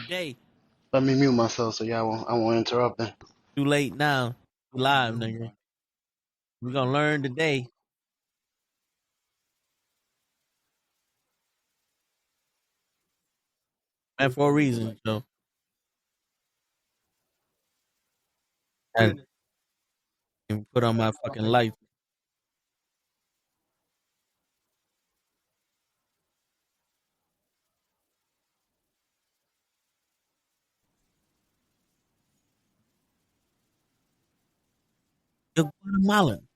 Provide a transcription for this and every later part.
Day. Let me mute myself so I won't interrupt it. Too late now. We live, nigga. We gonna learn today. And for a reason, so. And put on my fucking life. The Guatemalan.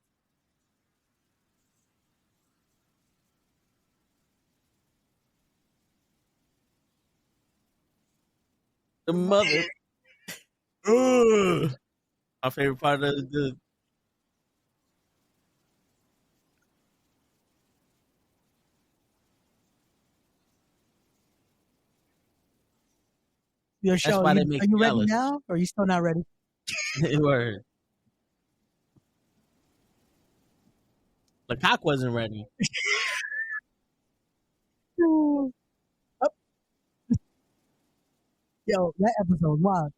The mother. Ugh. My favorite part of the Your show. why Are they you, make are you ready jealous. now, or are you still not ready? Word. Lecoq wasn't ready. Oh. Yo, that episode, wow.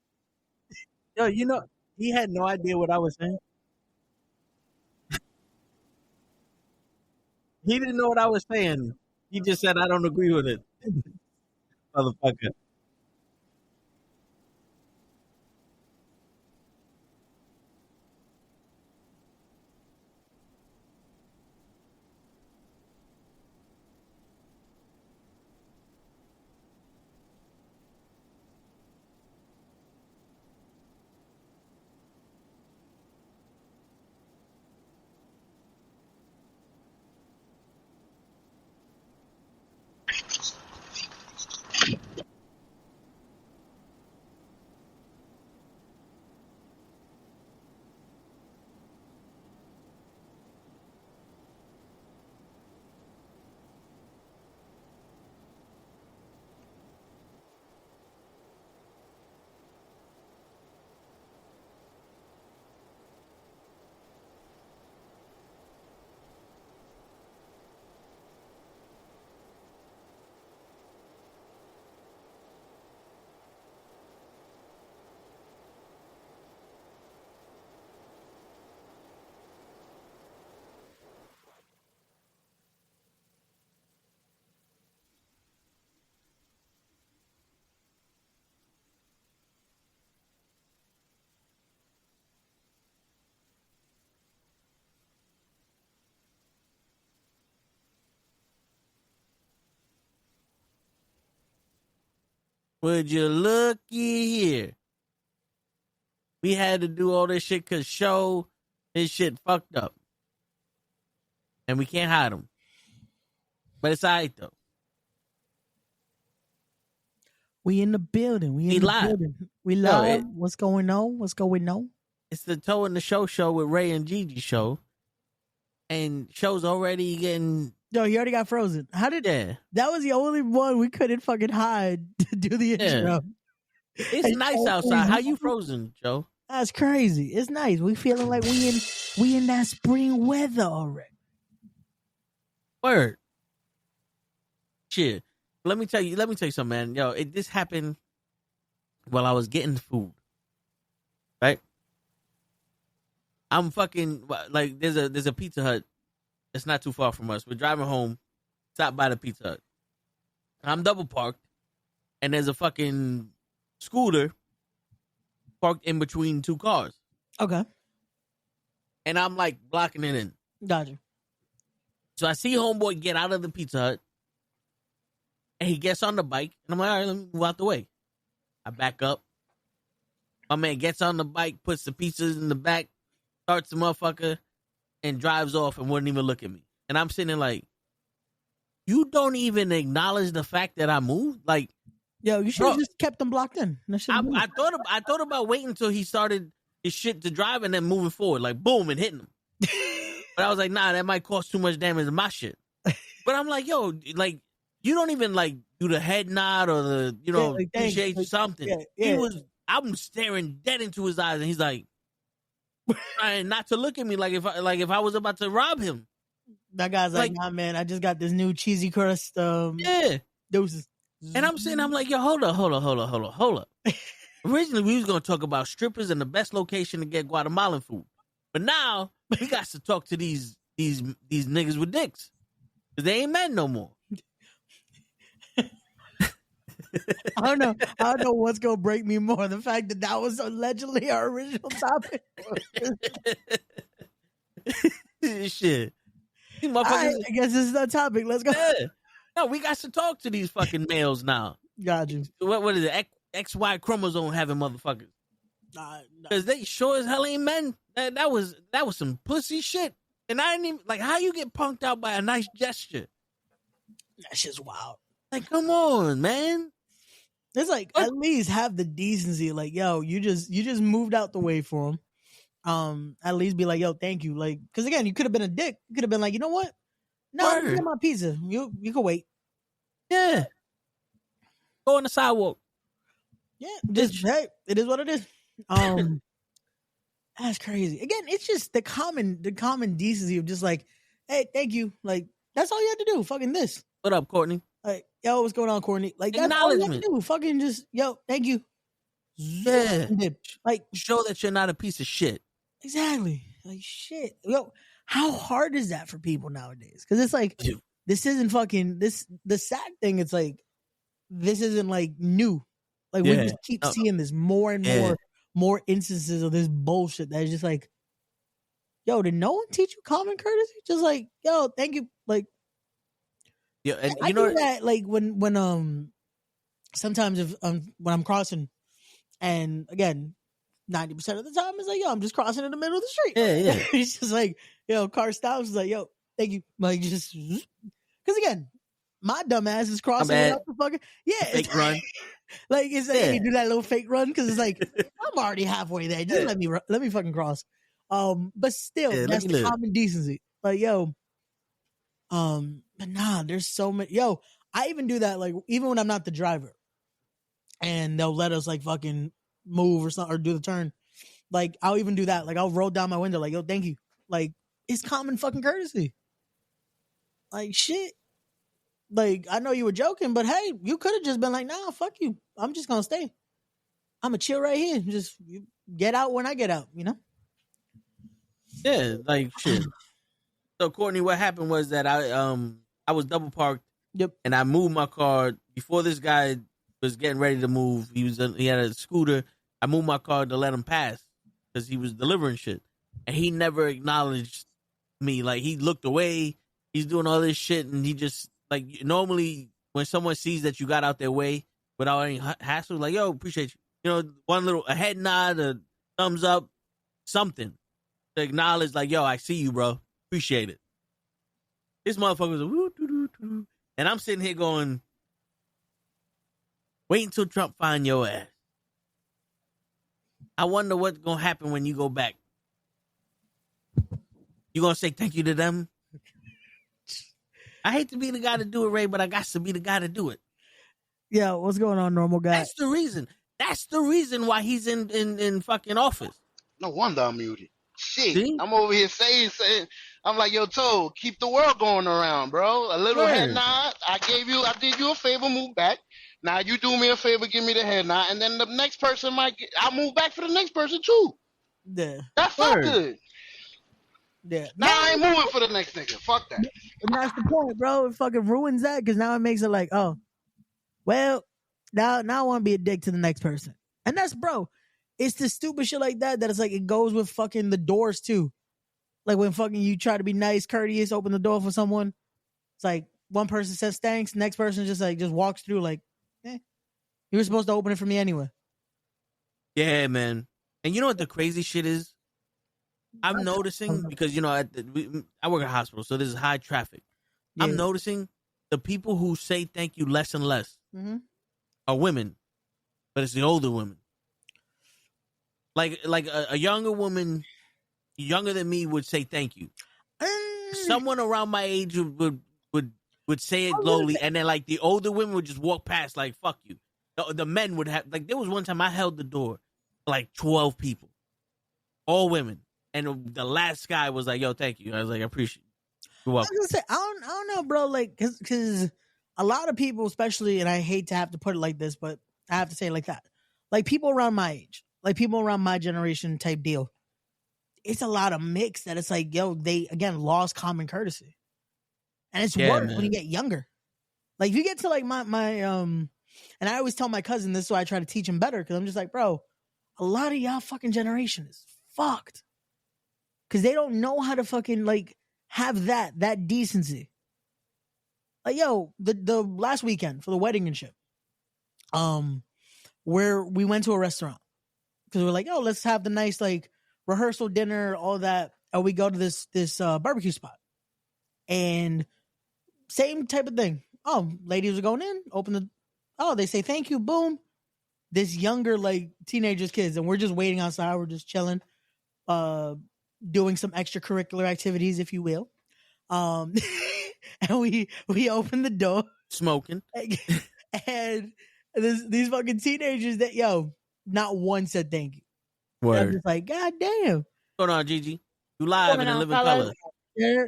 Yo, you know, he had no idea what I was saying. He didn't know what I was saying. He just said, I don't agree with it. Motherfucker. Would you looky here? We had to do all this shit because show his shit fucked up. And we can't hide him. But it's all right, though. We in the building. We in the live. building. We live. What's going on? What's going on? It's the Toe in the Show with Ray and GIGI show. And show's already getting... Yo, you already got frozen. How did... Yeah. That was the only one we couldn't fucking hide to do the intro. It's nice outside. How you frozen, Joe? That's crazy. It's nice. We feeling like we in that spring weather already. Word. Shit. Let me tell you something, man. Yo, this happened while I was getting food. Right? I'm fucking like there's a Pizza Hut that's not too far from us. We're driving home, stopped by the Pizza Hut. I'm double parked, and there's a fucking scooter parked in between two cars. Okay. And I'm like blocking it in. Gotcha. So I see homeboy get out of the Pizza Hut, and he gets on the bike, and I'm like, all right, let me move out the way. I back up. My man gets on the bike, puts the pizzas in the back, starts the motherfucker, and drives off and wouldn't even look at me. And I'm sitting there like, you don't even acknowledge the fact that I moved? Like, yo, you should have just kept them blocked in. I thought about waiting until he started his shit to drive and then moving forward, like boom, and hitting him. But I was like, nah, that might cause too much damage to my shit. But I'm like, yo, like, you don't even like do the head nod or the, appreciate something. Yeah. I'm staring dead into his eyes, and he's like, trying not to look at me like if I was about to rob him. That guy's like, nah, man, I just got this new cheesy crust. Yeah. Deuces. And I'm sitting, I'm like, yo, hold up. Originally, we was going to talk about strippers and the best location to get Guatemalan food. But now, we got to talk to these niggas with dicks. Because they ain't men no more. I don't know what's going to break me more. The fact that was allegedly our original topic. Shit. These motherfuckers, I guess this is the topic. Let's go. Yeah. No, we got to talk to these fucking males now. Got you. What is it? XY chromosome having motherfuckers. Because they sure as hell ain't men. That was some pussy shit. And I didn't even, like, how you get punked out by a nice gesture? That's just wild. Like, come on, man. It's like, at least have the decency. Like, yo, you just moved out the way for him. At least be like, yo, thank you. Like, because again, you could have been a dick. You could have been like, you know what? No, get my pizza. You can wait. Yeah. Go on the sidewalk. Yeah, just hey, it is what it is. That's crazy. Again, it's just the common decency of just like, hey, thank you. Like, that's all you had to do. Fucking this. What up, Courtney? Like, yo, what's going on, Courtney? Like, that's all you have to do. Fucking just, yo, thank you. Yeah. Like, show that you're not a piece of shit. Exactly. Like, shit. Yo, how hard is that for people nowadays? Because it's like, this isn't fucking, the sad thing, it's like, this isn't like new. Like, we just keep seeing this more and more instances of this bullshit that is just like, yo, did no one teach you common courtesy? Just like, yo, thank you. Like, yeah, and I do that like when sometimes if when I'm crossing, and again, 90% of the time it's like, yo, I'm just crossing in the middle of the street. Yeah. It's just like, yo, car stops. It's like, yo, thank you. Like, just because again, my dumb ass is crossing without the fucking fake run. Like, it's like you do that little fake run because it's like I'm already halfway there. Just let me fucking cross. But still, that's the common decency. Like, yo, but nah, there's so many. Yo, I even do that. Like, even when I'm not the driver, and they'll let us like fucking move or something or do the turn. Like, I'll even do that. Like, I'll roll down my window. Like, yo, thank you. Like, it's common fucking courtesy. Like, shit. Like, I know you were joking, but hey, you could have just been like, nah, fuck you. I'm just gonna stay. I'm gonna chill right here. Just get out when I get out, you know? Yeah, like shit. So Courtney, what happened was that I was double parked. Yep. And I moved my car before this guy was getting ready to move. He had a scooter. I moved my car to let him pass because he was delivering shit, and he never acknowledged me. Like, he looked away. He's doing all this shit, and he just like, normally when someone sees that you got out their way without any hassle, like, yo, appreciate you. You know, one little a head nod, a thumbs up, something to acknowledge, like, yo, I see you, bro. Appreciate it. This motherfucker was woo-doo-doo-doo. And I'm sitting here going, wait until Trump find your ass. I wonder what's going to happen when you go back. You going to say thank you to them? I hate to be the guy to do it, Ray, but I got to be the guy to do it. Yeah, what's going on, normal guy? That's the reason. That's the reason why he's in fucking office. No wonder I'm muted. Shit, See? I'm over here saying, I'm like, yo, Toad, keep the world going around, bro. A little head nod. I did you a favor, move back. Now you do me a favor, give me the head nod, and then the next person I'll move back for the next person too. Yeah. That felt good. Yeah. Now I ain't moving for the next nigga. Fuck that. And that's the point, bro. It fucking ruins that because now it makes it like, oh, well, now I want to be a dick to the next person. And that's, bro, it's the stupid shit like that it's like it goes with fucking the doors too. Like when fucking you try to be nice, courteous, open the door for someone. It's like one person says thanks, next person just walks through like, you were supposed to open it for me anyway. Yeah, man. And you know what the crazy shit is? I'm noticing because, you know, I work at a hospital, so there's high traffic. Yeah. I'm noticing the people who say thank you less and less are women, but it's the older women. Like a younger woman, younger than me, would say thank you. Someone around my age would say it lowly, and then like the older women would just walk past like, fuck you. The men would have, like, there was one time I held the door for like 12 people, all women. And the last guy was like, yo, thank you. I was like, I appreciate you. You're welcome. I was gonna say, I don't know, bro. Like, cause a lot of people, especially, and I hate to have to put it like this, but I have to say it like that. Like people around my age, like people around my generation type deal. It's a lot of mix that it's like, yo, they again lost common courtesy. And it's worse when you get younger. Like if you get to like my and I always tell my cousin this, so I try to teach him better because I'm just like, bro, a lot of y'all fucking generation is fucked. Cause they don't know how to fucking like have that decency. Like, yo, the last weekend for the wedding and shit, where we went to a restaurant because we're like, oh, let's have the nice like rehearsal dinner, all that, and we go to this barbecue spot, and same type of thing. Oh, ladies are going in, they say thank you, boom. This younger like teenagers, kids, and we're just waiting outside. We're just chilling, doing some extracurricular activities, if you will. And we open the door, smoking, and these fucking teenagers that not one said thank you. Word. I'm just like, God damn. What's going on, Gigi? You live in a living color. Yeah.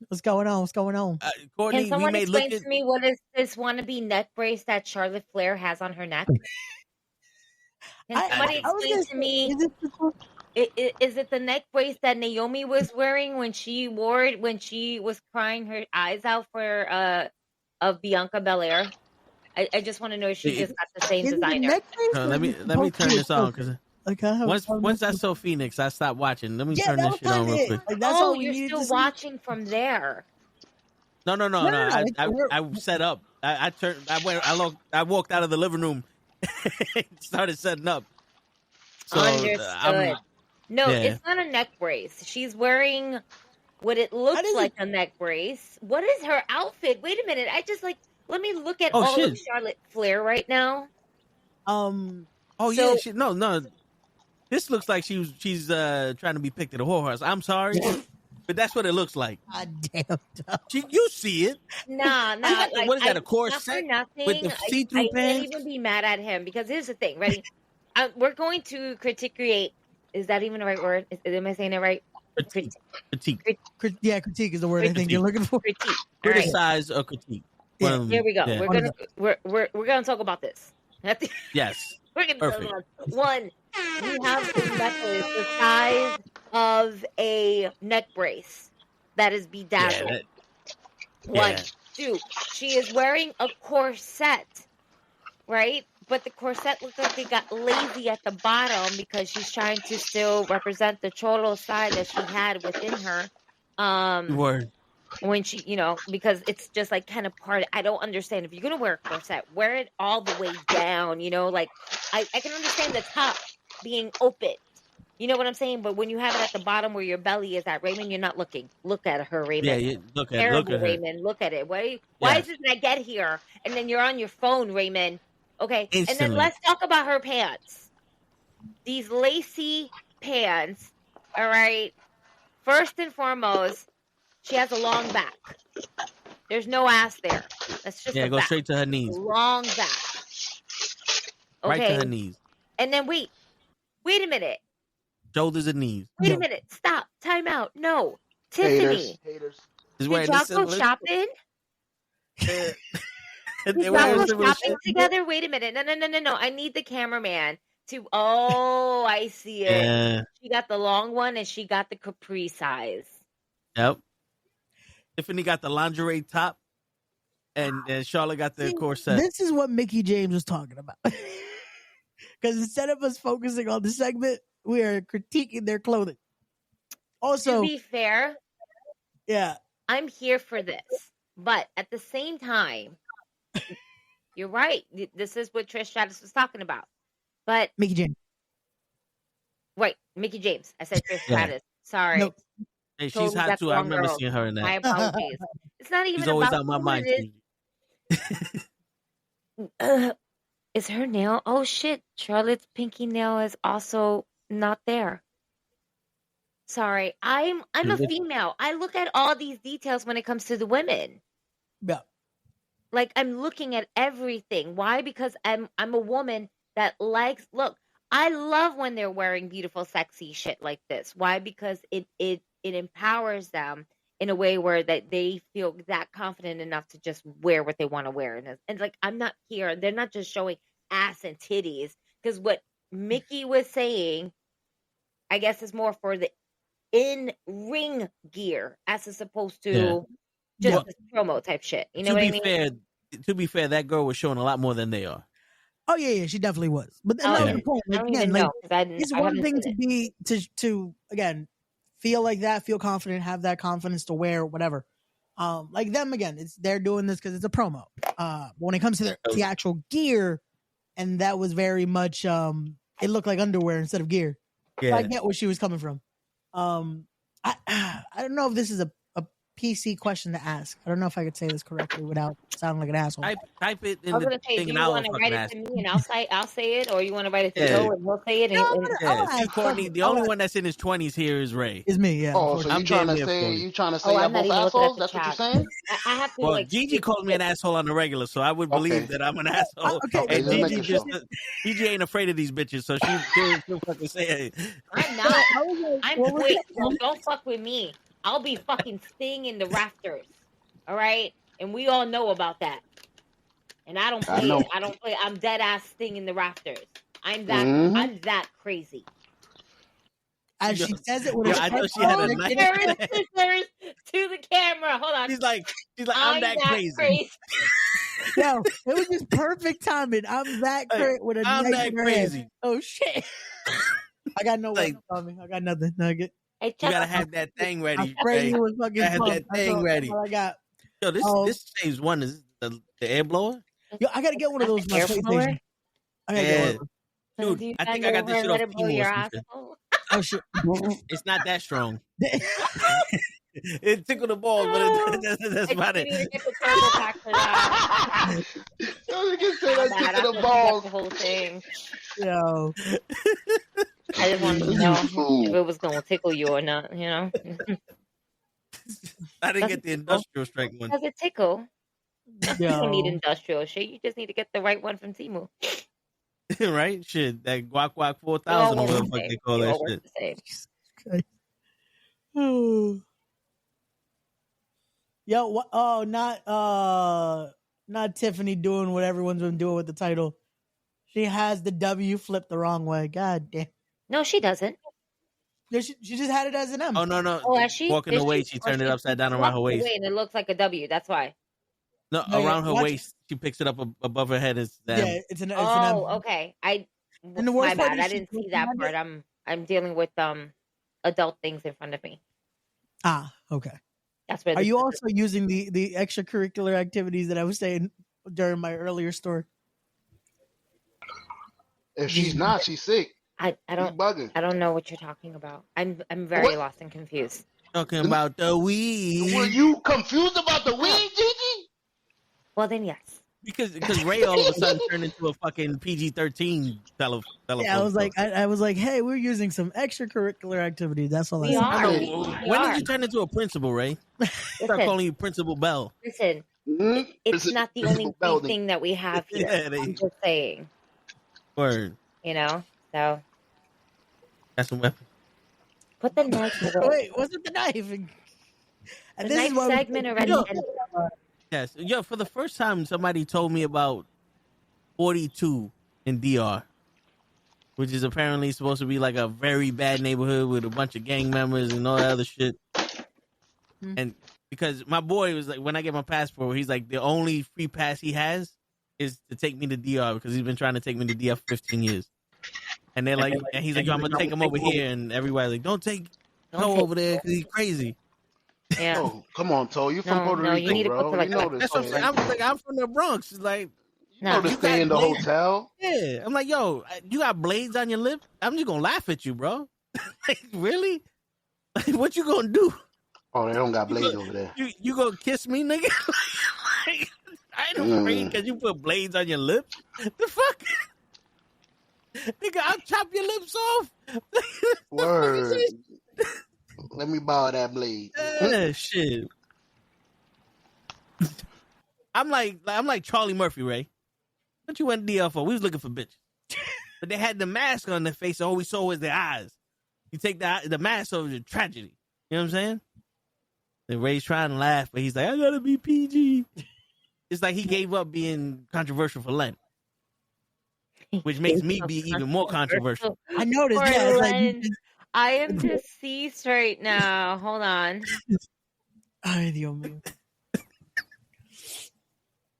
What's going on? What's going on? Courtney, can someone explain to me what is this wannabe neck brace that Charlotte Flair has on her neck? Can somebody explain to me? Is it the neck brace that Naomi was wearing when she wore it when she was crying her eyes out for of Bianca Belair? I just want to know if she just got the same designer. Let me turn this on because once I saw Phoenix, I stopped watching. Let me turn this shit on real quick. Like, you're still watching from there. No. I set up. I turned. I walked out of the living room, started setting up. So, understood. It's not a neck brace. She's wearing what it looks like a neck brace. What is her outfit? Wait a minute. Let me look at all of Charlotte Flair right now. No. This looks like she's trying to be picked at a whorehouse. I'm sorry, but that's what it looks like. God damn. You see it? Nah. What is that? A corset with the see-through pants? I can't even be mad at him because here's the thing. Ready? We're going to critique. Is that even the right word? Am I saying it right? Critique. Critique is the word I think you're looking for. Critique. Criticize or critique. Yeah. Here we go. Yeah. We're gonna talk about this. Yes. We're gonna talk about one. We have this necklace the size of a neck brace that is bedazzled. One, two. She is wearing a corset, right? But the corset looks like it got lazy at the bottom because she's trying to still represent the cholo side that she had within her. Word. When she, because it's just like kind of part. I don't understand. If you're going to wear a corset, wear it all the way down, like I can understand the top being open. You know what I'm saying? But when you have it at the bottom where your belly is at, Raymond, you're not looking. Look at her, Raymond. Yeah, look at her. Raymond. Look at it. Why is it that I get here and then you're on your phone, Raymond? Okay. Instantly. And then let's talk about her pants. These lacy pants, all right? First and foremost, she has a long back. There's no ass there. That's just go straight to her knees. Long back. Okay. Right to her knees. And then wait a minute. Shoulders and knees. Wait a minute. Stop. Time out. No. Tiffany. Haters. Did y'all go shopping? Did y'all go shopping together? Wait a minute. No. I need the cameraman to. Oh, I see it. Yeah. She got the long one and she got the capri size. Yep. Tiffany got the lingerie top, and Charlotte got the corset. This is what Mickey James was talking about. Because instead of us focusing on the segment, we are critiquing their clothing. Also, to be fair, I'm here for this. But at the same time, you're right. This is what Trish Stratus was talking about. But Mickey James. Right, Mickey James. I said Trish Stratus. Sorry. Nope. Hey, she's hot too. I remember seeing her in that. My apologies. It's not even she's always about on my mind. Is her nail? Oh shit! Charlotte's pinky nail is also not there. Sorry, I'm a female. I look at all these details when it comes to the women. Yeah. Like I'm looking at everything. Why? Because I'm a woman that likes. Look, I love when they're wearing beautiful, sexy shit like this. Why? Because it empowers them. in a way where that they feel that confident enough to just wear what they want to wear. And like, I'm not here. They're not just showing ass and titties, because what Mickey was saying, I guess, is more for the in-ring gear as opposed to just this promo type shit. You know what I mean? To be fair, that girl was showing a lot more than they are. Oh yeah, she definitely was. But that was the point. Like, again, like, it's one thing to be to again feel like that, feel confident, have that confidence to wear whatever. Like them again, they're doing this because it's a promo. But when it comes to the actual gear, and that was very much it looked like underwear instead of gear. Yeah. So I get where she was coming from. I don't know if this is a PC question to ask. I don't know if I could say this correctly without sounding like an asshole. Type it in I was gonna say, do you want to write it to me and I'll say it, or you want to write it to Joe and he'll say it? See, Courtney, the only one that's in his 20s here is Ray. Is me, yeah. Oh, so you trying to say y'all both assholes? That's what you're saying? I have to. Well, Gigi called me an asshole on the regular, so I would believe that I'm an asshole. Okay, and Gigi ain't afraid of these bitches, so she'll fucking say it. I'm not. Wait, don't fuck with me. I'll be fucking Sting in the rafters. All right? And we all know about that. And I don't play it. I don't play. I'm dead ass Sting in the rafters. I'm that crazy. As she says it with I know she had a nice scissors to the camera. Hold on. She's like, I'm that crazy. Yo, it was just perfect timing. I'm that crazy with a I'm that crazy. Oh shit. I got no weapons on me. I got nothing. Nugget. You gotta have that thing ready. Was fucking have that thing ready. I got. Yo, this saves one. Is the air blower? Yo, I gotta get one of those. Air blower? I gotta get one. Dude, I think I got this shit off Timo. Oh shit! It's not that strong. It tickled the balls, but that's about it. You can say that tickled the balls. The whole thing. Yo. I just wanted to know if it was going to tickle you or not, you know? I didn't get the industrial strength one. Does it tickle? You don't need industrial shit. You just need to get the right one from Temu. Right? Shit. That Guac Guac 4000 or whatever the fuck they call that shit. Okay. Yo, what? Oh, not Tiffany doing what everyone's been doing with the title. She has the W flipped the wrong way. God damn. No, she doesn't. She just had it as an M. Oh, no. Oh, has she? Walking away, she turned it upside down around her waist. And it looks like a W. That's why. No, around her waist. She picks it up above her head. It's it's an M. Okay. My bad. I didn't see that part. I'm dealing with adult things in front of me. Ah, okay. That's where. Are you also using the extracurricular activities that I was saying during my earlier story? If she's not, she's sick. I don't know what you're talking about. I'm very lost and confused. Talking about the weed. Were you confused about the weed, Gigi? Well, then yes. Because Ray all of a sudden turned into a fucking PG-13 telephone. Yeah, I was like, hey, we're using some extracurricular activities. That's all I said. When did you turn into a principal, Ray? Start calling you Principal Bell. Listen, it's not the only big thing that we have here. I'm just saying. Word. You know, so. That's a weapon. Put the knife away. Wait, wasn't the knife? And this knife segment already ended. Yes. Yo, for the first time, somebody told me about 42 in DR, which is apparently supposed to be like a very bad neighborhood with a bunch of gang members and all that other shit. And because my boy was like, when I get my passport, he's like, the only free pass he has is to take me to DR because he's been trying to take me to DR for 15 years. And they're like, and he's like, yo, I'm gonna take him over here, and everybody's like, don't take Toe over there because he's crazy. Yeah. Oh, come on, Toe. You from Puerto Rico, you need to bro. put You know this. That's what I'm saying. I'm from the Bronx. Like, you know to stay in the hotel. Yeah. I'm like, yo, you got blades on your lip? I'm just gonna laugh at you, bro. Like, really? Like, what you gonna do? Oh, they don't got blades over there. You gonna kiss me, nigga? Like, I ain't afraid because you put blades on your lips. The fuck? Nigga, I'll chop your lips off. Word. Let me borrow that blade. Yeah, shit. I'm like Charlie Murphy, Ray. What you went to DL for? We was looking for bitches. But they had the mask on their face, and all we saw was their eyes. You take the mask over to tragedy. You know what I'm saying? And Ray's trying to laugh, but he's like, I gotta be PG. It's like he gave up being controversial for Lent, which makes me be even more controversial. I noticed. Yeah, it's like, I am deceased right now. Hold on. Ay, Dios mío.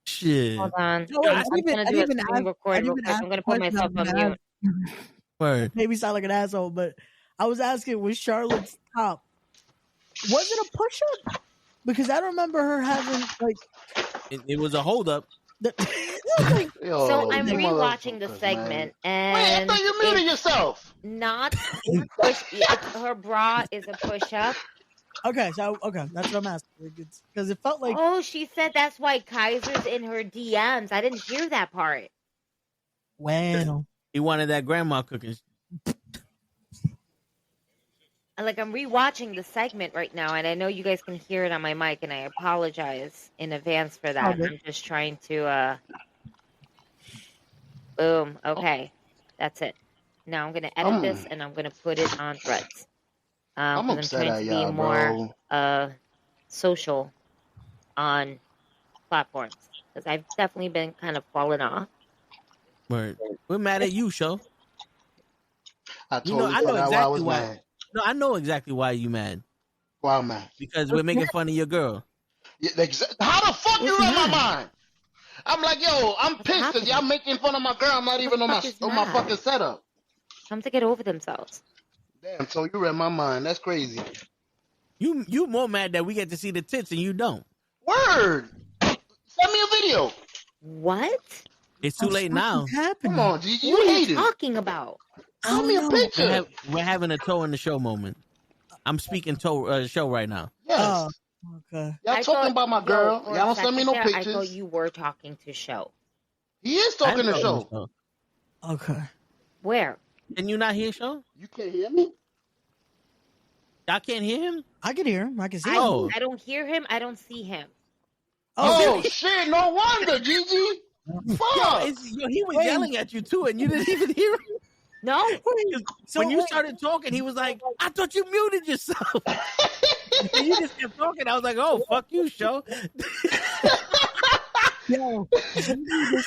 Shit. Hold on. No, I'm gonna do a screen record real quick. I'm gonna put myself on mute. Word. Maybe sound like an asshole, but I was asking, was Charlotte's top? Was it a push-up? Because I don't remember her having like. It was a hold-up. Yo, So I'm you rewatching the motherfuckers, segment, man. Wait, I and thought you muted yourself. not her bra is a push-up. Okay, so that's what I'm asking. Because it felt like. Oh, she said that's why Kaiser's in her DMs. I didn't hear that part. Well, He wanted that grandma cooking. Like, I'm rewatching the segment right now, and I know you guys can hear it on my mic, and I apologize in advance for that. Okay. I'm just trying to, boom. Okay. That's it. Now I'm going to edit this, and I'm going to put it on Threads. I'm 'cause upset trying at to y'all, be more, bro. social on platforms. Because I've definitely been kind of falling off. Word. We're mad at you, show. I You know, totally I know forgot why I exactly was why. mad. No, I know exactly why you mad. Why am I? Because we're making fun of your girl. Yeah, how the fuck you read my mind? I'm like, yo, I'm What's pissed because happening? y'all making fun of my girl. I'm not even on fuck is my mad? fucking setup. Time to get over themselves. Damn, so you read my mind. That's crazy. You more mad that we get to see the tits and you don't. Word. Send me a video. What? It's too late now. Happening? Come on, Gigi. What You are hate you it. talking about? Send me a picture. We're having a toe in the show moment. I'm speaking toe show right now. Yes. Oh, okay. Y'all I talking thought- about my yo, girl. for a Y'all don't send me no second there, pictures. I thought you were talking to show. He is talking I'm to talking show. Okay. Where? Can you not hear show? You can't hear me? Y'all can't hear him? I can hear him. I can see him. Oh. I don't hear him. I don't see him. Oh, shit. No wonder, Gigi. Fuck. He was yelling at you too, and you didn't even hear him. No. When you started talking, he was like, I thought you muted yourself. And you just kept talking. I was like, oh, fuck you, show. Yo, this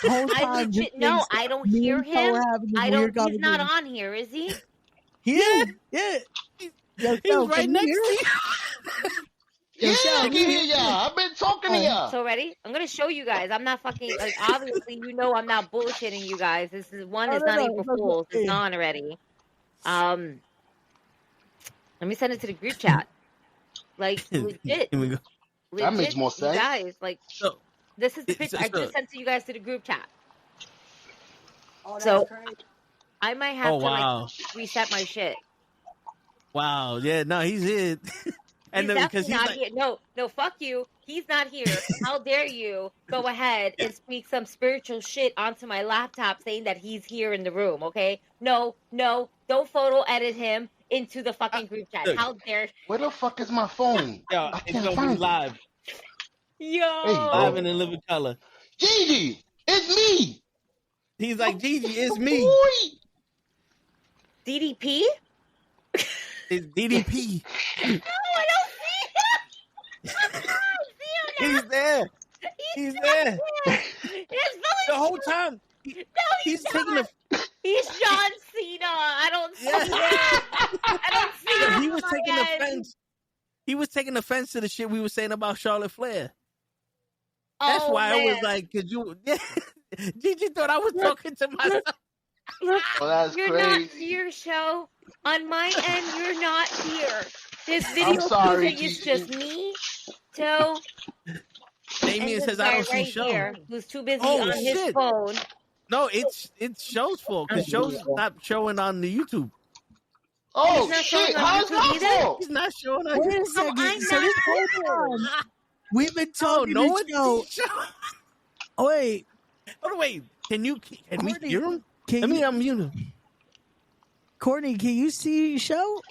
whole I time, legit no. I don't hear him. I don't. He's not on here, is he? He is. Yeah. Yo, He was right can next you to hear you. Yeah, I can hear y'all. I've been talking to y'all. So ready? I'm gonna show you guys. I'm not fucking like. Obviously, you know I'm not bullshitting you guys. This is one. It's not even for fools. It's on already. Let me send it to the group chat. Like legit. Here we go. That makes more sense. You guys, like So, this is the picture I so- just sent to you guys to the group chat. Oh, that's So- crazy. I might have oh, to wow. like reset my shit. Wow. Yeah, no, he's it. He's Because definitely not here. No, fuck you. He's not here. How dare you go ahead and speak some spiritual shit onto my laptop saying that he's here in the room, okay? No, don't photo edit him into the fucking group chat. Look. How dare Where the fuck is my phone? Yo, I it's can't gonna find be it. live. Yo! Live and in living color. Gigi, it's me. He's like, Gigi, it's me. Boy. DDP? It's DDP. No, I don't see him! I don't see him now! He's there. He's there. It's The whole time. He's taking the. He's John Cena. I don't see Yeah. him. I don't see him. He was on taking my end. offense. He was taking offense to the shit we were saying about Charlotte Flair. That's Oh, why I was man. like, could you? Gigi thought I was talking to myself. Look, Oh, that's you're not crazy. here, show. On my end, you're not here. This video sorry, proving it's Gigi. just me, Toe, Damien and says this I guy don't see right show. here who's too busy Oh, on his shit. phone. No, it's Show's fault because Show's not showing on the YouTube. Oh, He's not showing shit. on How's YouTube my either? fault? He's not showing on Wait a YouTube. second. I'm So not this whole here. time, we've been Oh, talking no to one Joe. sees Show. Oh, wait. Oh, wait. Can we Courtney, hear him? Can Let me you, unmute him. Courtney, can you see show?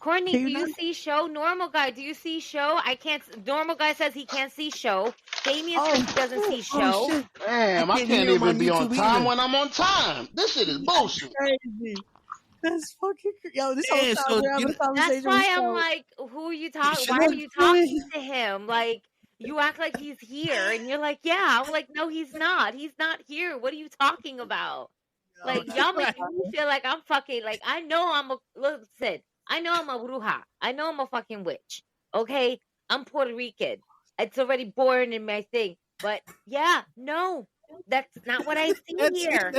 Courtney, Can do you you not- see show? Normal guy, do you see show? I can't. Normal guy says he can't see show. Damien Oh, says he doesn't see show. Oh, shit. Damn, I I can't can't hear him even on be on YouTube time either. when I'm on time. This shit is bullshit. Crazy. That's fucking yo. This whole time we're having a conversation. That's why I'm like, who are you talking? Why are you talking to him? Like, you act like he's here, and you're like, yeah. I'm like, no, he's not. He's not here. What are you talking about? Like, y'all make me feel like I'm fucking. Like, I know I'm a bruja. I know I'm a fucking witch. Okay, I'm Puerto Rican. It's already born in my thing. But yeah, no, that's not what I see here.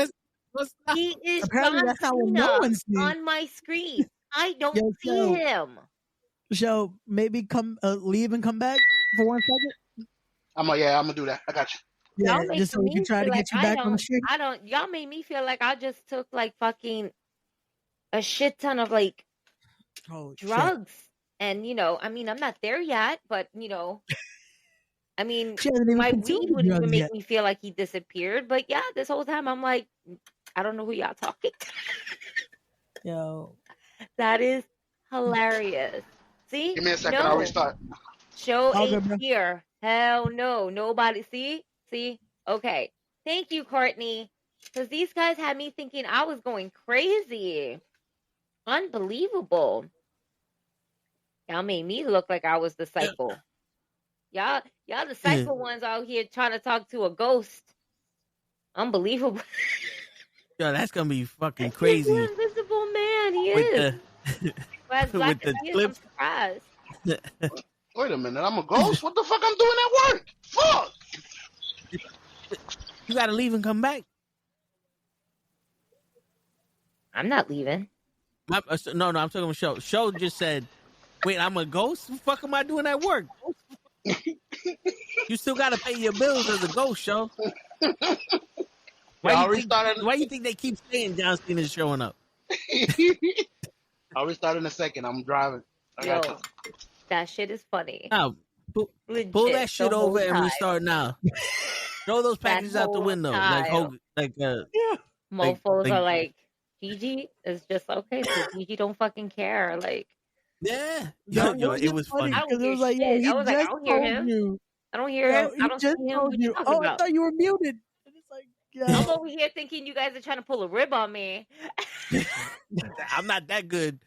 He is apparently that's not what no one sees on my screen. I don't see him. So maybe leave and come back for 1 second. I'm gonna do that. I got you. Yeah, just so we can try to get you back on the street. Y'all made me feel like I just took like fucking a shit ton of like drugs. Shit. And I mean, I'm not there yet, but I mean, my weed wouldn't even make me feel like he disappeared. But yeah, this whole time I'm like, I don't know who y'all talking. Yo, that is hilarious. See, give me a second. I'll restart. Show ain't here. Hell no, nobody. See. Okay, thank you, Courtney, because these guys had me thinking I was going crazy. Unbelievable. Y'all made me look like I was the psycho. Y'all the psycho ones out here trying to talk to a ghost. Unbelievable. Yo, that's gonna be fucking crazy. He's an invisible man. He is. With the clip. I'm surprised. Wait a minute, I'm a ghost? What the fuck I'm doing at work? Fuck! You gotta leave and come back. I'm not leaving. No, I'm talking about Show. Show just said, wait, I'm a ghost? What the fuck am I doing at work? You still gotta pay your bills as a ghost, Show. Why you think they keep saying John Cena's showing up? I'll restart in a second. I'm driving. Yo, that shit is funny. Now, pull that shit over and restart now. Throw those packages out the window. Mofos are like, Gigi is just okay. So Gigi don't fucking care. Like, yeah. Yo, it was funny. Because it was like, I don't hear him. I don't hear him. I don't see him. What you talking about? I thought you were muted. And it's like, I'm over here thinking you guys are trying to pull a rib on me. I'm not that good.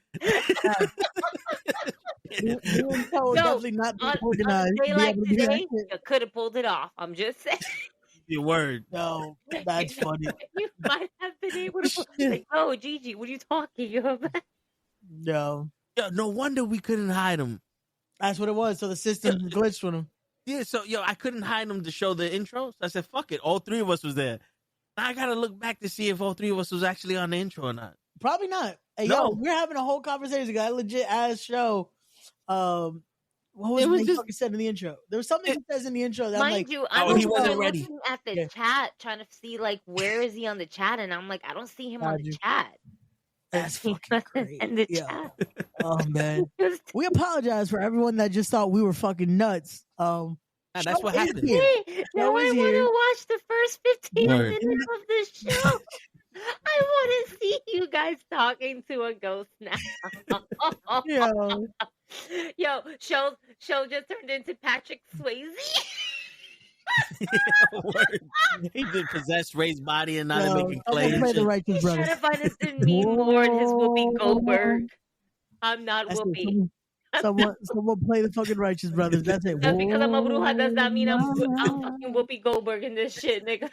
Definitely not organized. On a day like today, you could have pulled it off. I'm just saying. Your word. No, that's funny. You might have been able to like, oh, Gigi, what are you talking about? No. Yo, no wonder we couldn't hide him. That's what it was. So the system glitched with him. Yeah, so I couldn't hide him to show the intro. So I said, fuck it. All three of us was there. Now I gotta look back to see if all three of us was actually on the intro or not. Probably not. Hey, no. Yo, we're having a whole conversation. Got a legit ass show. What was he fucking said in the intro? There was something he says in the intro that mind I'm like, you, I'm he wasn't ready. Looking at the chat, trying to see like where is he on the chat, and I'm like, I don't see him on the chat. That's fucking crazy. In the chat. Oh man, we apologize for everyone that just thought we were fucking nuts. That's what happened. Hey, now I want to watch the first 15 minutes of this show. I want to see you guys talking to a ghost now. Yo, show just turned into Patrick Swayze. He did possess Ray's body and now they're making claims. Play the Righteous Brothers. Should have find us in me more his Whoopi Goldberg. I'm not Whoopi. Someone play the fucking Righteous Brothers. That's it. Just because I'm a bruja does not mean I'm fucking Whoopi Goldberg in this shit, nigga.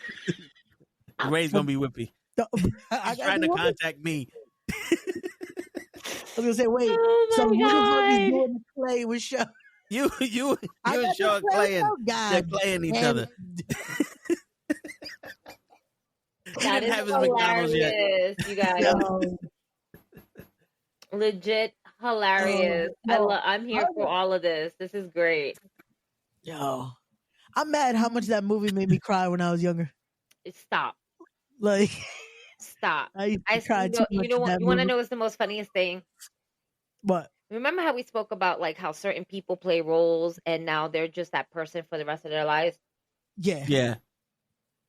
Ray's gonna be Whoopi. He's trying to contact me. I was gonna say, wait. So who the fuck is doing the play with Show? You and Show are playing. They're playing each other. That is hilarious, you guys. Legit hilarious. I'm here for all of this. This is great. Yo, I'm mad how much that movie made me cry when I was younger. Stop. Like, stop. I cried too much. You know what? You want to know what's the most funniest thing? What? Remember how we spoke about like how certain people play roles and now they're just that person for the rest of their lives? Yeah. Yeah.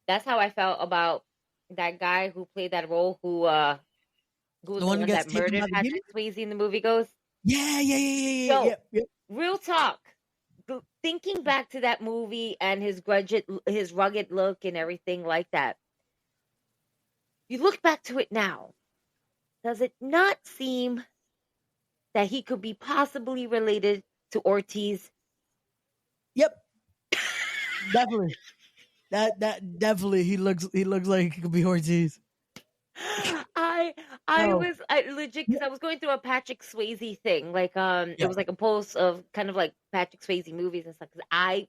That's how I felt about that guy who played that role who was the one that murdered Patrick Swayze in the movie Ghost. Yeah. Yo, real talk. Thinking back to that movie and his rugged look and everything like that. You look back to it now. does it not seem that he could be possibly related to Ortiz? Yep. Definitely. That definitely he looks like he could be Ortiz. I was legit because I was going through a Patrick Swayze thing. Like it was like a post of kind of like Patrick Swayze movies and stuff. Because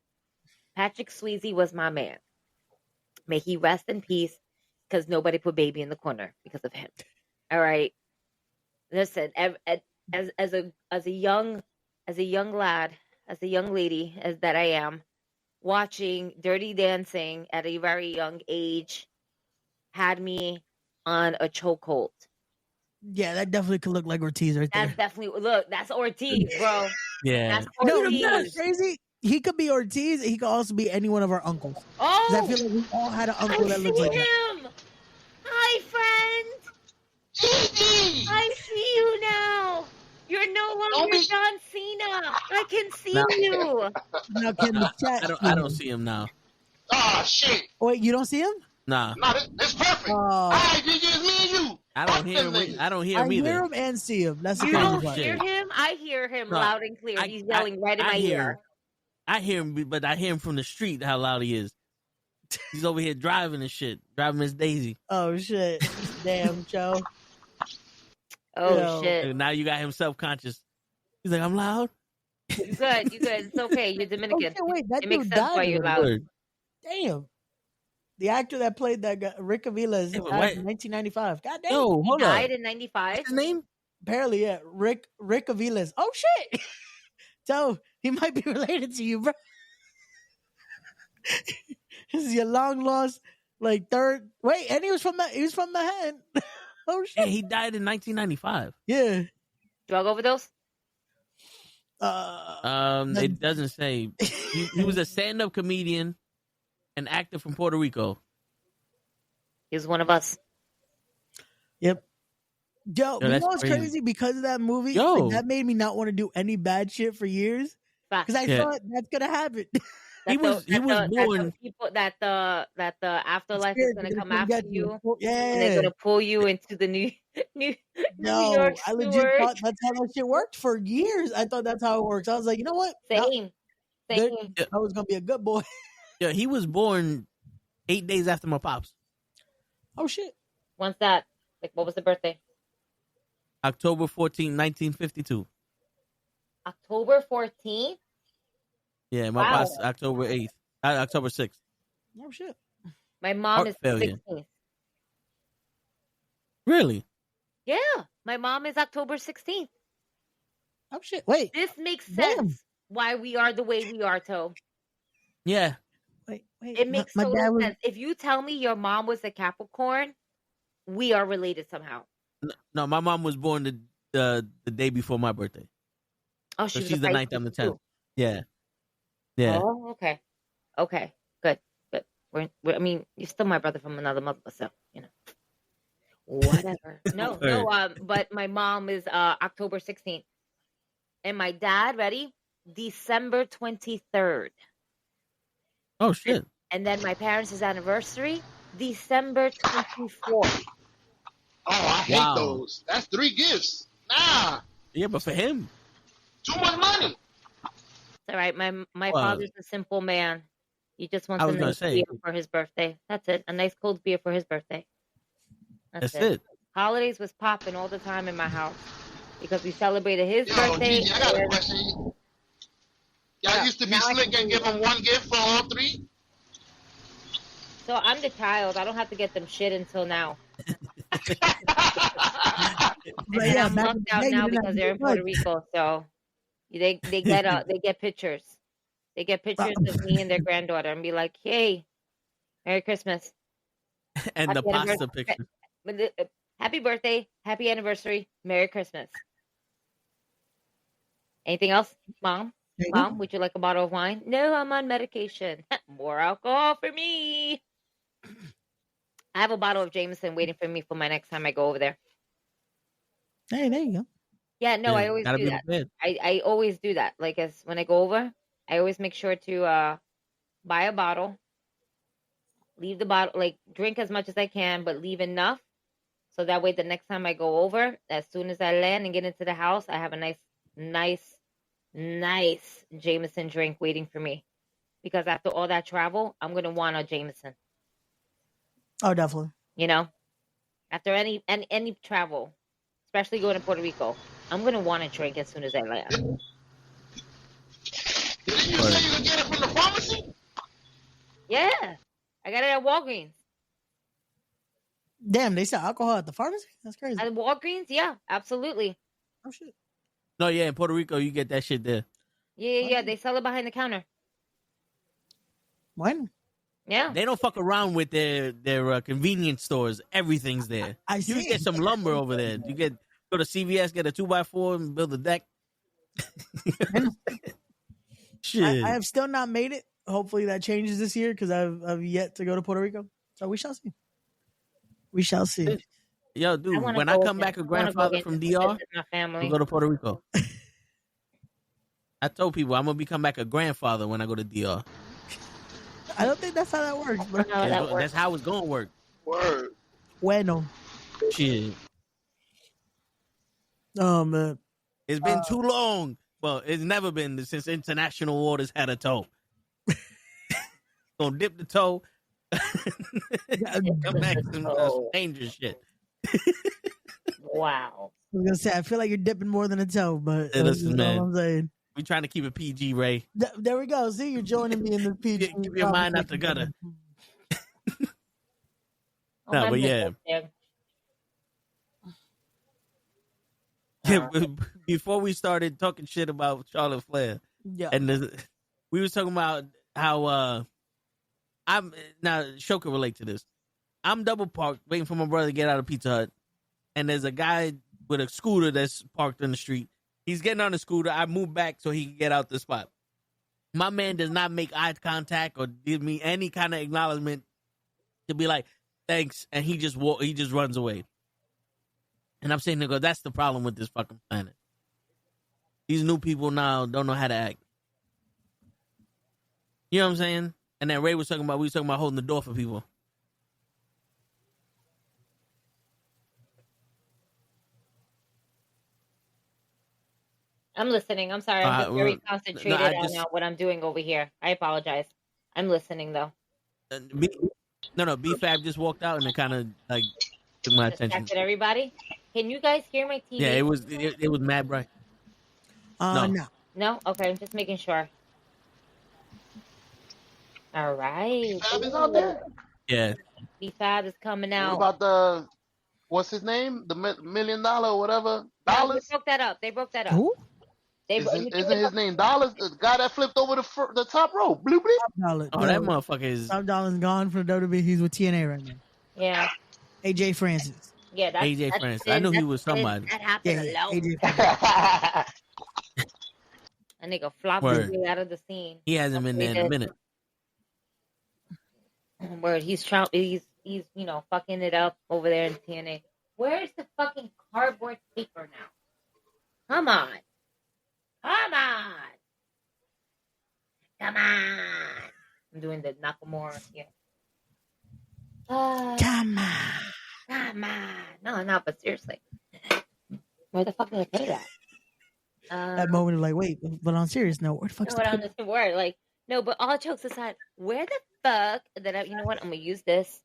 Patrick Swayze was my man. May he rest in peace. Because nobody put baby in the corner because of him. All right. Listen, as a young lad, as a young lady as that I am, watching Dirty Dancing at a very young age had me on a chokehold. Yeah, that definitely could look like Ortiz right there. That's definitely that's Ortiz, bro. Yeah. That's Ortiz. No, that's crazy. He could be Ortiz. He could also be any one of our uncles. Oh, I feel like we all had an uncle that looks like him. Hi, friend. GG! I see you now. You're no longer John Cena. I can see you. Now, can the chat I don't see him now. Oh, shit. Wait, you don't see him? Nah. No, this perfect. All right, GG, it's me and you. I don't hear him. I don't hear him either. I hear him and see him. That's the You crazy don't part. hear him? I hear him loud and clear. He's yelling right in my ear. I hear him, but I hear him from the street how loud he is. He's over here driving and shit. Driving Miss Daisy. Oh, shit. Damn, Joe. Oh, shit. And now you got him self-conscious. He's like, I'm loud? You good. It's okay. You're Dominican. Okay, wait, that it dude makes sense why you're loud. Damn. The actor that played that guy, Rick Aviles, died in 1995. God damn. Yo, hold he up. died in 95? What's his name? Apparently, yeah. Rick Aviles. Oh, shit. So, he might be related to you, bro. This is your long lost, like, third. Wait, and he was from Manhattan. Oh, shit. Yeah, he died in 1995. Yeah. Drug overdose? It doesn't say. He was a stand-up comedian, an actor from Puerto Rico. He was one of us. Yep. Yo, you know what's crazy. crazy? Because of that movie, like, that made me not want to do any bad shit for years. Because I thought that's gonna happen. He was born. That the afterlife is gonna come after you. Yeah. And they're gonna pull you into the New York I legit thought that's how that shit worked for years. I thought that's how it works. I was like, you know what? Same. I was gonna be a good boy. Yeah, he was born 8 days after my pops. Oh shit. When's that? Like, what was the birthday? October 14, 1952. October 14th? Yeah, my pops October 8th. October 6th. Oh shit. My mom is 16th. Really? Yeah, my mom is October 16th. Oh shit. Wait. This makes sense why we are the way we are, Toe. Yeah. Wait. It makes total sense. If you tell me your mom was a Capricorn, we are related somehow. No, my mom was born the day before my birthday. Oh, so she's the 9th, I'm the 10th. Yeah. Yeah. Oh, okay. Okay. Good. We're, I mean, you're still my brother from another mother, so you know. Whatever. No. But my mom is October 16th, and my dad, ready? December 23rd. Oh shit. And then my parents' anniversary, December 24th. Oh, I hate those. That's 3 gifts. Nah. Yeah, but for him, too much money. It's all right. My father's a simple man. He just wants a nice beer for his birthday. That's it. A nice cold beer for his birthday. That's it. Holidays was popping all the time in my house because we celebrated his birthday. Gigi, I got a question. Y'all used to be slick and give them 1 gift for all 3? So I'm the child. I don't have to get them shit until now. And I'm lucked out now because they're in Puerto Rico. So they get pictures. They get pictures of me and their granddaughter and be like, "Hey, Merry Christmas." And the pasta picture. Happy birthday, happy anniversary, Merry Christmas. Anything else, Mom? Mom, would you like a bottle of wine? No, I'm on medication. More alcohol for me. I have a bottle of Jameson waiting for me for my next time I go over there. Hey, there you go. Yeah, no, I always do that. I always do that. Like, when I go over, I always make sure to buy a bottle, leave the bottle, like, drink as much as I can, but leave enough So that way, the next time I go over, as soon as I land and get into the house, I have a nice Jameson drink waiting for me. Because after all that travel, I'm going to want a Jameson. Oh, definitely. You know? After any travel, especially going to Puerto Rico, I'm going to want a drink as soon as I land. Did you say you could get it from the pharmacy? Yeah. I got it at Walgreens. Damn, they sell alcohol at the pharmacy? That's crazy. At Walgreens? Yeah, absolutely. Oh, shit. No, yeah, in Puerto Rico, you get that shit there. Yeah. They sell it behind the counter. When? Yeah. They don't fuck around with their convenience stores. Everything's there. You can get some lumber over there. You go to CVS, get a 2x4 and build a deck. Shit. I have still not made it. Hopefully that changes this year because I've yet to go to Puerto Rico. So we shall see. We shall see. Yo, dude, when I come back a grandfather from DR, I'll go to Puerto Rico. I told people I'm going to become back a grandfather when I go to DR. I don't think that's how that works, bro. That's how it's going to work. Word. Bueno. Shit. Oh, man. It's been too long. Well, it's never been since international waters had a toe. Gonna dip the toe. Come back to some dangerous shit. Wow. I was gonna say I feel like you're dipping more than a toe, but listen, man. All I'm saying. We trying to keep it PG, Ray. There we go. See, you're joining me in the PG. Keep your mind out the gutter. No, but yeah. Yeah, before we started talking shit about Charlotte Flair, and we was talking about how I'm now. Show can relate to this. I'm double parked, waiting for my brother to get out of Pizza Hut, and there's a guy with a scooter that's parked on the street. He's getting on the scooter. I move back so he can get out the spot. My man does not make eye contact or give me any kind of acknowledgement to be like, thanks, and he just runs away. And I'm saying, nigga, that's the problem with this fucking planet. These new people now don't know how to act. You know what I'm saying? And then Ray was talking about, we was talking about holding the door for people. I'm listening. I'm sorry. I'm just very concentrated on what I'm doing over here. I apologize. I'm listening, though. B-Fab just walked out and it kind of like took my attention. Everybody? Can you guys hear my TV? Yeah, it was mad bright. No. No? Okay, I'm just making sure. All right. B-Fab is out there? Yeah. B-Fab is coming out. What about what's his name? The $1 million or whatever? Dollars? They broke that up. Who? Isn't his name Dollars? The guy that flipped over the top rope. Bloop, bloop. Oh, that motherfucker is... Top Dollar's gone from the WWE. He's with TNA right now. Yeah. AJ Francis. Yeah, that's AJ Francis. I knew he was somebody. That happened alone. AJ Francis. A nigga flopped his way out of the scene. He hasn't been there in a minute. Where he's fucking it up over there in TNA. Where's the fucking cardboard paper now? Come on. I'm doing the Nakamura here. Come on. No, but seriously. Where the fuck did I put that? That moment of like, wait, but on serious note, where the fuck's the paper? Like, no, but all jokes aside, where the fuck you know what? I'm gonna use this.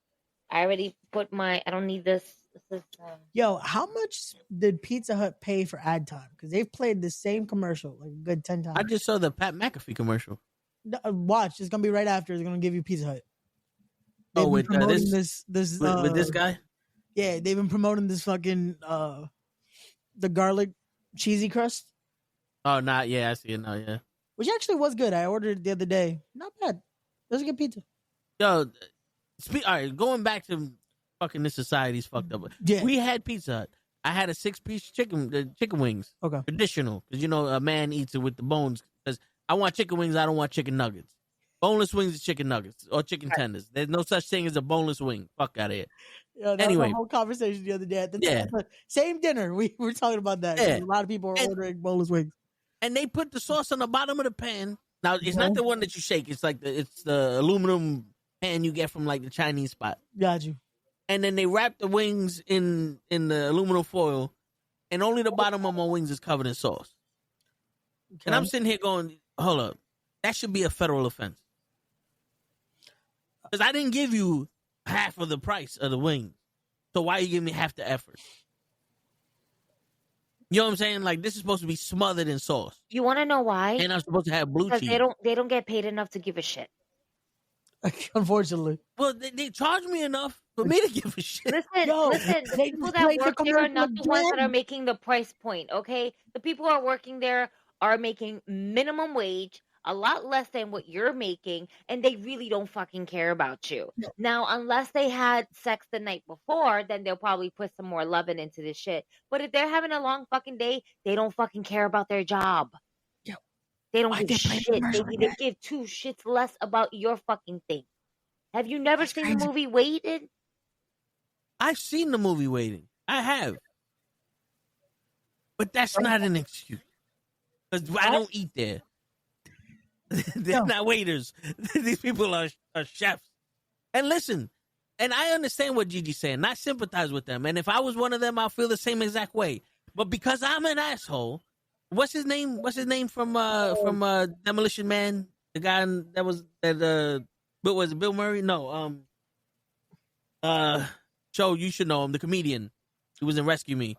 I already put I don't need this. This is, Yo, how much did Pizza Hut pay for ad time? Because they've played the same commercial like a good 10 times. I just saw the Pat McAfee commercial. Watch, it's gonna be right after. It's gonna give you Pizza Hut. With this with this guy? Yeah, they've been promoting this fucking the garlic cheesy crust. Oh, not yeah, I see it now. Yeah, which actually was good. I ordered it the other day. Not bad. It was a good pizza. Yo, all right, going back to fucking this society's fucked up. Yeah. We had Pizza Hut. I had a 6-piece chicken wings. Okay. Traditional, because a man eats it with the bones. Because I want chicken wings. I don't want chicken nuggets. Boneless wings is chicken nuggets or chicken tenders. There's no such thing as a boneless wing. Fuck out of here. Anyway, was a whole conversation the other day at the same dinner. We were talking about that. Yeah. A lot of people are ordering boneless wings. And they put the sauce on the bottom of the pan. Now it's not the one that you shake. It's like it's the aluminum pan you get from like the Chinese spot. Got you. and then they wrap the wings in the aluminum foil, and only the bottom of my wings is covered in sauce. Okay. And I'm sitting here going, hold up, that should be a federal offense. Because I didn't give you half of the price of the wings. So why you give me half the effort? You know what I'm saying? Like, this is supposed to be smothered in sauce. You want to know why? And I'm supposed to have blue cheese. Because they don't get paid enough to give a shit. Unfortunately. Well, they charge me enough for me to give a shit. Listen, the people that work there are not the ones that are making the price point, okay? The people who are working there are making minimum wage, a lot less than what you're making, and they really don't fucking care about you. No. Now, unless they had sex the night before, then they'll probably put some more loving into this shit. But if they're having a long fucking day, they don't fucking care about their job. Yo, they don't give shit. They give two shits less about your fucking thing. Have you never seen the movie Waited? I've seen the movie Waiting. I have. But that's not an excuse. Because I don't eat there. They're not waiters. These people are chefs. And listen, and I understand what Gigi's saying. I sympathize with them. And if I was one of them, I'll feel the same exact way. But because I'm an asshole, what's his name? What's his name from Demolition Man? The guy that was was it Bill Murray? No. Joe, you should know him. The comedian. He was in Rescue Me.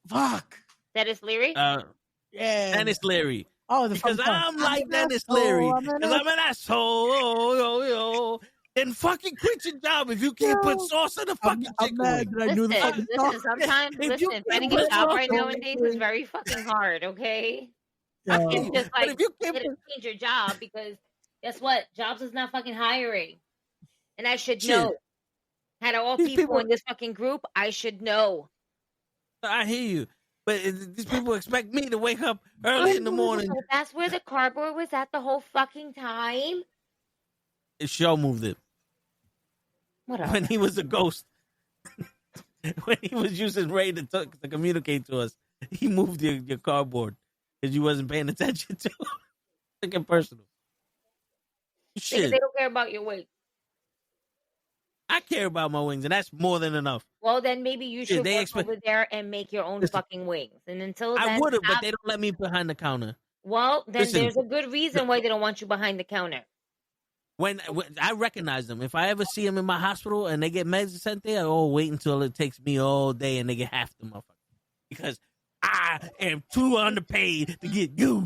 Fuck. Dennis Leary? Yeah. Dennis Leary. Oh, because I'm like Dennis Leary. Because I'm an asshole. Then fucking quit your job if you can't put sauce in the fucking chicken wing. Listen, sometimes, finding a job right nowadays is very fucking hard, okay? It's just like, if you can't change your job because guess what? Jobs is not fucking hiring. And I should know. Had all people in this fucking group, I should know. I hear you. But these people expect me to wake up early in the morning. That's where the cardboard was at the whole fucking time. The show moved it. Whatever. When he was a ghost. When he was using Ray to communicate to us, he moved your cardboard because you wasn't paying attention to it. Take it personal. Shit. They don't care about your weight. I care about my wings, and that's more than enough. Well, then maybe you should work over there and make your own fucking wings. And until then, I would have, but they don't let me behind the counter. Well, then there's a good reason why they don't want you behind the counter. When I recognize them, if I ever see them in my hospital and they get meds sent there, wait until it takes me all day and they get half the motherfucker. Because I am too underpaid to get your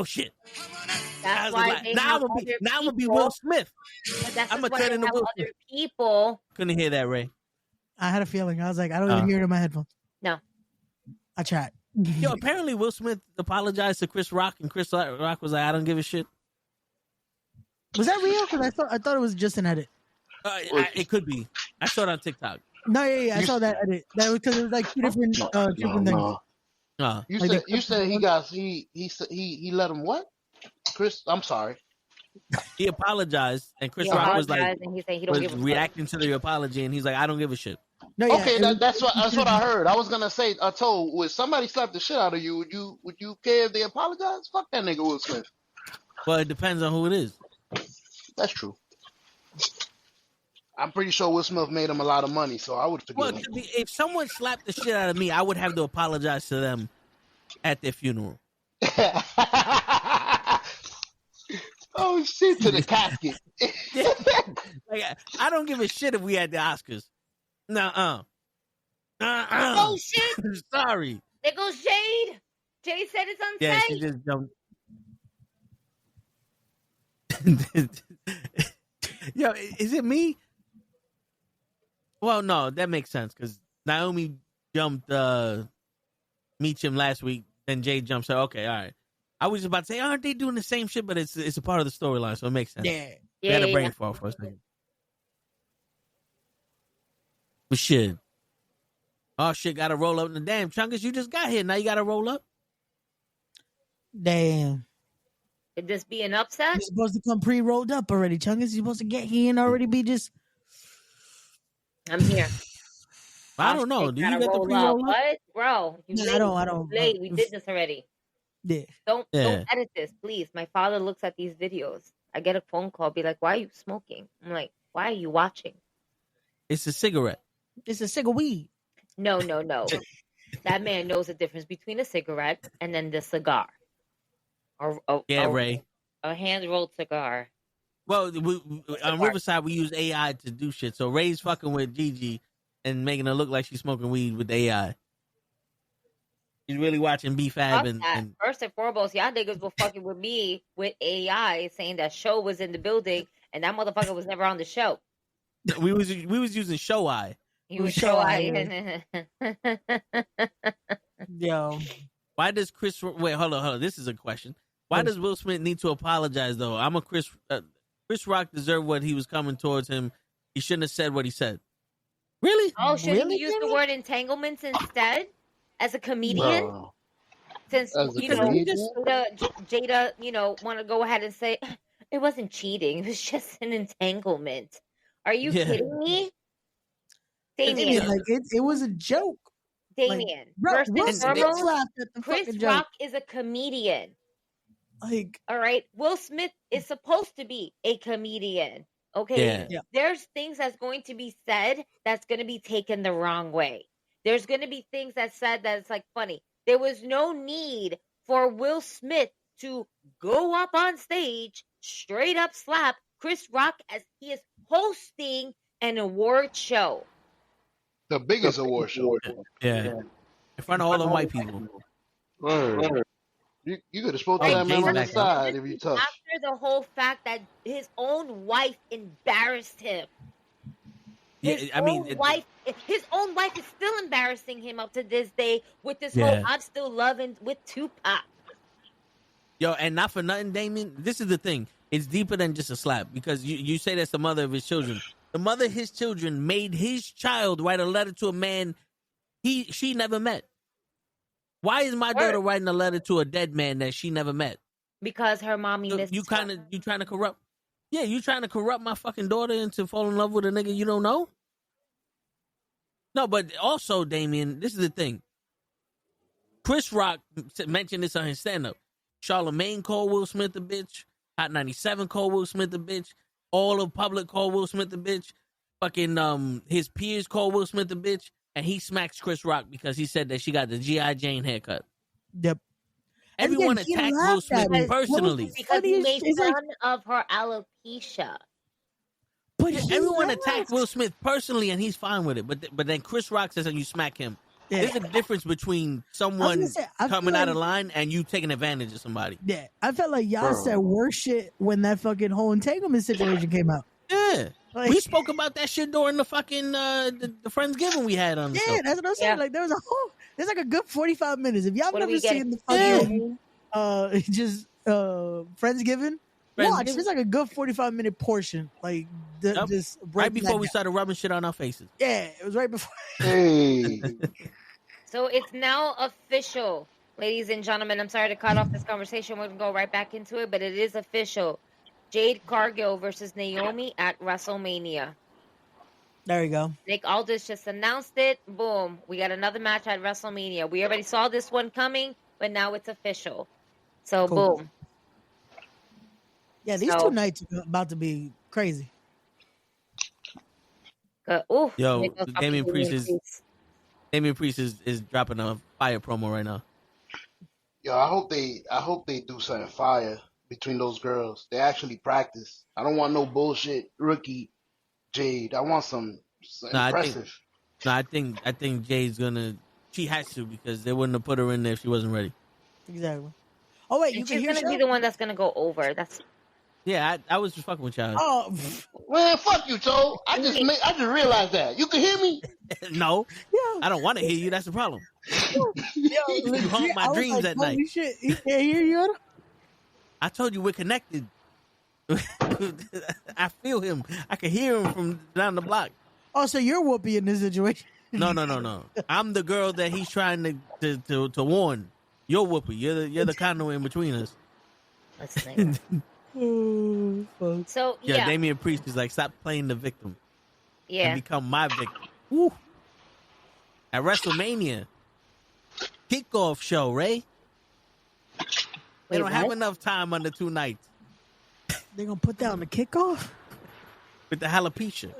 shit. That's why now I'm gonna be Will Smith. But that's I'm gonna turn into Will Smith. People couldn't hear that, Ray. I had a feeling. I was like, I don't even hear it in my headphones. No, I tried. Yo, apparently Will Smith apologized to Chris Rock, and Chris Rock was like, "I don't give a shit." Was that real? Because I thought it was just an edit. It could be. I saw it on TikTok. No, I saw that edit. That was because it was like two different things. You said he let him what? Chris, I'm sorry. He apologized, and Chris Rock was like, and he said he don't give a reacting to the apology, and he's like, I don't give a shit. No, okay, that's what I heard. I was gonna say, I told, would somebody slap the shit out of you? Would you care if they apologize? Fuck that nigga Will Smith. Well, it depends on who it is. That's true. I'm pretty sure Will Smith made him a lot of money, so I would forgive him. If someone slapped the shit out of me, I would have to apologize to them at their funeral. Oh shit! To the casket. Like, I don't give a shit if we had the Oscars. Nuh-uh. Oh shit! Sorry. There goes Jade. Jade said it's unsafe. Yeah, she just jumped. Yo, is it me? Well, no, that makes sense because Naomi jumped Meacham last week, then Jade jumps her. Okay, all right. I was about to say, aren't they doing the same shit? But it's a part of the storyline, so it makes sense. Yeah. We had a brain fall for a second. But shit. Oh shit, gotta roll up in the damn Chungus. You just got here. Now you gotta roll up. Damn. Could this be an upset? You're supposed to come pre-rolled up already, Chungus. You're supposed to get here and already be just. I'm here. I don't know. Do you get the pre-roll up? What? Bro, I don't. We did this already. Yeah. Don't edit this, please. My father looks at these videos. I get a phone call, be like, why are you smoking? I'm like, why are you watching? It's a cigarette. It's a cigarette weed. No. That man knows the difference between a cigarette and then the cigar. Ray. A hand-rolled cigar. Well, on Riverside, we use AI to do shit. So Ray's fucking with Gigi and making her look like she's smoking weed with AI. She's really watching BFAB and first and foremost, y'all niggas were fucking with me with AI, saying that show was in the building and that motherfucker was never on the show. We was using Show Eye. He was Show Eye. Yo, why does Chris? Wait, hold on. This is a question. Why does Will Smith need to apologize though? Chris Rock deserved what he was coming towards him. He shouldn't have said what he said. Really? Oh, should he use the word entanglements instead as a comedian? Bro. Since Jada, want to go ahead and say it wasn't cheating; it was just an entanglement. Are you kidding me, Damien? Like it was a joke. Damien, like, Chris Rock is a comedian. Like, all right, Will Smith is supposed to be a comedian. Okay, there's things that's going to be said that's going to be taken the wrong way. There's going to be things that's said that's like funny. There was no need for Will Smith to go up on stage, straight up slap Chris Rock as he is hosting an award show. The biggest award show. Yeah. In front of all the white people. Word. You could have spoke to that man on the side if you touched. After the whole fact that his own wife embarrassed him. His own wife is still embarrassing him up to this day with this whole I'm still loving with Tupac. Yo, and not for nothing, Damien, this is the thing. It's deeper than just a slap because you say that's the mother of his children. The mother of his children made his child write a letter to a man she never met. Why is my daughter writing a letter to a dead man that she never met? Because her mommy missed you trying to corrupt. Yeah, you trying to corrupt my fucking daughter into falling in love with a nigga you don't know? No, but also, Damien, this is the thing. Chris Rock mentioned this on his stand-up. Charlamagne called Will Smith a bitch. Hot 97 called Will Smith a bitch. All of public called Will Smith a bitch. Fucking his peers called Will Smith a bitch. And he smacks Chris Rock because he said that she got the G.I. Jane haircut. Yep. Everyone attacked Will Smith personally. Because he made fun of her alopecia. But everyone attacked Will Smith personally, and he's fine with it. But then Chris Rock says, and you smack him. Yeah. There's a difference between someone coming out of line and you taking advantage of somebody. Yeah, I felt like y'all said worse shit when that fucking whole entanglement situation came out. Yeah. Like, we spoke about that shit during the fucking the Friendsgiving we had on the show. Yeah, that's what I'm saying. Yeah. Like there's like a good 45 minutes. If y'all never seen the fucking Friendsgiving, watch. There's like a good 45-minute portion. Like this right before we started rubbing shit on our faces. Yeah, it was right before. Hey. So it's now official, ladies and gentlemen. I'm sorry to cut off this conversation. We're gonna go right back into it, but it is official. Jade Cargill versus Naomi at WrestleMania. There you go. Nick Aldis just announced it. Boom. We got another match at WrestleMania. We already saw this one coming, but now it's official. So, boom. Yeah, these 2 nights are about to be crazy. Yo, Damian Priest is dropping a fire promo right now. Yo, I hope they do something fire between those girls. They actually practice. I don't want no bullshit rookie Jade. I want some impressive. I think Jade's gonna. She has to because they wouldn't have put her in there if she wasn't ready. Exactly. Oh wait, she's gonna be the one that's gonna go over. That's. Yeah, I was just fucking with y'all. Oh man, fuck you, Toe. I just realized that. You can hear me? No, I don't want to hear you. That's the problem. You haunt my dreams at night. Shit. He can't hear you. I told you we're connected. I feel him. I can hear him from down the block. Oh, so you're Whoopi in this situation? No. I'm the girl that he's trying to warn. You're Whoopi. You're the conduit in between us. That's nice. So Damian Priest is like, stop playing the victim. Yeah. And become my victim. Woo. At WrestleMania. Kickoff show, Ray. They don't have enough time under 2 nights. They're going to put that on the kickoff? With the alopecia.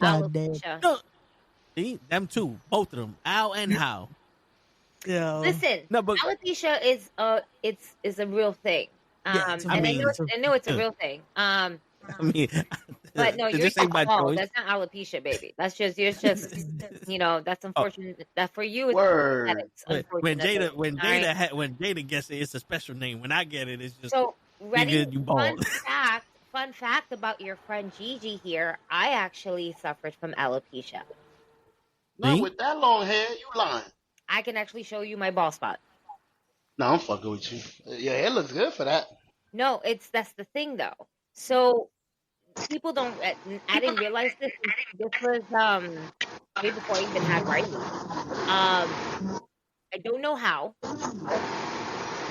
Alopecia. No, see them two, both of them, Al and Hal. Yeah. Listen, No, but alopecia is a real thing. Yeah, I know it's a real thing. I mean, but no, you're this ain't my choice. That's not alopecia, baby. That's just that's unfortunate. That for you, it's Word. When Jada gets it, it's a special name. When I get it, it's just so ready. You bald. Fun fact about your friend Gigi here. I actually suffered from alopecia. Not with that long hair, you lying. I can actually show you my bald spot. No, I'm fucking with you. Your hair looks good for that. No, that's the thing though. So people don't. I didn't realize this. This was way before I even had writing. I don't know how.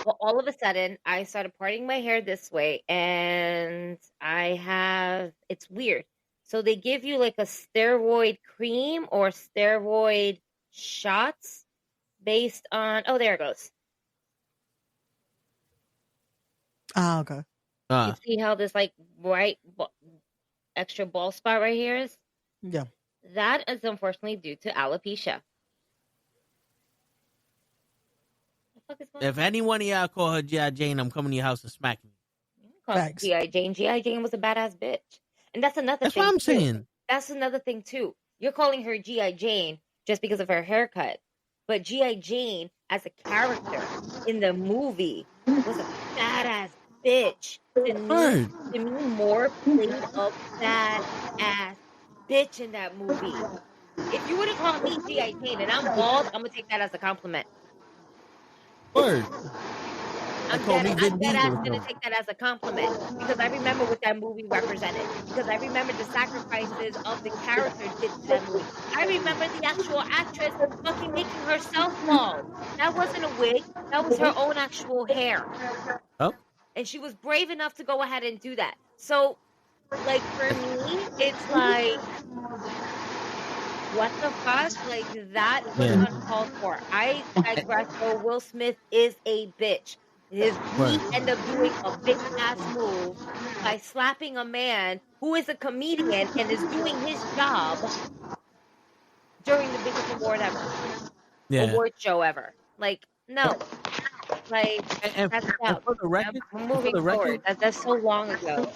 Well, all of a sudden, I started parting my hair this way, and it's weird. So they give you like a steroid cream or steroid shots based on, there it goes. Okay. You see how this like bright extra bald spot right here is? Yeah. That is unfortunately due to alopecia. If any one of y'all call her G.I. Jane, I'm coming to your house and smacking you. G.I. Jane. G.I. Jane was a badass bitch. And that's another thing. That's what I'm saying. That's another thing, too. You're calling her G.I. Jane just because of her haircut. But G.I. Jane, as a character in the movie, was a badass bitch. To me, more played up badass bitch in that movie. If you were to call me G.I. Jane and I'm bald, I'm going to take that as a compliment. Word. I'm dead gonna take that as a compliment because I remember what that movie represented. Because I remember the sacrifices of the character did to that movie. I remember the actual actress fucking making herself bald. That wasn't a wig. That was her own actual hair. Oh. And she was brave enough to go ahead and do that. So, like for me, it's like, what the fuck? Like, that was uncalled for. I digress. Will Smith is a bitch. He ended up doing a bitch ass move by slapping a man who is a comedian and is doing his job during the biggest award show ever. Like, no. Like, that's out. For the record, I'm moving forward. That's so long ago.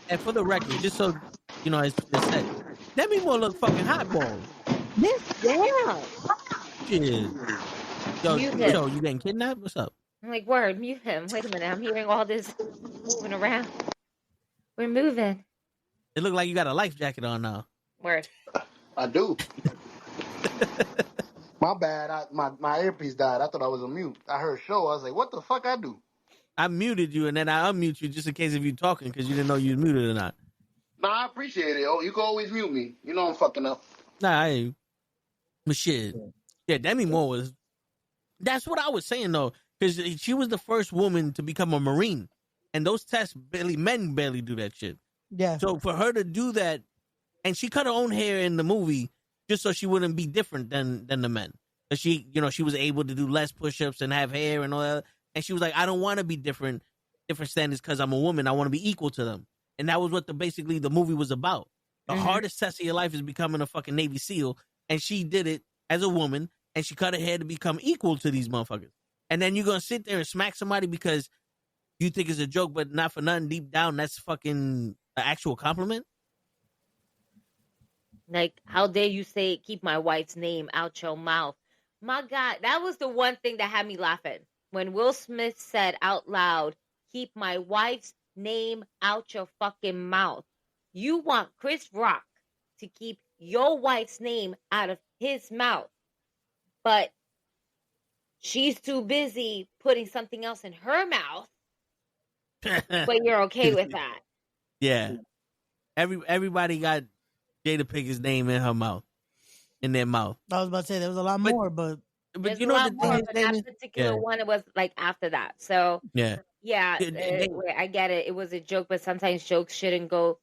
And for the record, just so you know, it's said, Demi Moore look fucking hot balls. Yeah. Shit. Yo, you getting kidnapped? What's up? I'm like, word, mute him. Wait a minute, I'm hearing all this moving around. We're moving. It look like you got a life jacket on now. Word. I do. My bad. My earpiece died. I thought I was on mute. I heard show. I was like, what the fuck I do? I muted you and then I unmute you just in case if you talking because you didn't know you was muted or not. Nah, I appreciate it. Oh, you can always mute me. You know I'm fucking up. Nah, I ain't. But shit. Yeah, Demi Moore was... That's what I was saying, though. Because she was the first woman to become a Marine. And those tests, men barely do that shit. Yeah. So for her to do that, and she cut her own hair in the movie just so she wouldn't be different than the men. Because she was able to do less push-ups and have hair and all that. And she was like, I don't want to be different standards because I'm a woman. I want to be equal to them. And that was what basically the movie was about. The hardest test of your life is becoming a fucking Navy SEAL. And she did it as a woman, and she cut her hair to become equal to these motherfuckers. And then you're going to sit there and smack somebody because you think it's a joke, but not for nothing. Deep down, that's fucking an actual compliment. Like, how dare you say, keep my wife's name out your mouth? My God, that was the one thing that had me laughing. When Will Smith said out loud, keep my wife's name out your fucking mouth. You want Chris Rock to keep your wife's name out of his mouth. But she's too busy putting something else in her mouth. But you're okay with that. Yeah. Everybody got Jada Pickett's name in her mouth. In their mouth. I was about to say there was a lot more, but you know the thing is, that particular one, it was like after that. So yeah, I get it. It was a joke, but sometimes jokes shouldn't go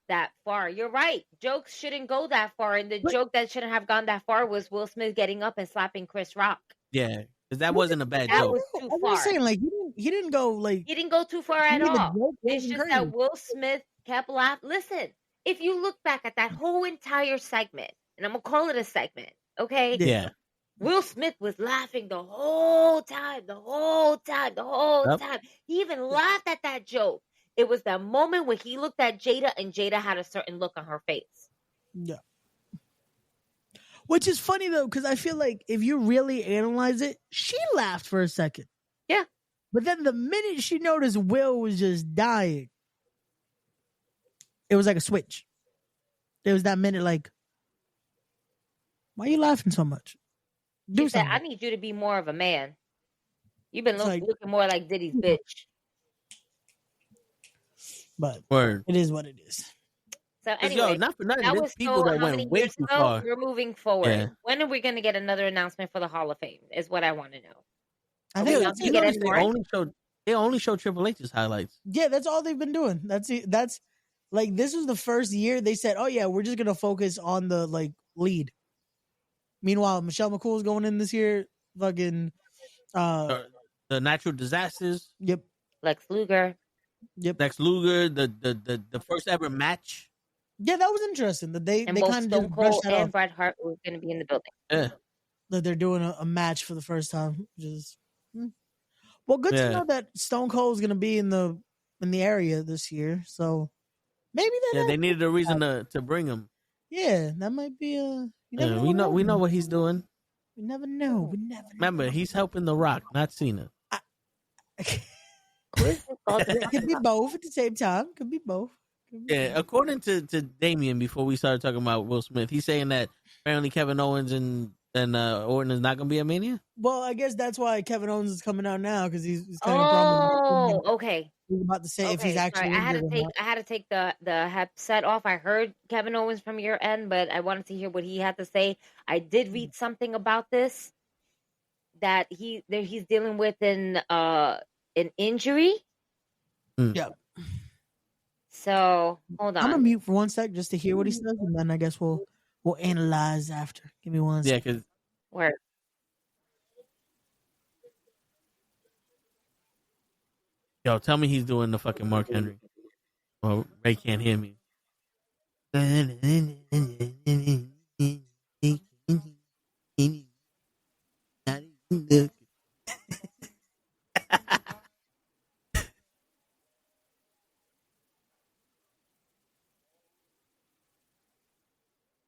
that far. You're right. Jokes shouldn't go that far, and the joke that shouldn't have gone that far was Will Smith getting up and slapping Chris Rock. Yeah, because that wasn't a bad that joke. Was too far. I'm saying, like, he didn't go too far at all. It's just that Will Smith kept laughing. Listen, if you look back at that whole entire segment, and I'm gonna call it a segment, okay? Yeah. Will Smith was laughing the whole time. He even laughed at that joke. It was that moment when he looked at Jada and Jada had a certain look on her face. Yeah. Which is funny though, because I feel like if you really analyze it, she laughed for a second. Yeah. But then the minute she noticed Will was just dying, it was like a switch. There was that minute like, why are you laughing so much? She said, I need you to be more of a man. You've been looking more like Diddy's bitch. But Word. It is what it is. So anyway, not for nothing. that There's was people that went way too far. We're moving forward. Yeah. When are we going to get another announcement for the Hall of Fame? Is what I want to know. I think they only show Triple H's highlights. Yeah, that's all they've been doing. That's like this was the first year they said, "Oh yeah, we're just gonna focus on the like lead." Meanwhile, Michelle McCool's going in this year. Fucking the natural disasters. Yep. Lex Luger. Yep. Lex Luger. The first ever match. Yeah, that was interesting. That they both kind of Stone just brushed Cold that and off. Bret Hart were going to be in the building. Yeah. That they're doing a match for the first time. Just well, good to know that Stone Cold is going to be in the area this year. So maybe they needed a reason to bring him. Yeah, that might be a. We know what he's doing. We never know. We never. Remember, he's helping The Rock, not Cena. It could be both at the same time. Could be both. Yeah, according to Damien, before we started talking about Will Smith, he's saying that apparently Kevin Owens and Orton is not going to be at Mania. Well, I guess that's why Kevin Owens is coming out now because he's kind of okay. He's about to say if he's actually. I had to take the headset off. I heard Kevin Owens from your end, but I wanted to hear what he had to say. I did read something about this that he's dealing with an injury. Yeah. So hold on. I'm gonna mute for 1 sec just to hear what he says, and then I guess we'll analyze after. Give me 1 Yeah, sec. because where. Yo, tell me he's doing the fucking Mark Henry. Well, Ray can't hear me.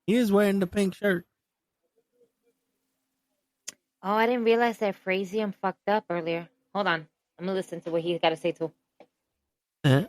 He is wearing the pink shirt. Oh, I didn't realize that Frazium fucked up earlier. Hold on. I'm going to listen to what he's got to say too. Uh-huh.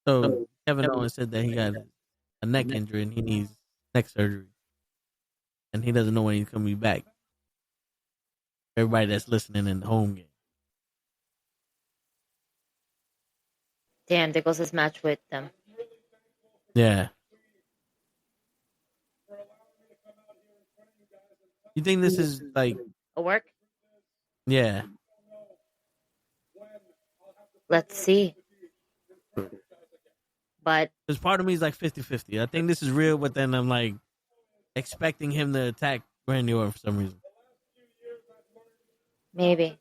So Kevin Owens said that he got a neck injury and he needs neck surgery, and he doesn't know when he's coming back. Everybody that's listening in the home game. Damn, there goes his match with them. Yeah. You think this is like a work? Yeah. Let's see. But because part of me is like 50-50. I think this is real, but then I'm like expecting him to attack Randy Orton for some reason. Maybe.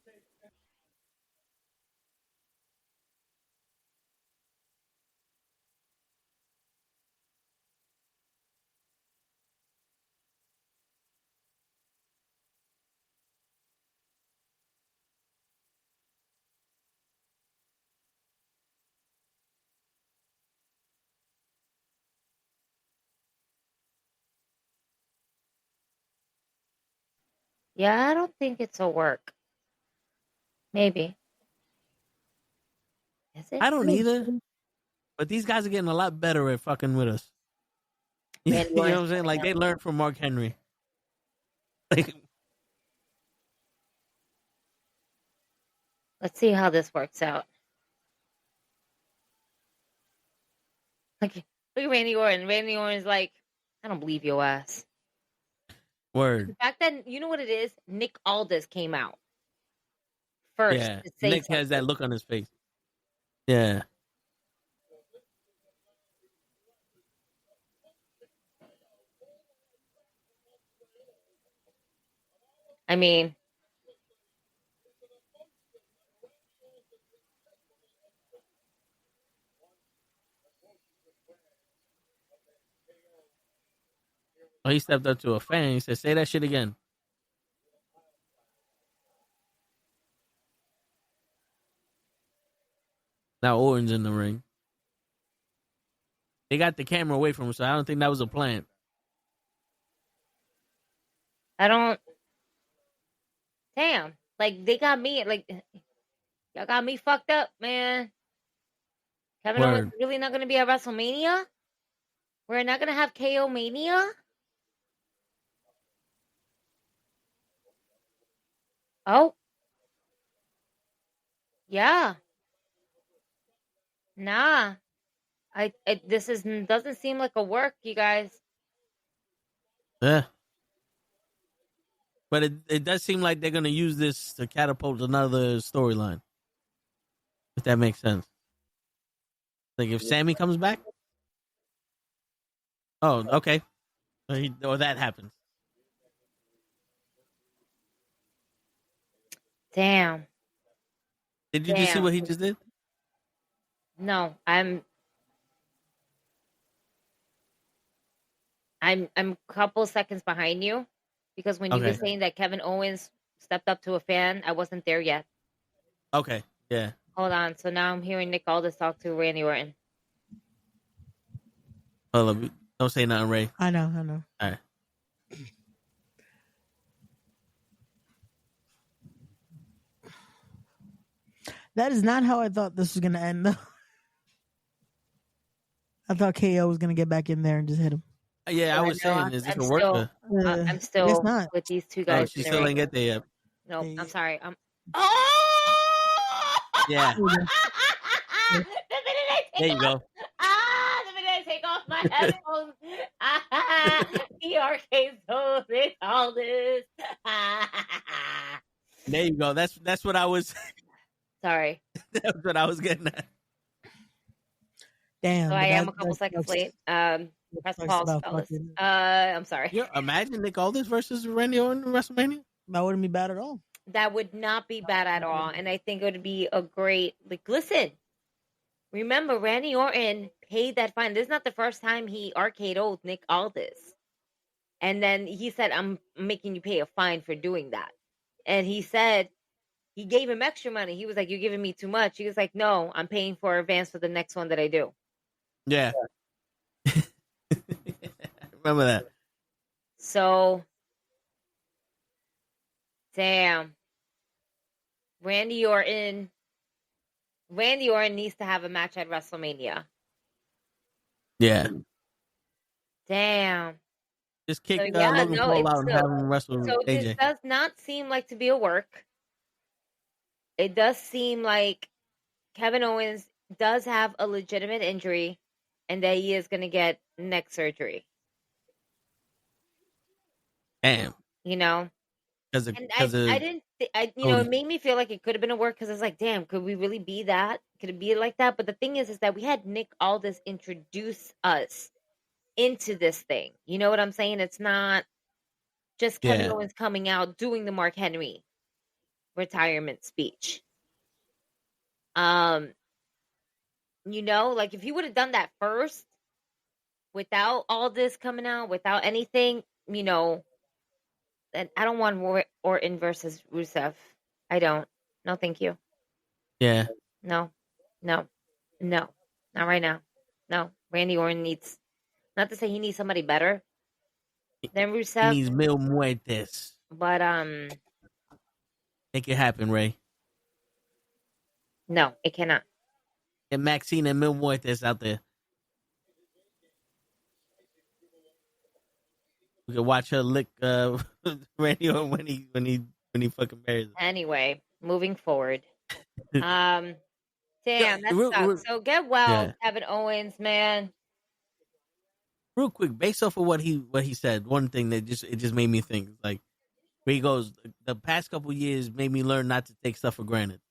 Yeah, I don't think it's a work. Maybe. Is it? I don't either. But these guys are getting a lot better at fucking with us. You know what I'm saying? Like, they learned from Mark Henry. Like, let's see how this works out. Look at Randy Orton. Randy Orton's like, I don't believe your ass. Word. The fact that, you know what it is? Nick Aldis came out first. Yeah. To say Nick something. has that look on his face. Yeah. I mean, Oh, he stepped up to a fan. He said, say that shit again. Now Orton's in the ring. They got the camera away from him, so I don't think that was a plan. I don't. Damn. Like, they got me, like, y'all got me fucked up, man. Kevin Owens really not going to be at WrestleMania? We're not going to have KO Mania? Oh. Yeah. Nah. This doesn't seem like a work, you guys. Yeah. But it does seem like they're going to use this to catapult another storyline. If that makes sense. Like if Sammy comes back? Oh, okay. Or that happens. Damn. Did you just see what he just did? No, I'm a couple seconds behind you because when you were saying that Kevin Owens stepped up to a fan, I wasn't there yet. Okay, yeah. Hold on. So now I'm hearing Nick Aldis talk to Randy Orton. Hold up. Don't say nothing, Ray. I know. All right. That is not how I thought this was going to end, though. I thought KO was going to get back in there and just hit him. Yeah, I was saying, is this a worker? I'm still with these two guys. Oh, she still ain't get there yet. No, I'm sorry. Yeah. The minute there you go. The minute I take off my headphones. PRK, they call this. There you go. That's what I was. Sorry. That's what I was getting at. Damn. So I am a couple seconds late. Press pause, fellas. I'm sorry. Yeah, imagine Nick Aldis versus Randy Orton in WrestleMania. That wouldn't be bad at all. That would not be bad at all. And I think it would be a great, like, listen, remember, Randy Orton paid that fine. This is not the first time he RKO'd Nick Aldis. And then he said, I'm making you pay a fine for doing that. And he said, he gave him extra money. He was like, you're giving me too much. He was like, no, I'm paying for advance for the next one that I do. Yeah. Remember that. So, damn. Randy Orton needs to have a match at WrestleMania. Yeah. Damn. Just kick Logan Paul out and have him wrestle AJ. This does not seem like to be a work. It does seem like Kevin Owens does have a legitimate injury and that he is going to get neck surgery. Damn. You know? It made me feel like it could have been a work because it's like, damn, could we really be that? Could it be like that? But the thing is that we had Nick Aldis introduce us into this thing. You know what I'm saying? It's not just Kevin Owens coming out doing the Mark Henry retirement speech. Like if he would have done that first without all this coming out, without anything, and I don't want Orton versus Rusev. I don't. No, thank you. Yeah. No. Not right now. No. Randy Orton needs, not to say he needs somebody better than Rusev. He needs mil muertes. But make it happen, Ray. No, it cannot. And Maxine and Mil Muertes out there. We can watch her lick Randy Orton when he fucking marries her. Anyway, moving forward. Damn, that sucks. So get well, Kevin Owens, man. Real quick, based off of what he said, one thing that just made me think, like, where he goes, the past couple years made me learn not to take stuff for granted.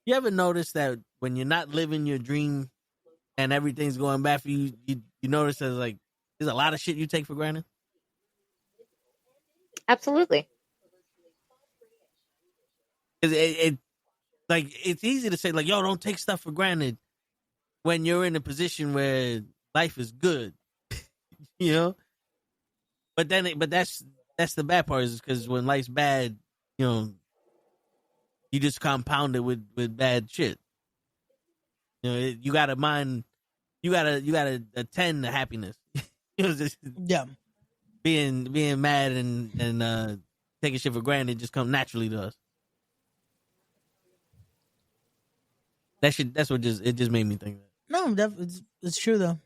You ever notice that when you're not living your dream and everything's going bad for you, you notice there's a lot of shit you take for granted? Absolutely. It's easy to say, like, yo, don't take stuff for granted when you're in a position where life is good, you know. But that's the bad part, is because when life's bad, you know, you just compound it with bad shit. You know, you gotta attend to happiness. You know, yeah. Being mad and taking shit for granted just come naturally to us. That's what just made me think that. No, it's true though.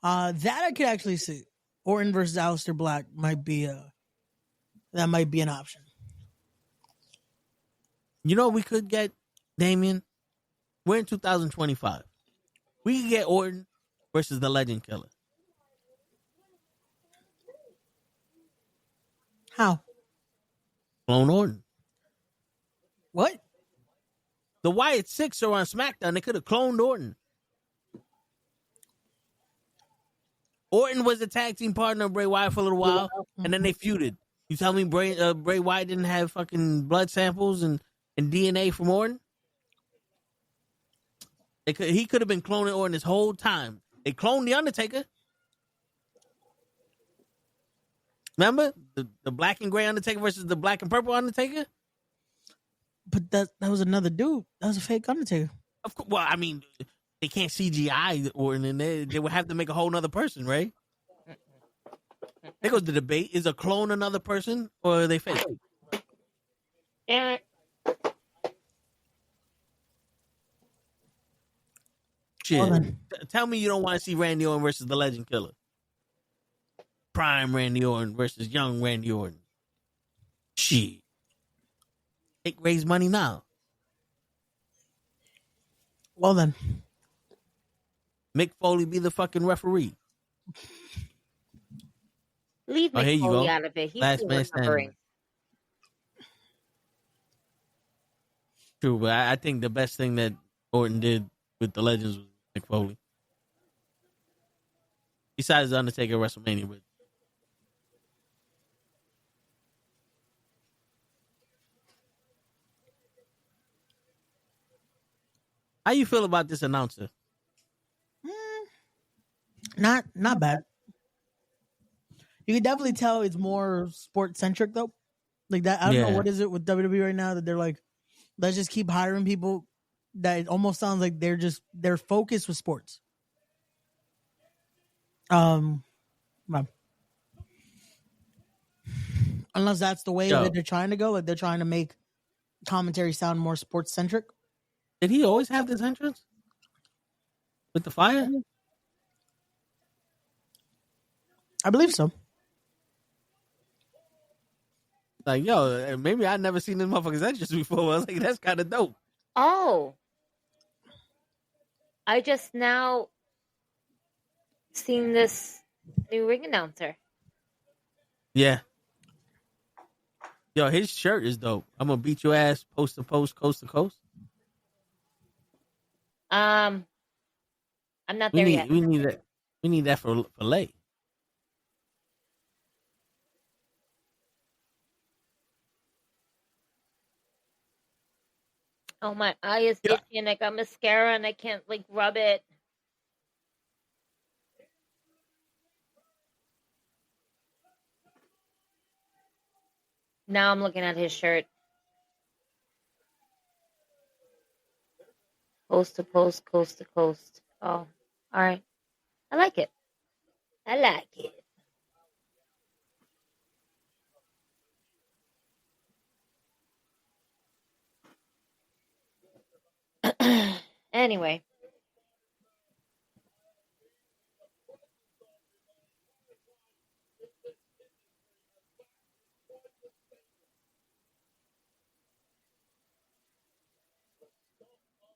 That I could actually see. Orton versus Aleister Black might be an option. You know, we could get, Damien. We're in 2025. We could get Orton versus the Legend Killer. How? Clone Orton. What? The Wyatt Six are on SmackDown. They could have cloned Orton. Orton was a tag team partner of Bray Wyatt for a little while, and then they feuded. You tell me Bray Wyatt didn't have fucking blood samples and DNA from Orton? He could have been cloning Orton this whole time. They cloned The Undertaker. Remember? The black and gray Undertaker versus the black and purple Undertaker? But that was another dude. That was a fake Undertaker. Of course. Well, I mean, they can't CGI Orton, and they would have to make a whole nother person, right? There goes the debate. Is a clone another person, or are they fake? Yeah. Shit. Tell me you don't want to see Randy Orton versus the Legend Killer. Prime Randy Orton versus young Randy Orton. Shit. Raise money now. Well then. Mick Foley be the fucking referee. Leave Mick Foley out of it. He's Last man standing. True, but I think the best thing that Orton did with the Legends was Mick Foley. Besides the Undertaker at WrestleMania, but how you feel about this announcer? Not bad. You can definitely tell it's more sports centric though. Like that, I don't know what is it with WWE right now that they're like, let's just keep hiring people that it almost sounds like their focus was sports. Well, unless that's the way that they're trying to go, like they're trying to make commentary sound more sports centric. Did he always have this entrance with the fire? I believe so. Like, yo, maybe I'd never seen this motherfucker's entrance before. I was like, that's kind of dope. Oh. I just now seen this new ring announcer. Yeah. Yo, his shirt is dope. I'm gonna beat your ass post to post, coast to coast. I'm not there yet. We need that. We need that for late. Oh, my eye is itchy and I got mascara and I can't rub it. Now I'm looking at his shirt. Coast to post, coast to coast. Oh, all right. I like it. Anyway.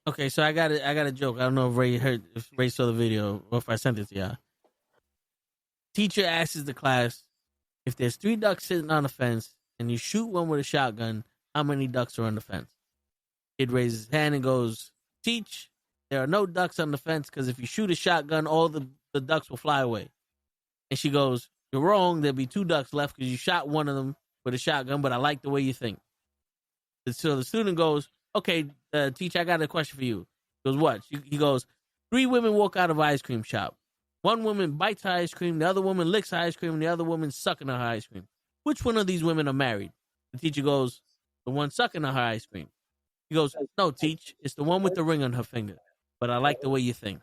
Okay, so I got a joke. I don't know if Ray saw the video or if I sent it to y'all. Teacher asks the class, if there's 3 ducks sitting on the fence and you shoot one with a shotgun, how many ducks are on the fence? Kid raises his hand and goes, teach, there are no ducks on the fence because if you shoot a shotgun, all the ducks will fly away. And she goes, you're wrong. There'll be 2 ducks left because you shot one of them with a shotgun, but I like the way you think. So the student goes, okay, teacher, I got a question for you. He goes, what? He goes, 3 women walk out of ice cream shop. One woman bites her ice cream, the other woman licks her ice cream, and the other woman sucking on her ice cream. Which one of these women are married? The teacher goes, the one sucking on her ice cream. He goes, no, teach, it's the one with the ring on her finger. But I like the way you think.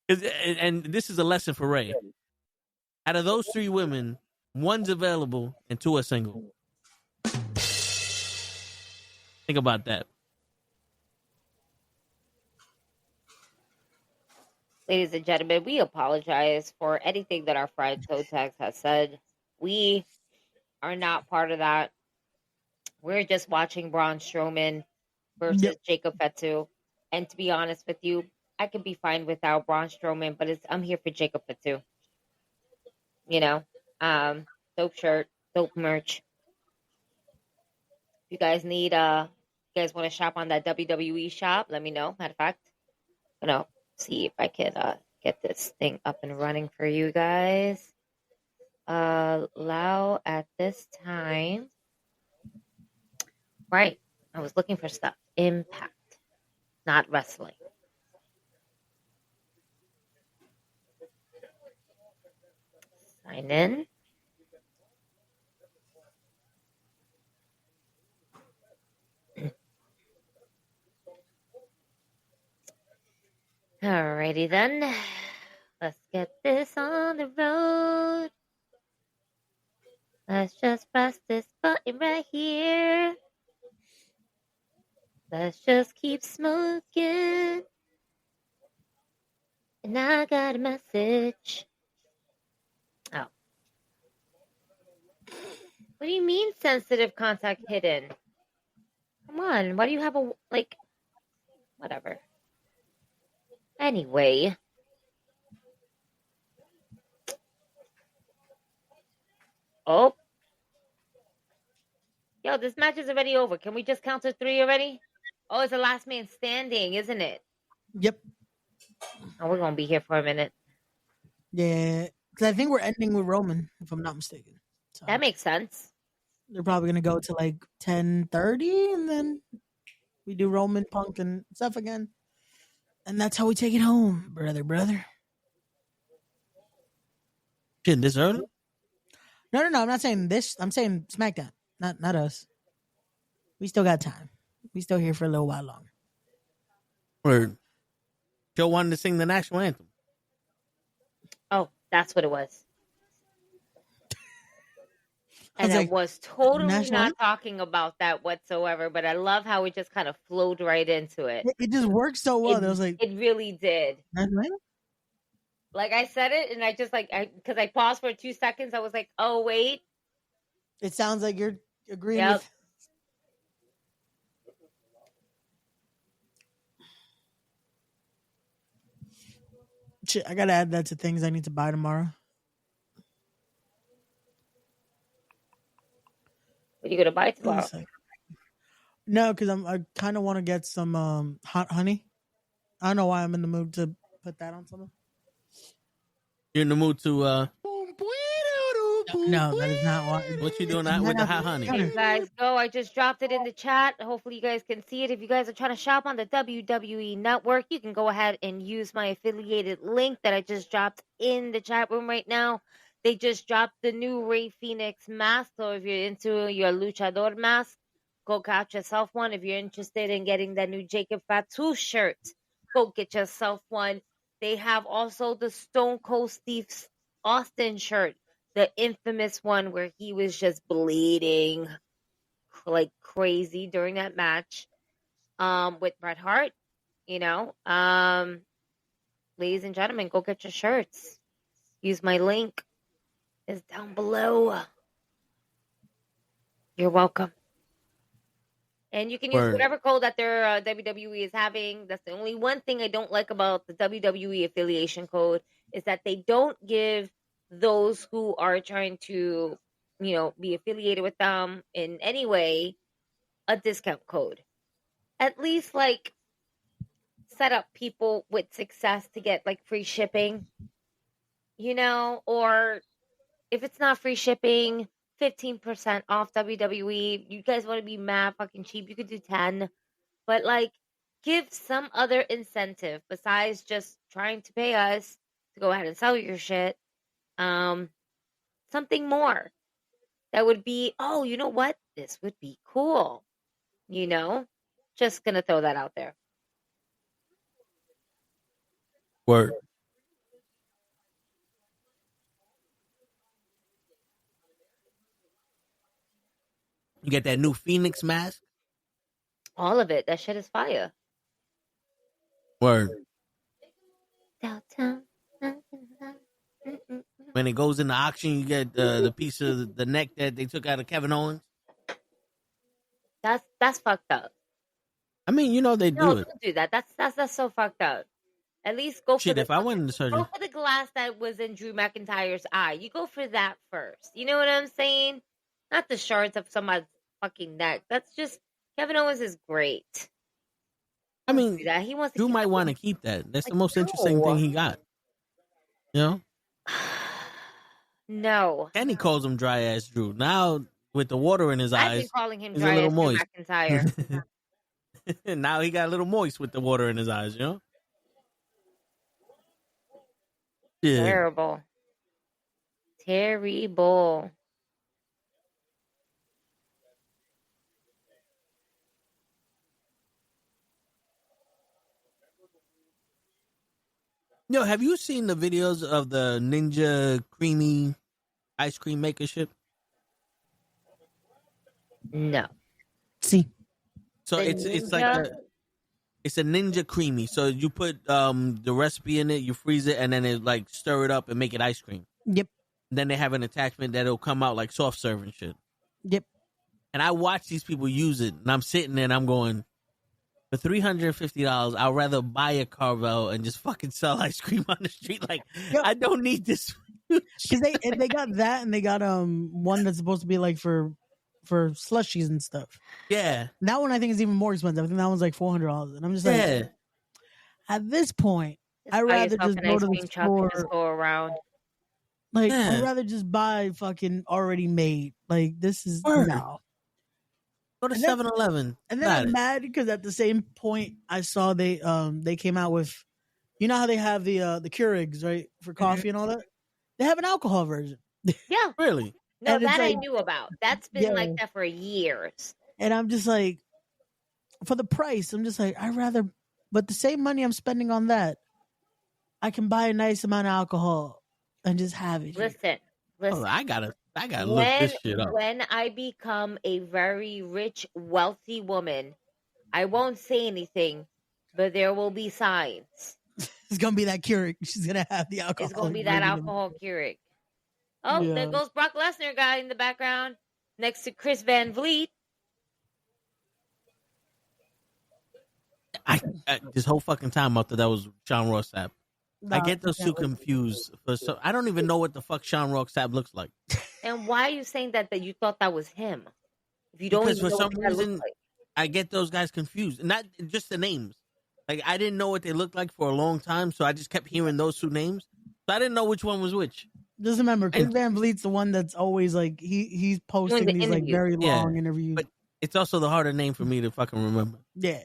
And this is a lesson for Ray. Out of those 3 women, one's available and 2 are single. Think about that. Ladies and gentlemen, we apologize for anything that our friend Toetags has said. We are not part of that. We're just watching Braun Strowman versus Jacob Fatu. And to be honest with you, I could be fine without Braun Strowman, but I'm here for Jacob Fatu. You know, dope shirt, dope merch. If you guys need, you guys want to shop on that WWE shop, let me know. Matter of fact, I'm gonna see if I can get this thing up and running for you guys. Allow at this time. Right, I was looking for stuff. Impact, not wrestling. Sign in. Alrighty then. Let's get this on the road. Let's just press this button right here. Let's just keep smoking. And I got a message. Oh. What do you mean sensitive contact hidden? Come on, why do you have a, like, whatever. Anyway. Oh. Yo, this match is already over. Can we just count to 3 already? Oh, it's the last man standing, isn't it? Yep. Oh, we're going to be here for a minute. Yeah, because I think we're ending with Roman, if I'm not mistaken. So that makes sense. They're probably going to go to like 10:30, and then we do Roman, Punk, and stuff again. And that's how we take it home, brother. Shit, this early? No. I'm not saying this. I'm saying SmackDown, not us. We still got time. We still here for a little while longer. Word. Joe wanted to sing the national anthem. Oh, that's what it was. And I was totally not talking about that whatsoever, but I love how it just kind of flowed right into it. It just worked so well. It really did. National? Like I said it, and I just because I paused for 2 seconds, I was like, "Oh wait." It sounds like you're agreeing with. Shit, I gotta add that to things I need to buy tomorrow. What are you gonna buy tomorrow? No, because I kind of want to get some hot honey. I don't know why I'm in the mood to put that on something. You're in the mood to No, that is not what. What you doing with the hot honey? Hey guys, go! I just dropped it in the chat. Hopefully, you guys can see it. If you guys are trying to shop on the WWE Network, you can go ahead and use my affiliated link that I just dropped in the chat room right now. They just dropped the new Rey Fénix mask. So if you're into your luchador mask, go catch yourself one. If you're interested in getting that new Jacob Fatu shirt, go get yourself one. They have also the Stone Cold Steve Austin shirt. the infamous one where he was just bleeding like crazy during that match with Bret Hart. You know, ladies and gentlemen, go get your shirts. Use my link. It's down below. You're welcome. And you can use whatever code that their WWE is having. That's the only one thing I don't like about the WWE affiliation code is that they don't give those who are trying to, you know, be affiliated with them in any way a discount code. At least, like, set up people with success to get, like, free shipping, you know? Or if it's not free shipping, 15% off WWE. You guys want to be mad fucking cheap, you could do 10. But, like, give some other incentive besides just trying to pay us to go ahead and sell your shit. Something more that would be, oh, you know what? This would be cool. You know? Just gonna throw that out there. Word. You get that new Phoenix mask? All of it. That shit is fire. Word. When it goes in the auction, you get the piece of the neck that they took out of Kevin Owens. That's fucked up. I mean, you know they do it. Don't do that. That's so fucked up. At least go Shit, for if I went into surgery, go for the glass that was in Drew McIntyre's eye. You go for that first. You know what I'm saying? Not the shards of somebody's fucking neck. That's just Kevin Owens is great. I mean, he wants to Drew might want to keep that. That's the most interesting thing he got. You know? No. Kenny calls him dry ass Drew. Now with the water in his eyes, I've been calling him he's dry a little ass moist. Drew McIntyre. Now he got a little moist with the water in his eyes. You know? Yeah. Terrible. Terrible. Yo, have you seen the videos of the Ninja Creamy ice cream maker shit? No. See. So it's like it's a Ninja Creamy. So you put the recipe in it, you freeze it, and then it like stir it up and make it ice cream. Yep. And then they have an attachment that'll come out like soft serve and shit. Yep. And I watch these people use it, and I'm sitting there and I'm going, for $350, I'd rather buy a Carvel and just fucking sell ice cream on the street. Like, I don't need this. Because they got that, and they got one that's supposed to be like for slushies and stuff. Yeah. That one I think is even more expensive. I think that one's like $400. And I'm just like, at this point, I'd rather just go to the store. Just go around. Like, I'd rather just buy fucking already made. Like, this is no. Go to 7-Eleven. And then I'm mad because at the same point I saw they came out with, you know how they have the Keurigs, right, for coffee and all that. They have an alcohol version. Yeah, really. No, that I knew about. That's been like that for years. And I'm just like, for the price, I'm just like, I'd rather, but the same money I'm spending on that, I can buy a nice amount of alcohol and just have it. Listen. Oh, I gotta look this shit up. When I become a very rich, wealthy woman, I won't say anything, but there will be signs. It's gonna be that Keurig. She's gonna have the alcohol. It's gonna be that alcohol Keurig. Oh, there goes Brock Lesnar guy in the background next to Chris Van Vliet. I this whole fucking time I thought that was Sean Ross Sapp. I get those two confused. So I don't even know what the fuck Sean Ross Sapp looks like. And why are you saying that you thought that was him? If you don't, because for some reason I get those guys confused. Not just the names. Like I didn't know what they looked like for a long time, so I just kept hearing those two names. So I didn't know which one was which. Just remember, Chris Van Vliet's the one that's always like he's posting these like very long interviews. But it's also the harder name for me to fucking remember. Yeah.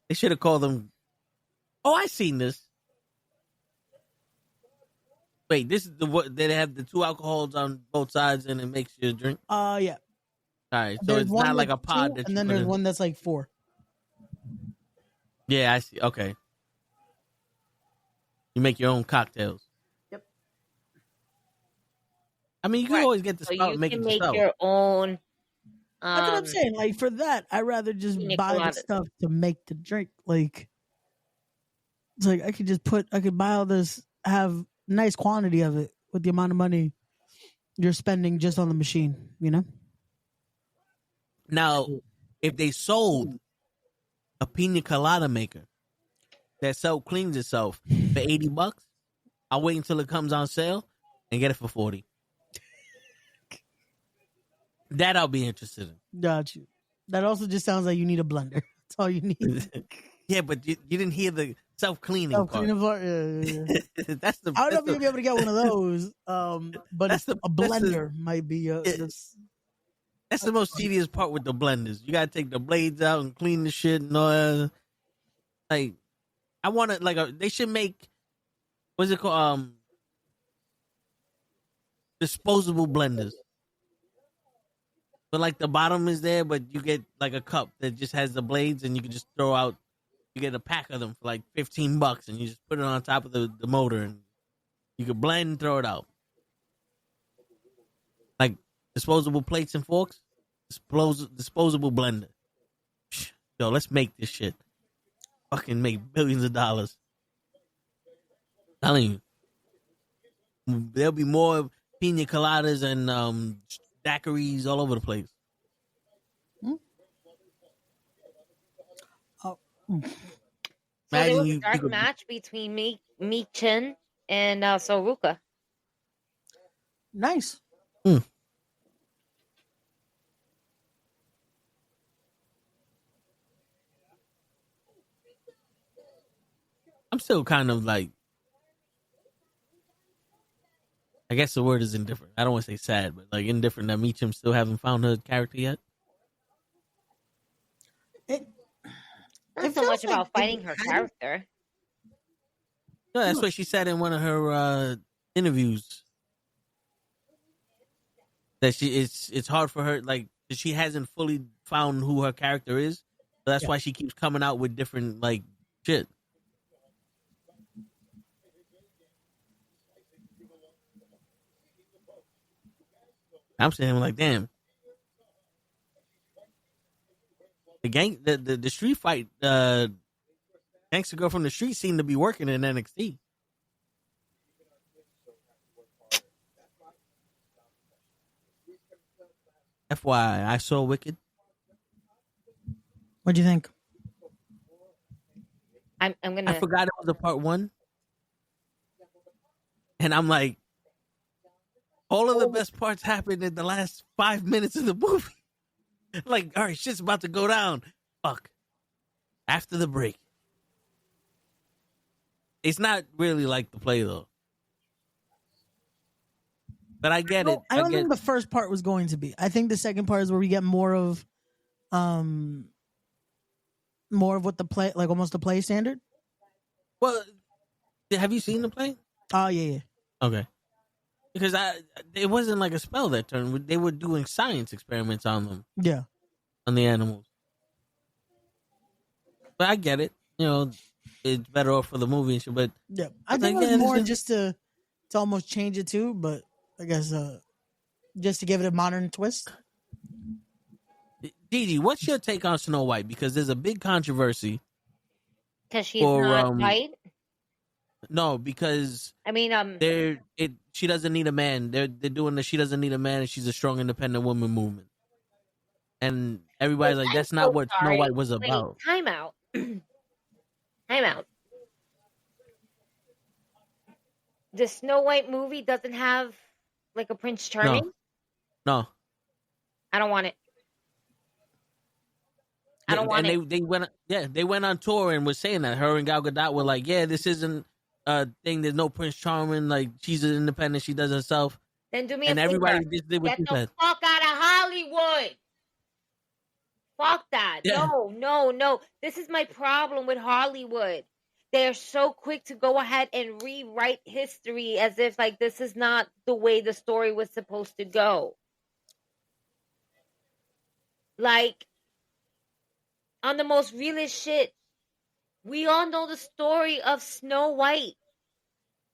They should have called them. Oh, I seen this. Wait, this is they have the two alcohols on both sides and it makes you drink? Yeah. All right, so there's it's not like a pod. And then there's one that's like 4. Yeah, I see. Okay. You make your own cocktails. Yep. I mean, you can always get the spout and make it yourself. Your own. That's what I'm saying. Like for that, I'd rather just buy the stuff to make the drink. Like it's like I could buy all this, have nice quantity of it with the amount of money you're spending just on the machine. You know. Now, if they sold a pina colada maker that self-cleans itself for $80, I'll wait until it comes on sale and get it for $40. That I'll be interested in. Got you. That also just sounds like you need a blender. That's all you need. Yeah, but you didn't hear the self-cleaning part. Yeah. That's the. I don't know if you'll be able to get one of those. But a blender might be. That's the most tedious part with the blenders. You gotta take the blades out and clean the shit and all that. Like, I want to they should make, what's it called? Disposable blenders. But like the bottom is there, but you get like a cup that just has the blades, and you can just throw out. You get a pack of them for like $15, and you just put it on top of the motor, and you can blend and throw it out. Like disposable plates and forks, disposable blender. Yo, let's make this shit. Fucking make billions of dollars. I'm telling you, there'll be more pina coladas and daiquiris all over the place. So there was a dark match between Michin and Soruka. Nice. I'm still kind of like, I guess the word is indifferent. I don't want to say sad, but like indifferent that Meechum still haven't found her character yet. Not so much about finding her character. No, that's what she said in one of her interviews. That it's hard for her, like she hasn't fully found who her character is. So that's why she keeps coming out with different like shit. I'm saying, like, damn. The street fight, gangster girl from the street seemed to be working in NXT. FYI, I saw Wicked. What'd you think? I forgot it was a part 1. And I'm like, all of the best parts happened in the last 5 minutes of the movie. Like, all right, shit's about to go down. Fuck. After the break. It's not really like the play, though. But I get it. I don't think the first part was going to be. I think the second part is where we get more of what the play, like almost the play standard. Well, have you seen the play? Oh, yeah. Okay. Because it wasn't like a spell that turned. They were doing science experiments on them. Yeah. On the animals. But I get it. You know, it's better off for the movie and shit. But yeah, I think it was more just to almost change it too. But I guess just to give it a modern twist. Gigi, what's your take on Snow White? Because there's a big controversy. Because she's not white? No, because she doesn't need a man. They're doing the she doesn't need a man and she's a strong independent woman movement. And everybody's like, that's not what Snow White was about. Time out. Time out. The Snow White movie doesn't have like a Prince Charming? No. I don't want it. I don't want it. They went on tour and was saying that her and Gal Gadot were like, yeah, this isn't a thing. There's no Prince Charming. Like, she's an independent. She does herself. Then do me and a favor. everybody just did what Get you the said. fuck out of Hollywood. Fuck that. Yeah. No. This is my problem with Hollywood. They're so quick to go ahead and rewrite history as if like this is not the way the story was supposed to go. Like, on the most realist shit, we all know the story of Snow White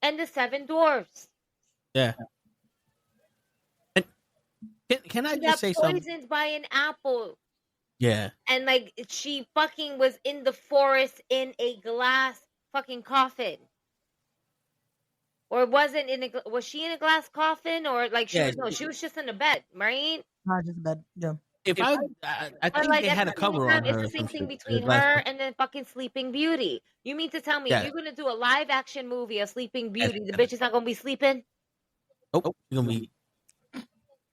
and the 7 Dwarfs. Yeah. can I She just got say something? poisoned by an apple. Yeah. And like she fucking was in the forest in a glass fucking coffin. Or wasn't in a was she in a glass coffin or like she was just in a bed, right? Not just bad. Yeah. If I think like they at had the a cover same on time, her. it's the same thing Shit. between her and then fucking Sleeping Beauty. You mean to tell me if Yeah. you're gonna do a live action movie of Sleeping Beauty, the bitch is not gonna be sleeping? Nope. You're gonna be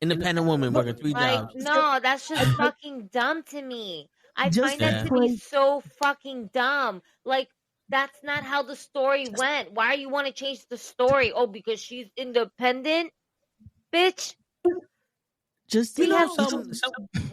independent woman working 3 jobs. No, that's just fucking dumb to me. I Just find that to be so fucking dumb. Like, that's not how the story went. Why you want to change the story? Oh, because she's independent? Bitch. Just You know,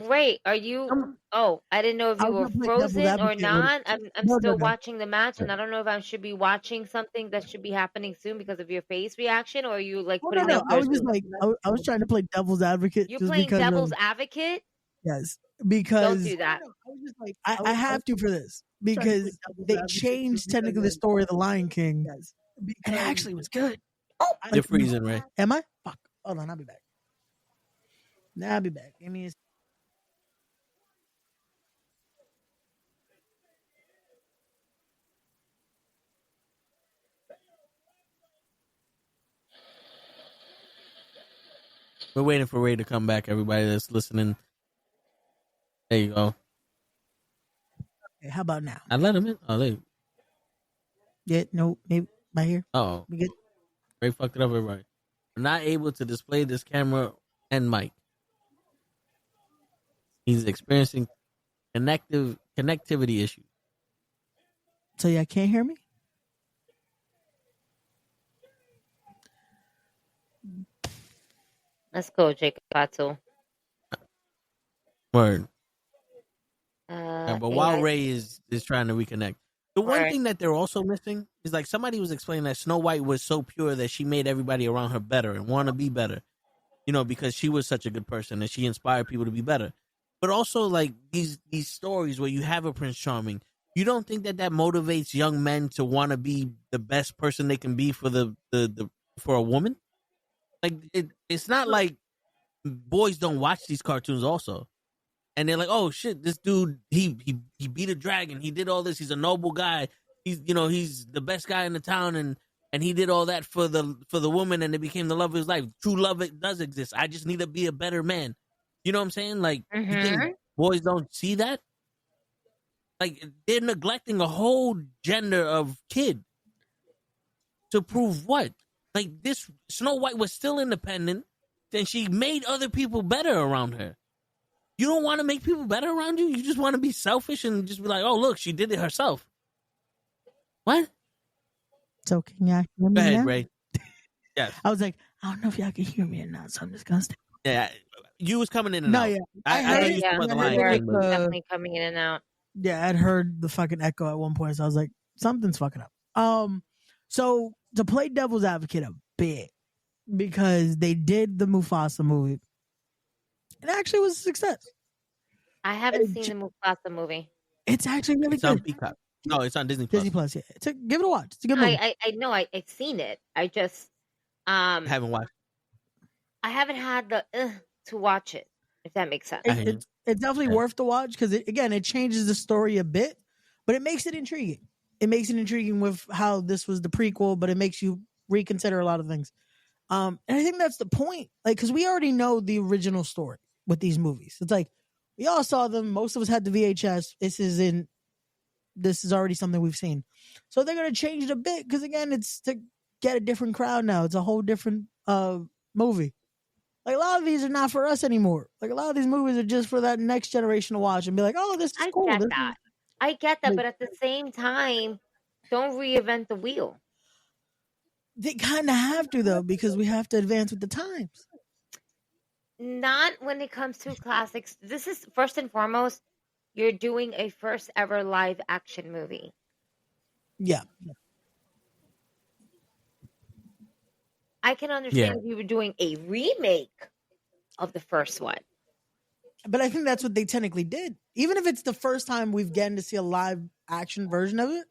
Wait, are you? Oh, I didn't know if you were frozen or not. I'm still watching the match, and I don't know if I should be watching something that should be happening soon because of your face reaction, or are you like putting no. I was just like, I was trying to play devil's advocate. You're playing devil's advocate? Yes, because don't do that. I was just like, I have to for this because they changed technically the story of the Lion King, and it actually was good. Oh, you're freezing, Ray. Am I? Fuck. Hold on, I'll be back. I'll be back. Give me a... We're waiting for Ray to come back. Everybody that's listening. There you go. Okay, how about now? I let him in. Oh, there you... Yeah, no, maybe right here. Oh, we good. Ray fucked it up, everybody. We're not able to display this camera and mic. He's experiencing connectivity issues. So y'all can't hear me? Let's go, Jacob Battle. Word. But while Ray is trying to reconnect, the one thing that they're also missing is like somebody was explaining that Snow White was so pure that she made everybody around her better and want to be better, you know, because she was such a good person and she inspired people to be better. But also like these stories where you have a Prince Charming, you don't think that motivates young men to want to be the best person they can be for for a woman? Like it's not like boys don't watch these cartoons also. And they're like, oh shit, this dude, he beat a dragon. He did all this. He's a noble guy. He's the best guy in the town, and he did all that for the woman, and it became the love of his life. True love, it does exist. I just need to be a better man. You know what I'm saying? Like, you think boys don't see that? Like, they're neglecting a whole gender of kid to prove what? Like, this Snow White was still independent, then she made other people better around her. You don't want to make people better around you? You just want to be selfish and just be like, oh, look, she did it herself. What? So can y'all hear me Go ahead, now? Ray. Yes. I was like, I don't know if y'all can hear me or not, so I'm just going to stay. Yeah, you was coming in and out. Yeah. I know you about the Lion King, but... definitely coming in and out. Yeah, I'd heard the fucking echo at one point, so I was like, something's fucking up. So to play devil's advocate a bit, because they did the Mufasa movie, it actually was a success. I haven't seen the Mufasa movie. It's actually really good. On Peacock. No, it's on Disney Plus. Disney Plus, yeah. Give it a watch. It's a good movie. I know I've seen it. I just haven't watched. I haven't had the to watch it, if that makes sense. It's definitely worth the watch because it changes the story a bit, but it makes it intriguing. It makes it intriguing with how this was the prequel, but it makes you reconsider a lot of things. And I think that's the point. Like, because we already know the original story with these movies. It's like we all saw them. Most of us had the VHS. This is already something we've seen. So they're gonna change it a bit because again, it's to get a different crowd now. It's a whole different movie. Like a lot of these are not for us anymore. Like a lot of these movies are just for that next generation to watch and be like, oh, this is cool. I get that, but at the same time, don't reinvent the wheel. They kind of have to though, because we have to advance with the times. Not when it comes to classics. This is first and foremost, you're doing a first ever live action movie. Yeah. I can understand if you were doing a remake of the first one. But I think that's what they technically did. Even if it's the first time we've gotten to see a live action version of it,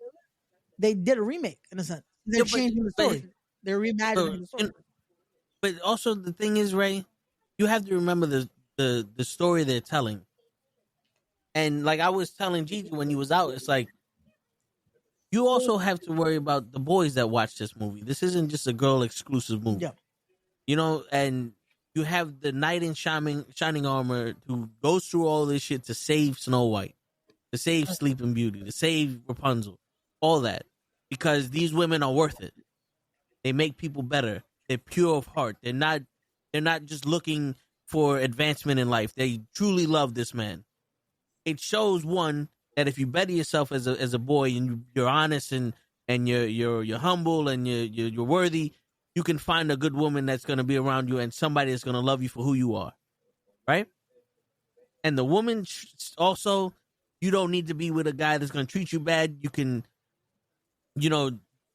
they did a remake in a sense. They're changing the story. They're reimagining the story. But also the thing is, Ray, you have to remember the story they're telling. And like I was telling Gigi when you was out, it's like you also have to worry about the boys that watch this movie. This isn't just a girl exclusive movie. Yeah. You know, and you have the knight in shining armor who goes through all this shit to save Snow White, to save Sleeping Beauty, to save Rapunzel, all that. Because these women are worth it. They make people better. They're pure of heart. They're not just looking for advancement in life. They truly love this man. It shows, one, that if you better yourself as a boy and you're honest and you're humble and you're worthy, you can find a good woman that's going to be around you and somebody that's going to love you for who you are, right? And the woman also, you don't need to be with a guy that's going to treat you bad. You can,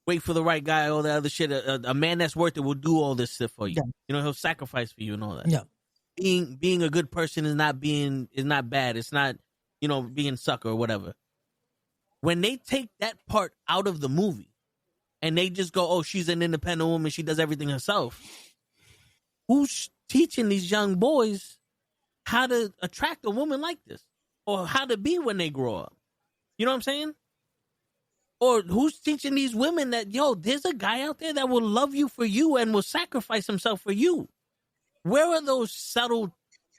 wait for the right guy, all that other shit. A man that's worth it will do all this stuff for you. Yeah. He'll sacrifice for you and all that. Yeah. Being a good person is not bad. It's not, being sucker or whatever. When they take that part out of the movie and they just go, oh, she's an independent woman, she does everything herself. Who's teaching these young boys how to attract a woman like this? Or how to be when they grow up? You know what I'm saying? Or who's teaching these women that, there's a guy out there that will love you for you and will sacrifice himself for you? Where are those subtle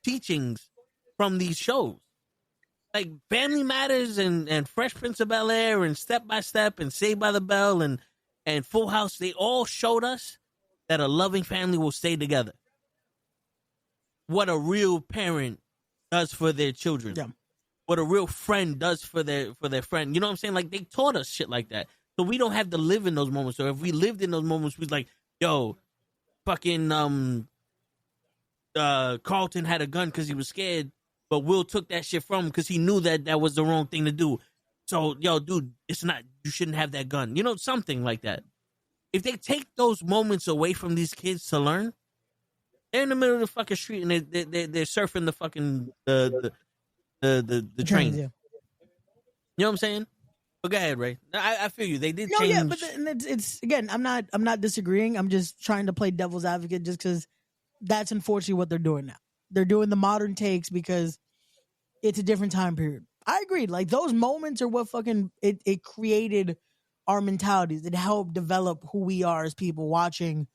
teachings from these shows? Like Family Matters and Fresh Prince of Bel-Air and Step by Step and Saved by the Bell and Full House, they all showed us that a loving family will stay together. What a real parent does for their children. Yeah. What a real friend does for their friend. You know what I'm saying? Like, they taught us shit like that. So we don't have to live in those moments. Or if we lived in those moments, we'd like, fucking Carlton had a gun because he was scared, but Will took that shit from him because he knew that was the wrong thing to do. So, dude, it's not, you shouldn't have that gun. Something like that. If they take those moments away from these kids to learn, they're in the middle of the fucking street and they're surfing the fucking the train. Yeah. You know what I'm saying? But go ahead, Ray. I feel you. They did change. Yeah, but it's again, I'm not disagreeing. I'm just trying to play devil's advocate just because that's unfortunately what they're doing now. They're doing the modern takes because it's a different time period. I agreed. Like, those moments are what fucking it created our mentalities. It helped develop who we are as people watching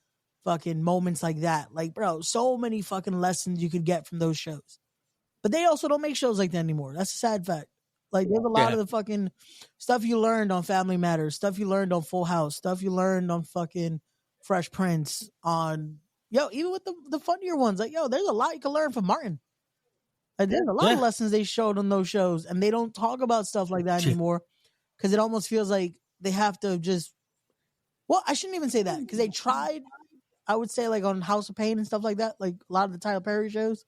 fucking moments like that. Like, bro, so many fucking lessons you could get from those shows. But they also don't make shows like that anymore. That's a sad fact. Like, there's a lot of the fucking stuff you learned on Family Matters, stuff you learned on Full House, stuff you learned on fucking Fresh Prince, on even with the funnier ones. Like, there's a lot you can learn from Martin. Like, there's a lot of lessons they showed on those shows, and they don't talk about stuff like that anymore because it almost feels like they have to just. Well, I shouldn't even say that because they tried. I would say, like, on House of Pain and stuff like that, like a lot of the Tyler Perry shows.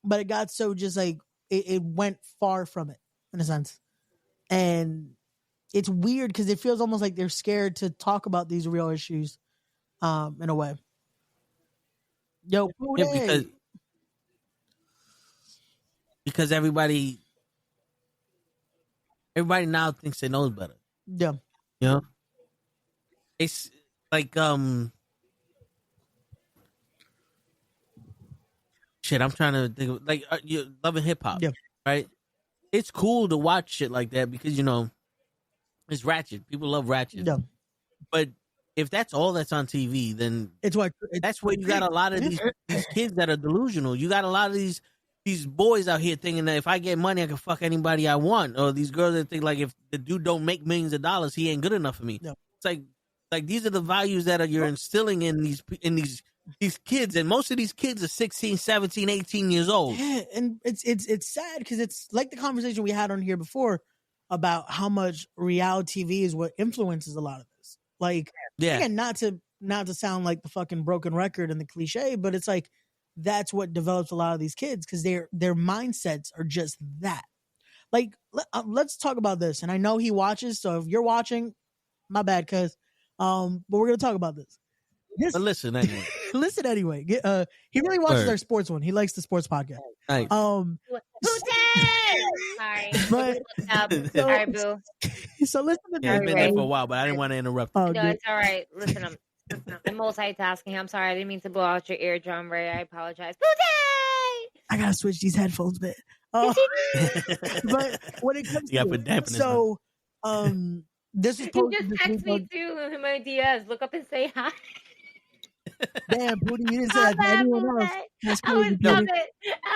But it got so just like it went far from it in a sense, and it's weird because it feels almost like they're scared to talk about these real issues, in a way. Because everybody now thinks they knows better. Yeah, it's like shit, I'm trying to think of, like, you loving hip hop, right? It's cool to watch shit like that because it's ratchet. People love ratchet. Yeah. But if that's all that's on TV, then that's where you got a lot of these kids that are delusional. You got a lot of these boys out here thinking that if I get money, I can fuck anybody I want, or these girls that think like if the dude don't make millions of dollars, he ain't good enough for me. Yeah. It's like these are the values that you're instilling in these kids, and most of these kids are 16, 17, 18 years old. Yeah, and it's sad because it's like the conversation we had on here before about how much reality TV is what influences a lot of this. Like, again, not to sound like the fucking broken record and the cliche, but it's like that's what develops a lot of these kids because their mindsets are just that. Like, let's talk about this. And I know he watches, so if you're watching, my bad, cuz. But we're gonna talk about this. But listen anyway. Listen anyway. He really watches our sports one. He likes the sports podcast. Nice. Sorry. But sorry, boo. So listen to this. It's been there for a while, but I didn't want to interrupt. No, it's all right. Listen, I'm multitasking. I'm sorry. I didn't mean to blow out your eardrum, Ray. I apologize. I gotta switch these headphones, man. But when it comes to this is you just text me too in my DMs. Look up and say hi. Damn, Pootie, you didn't say that to anyone else. That's crazy, I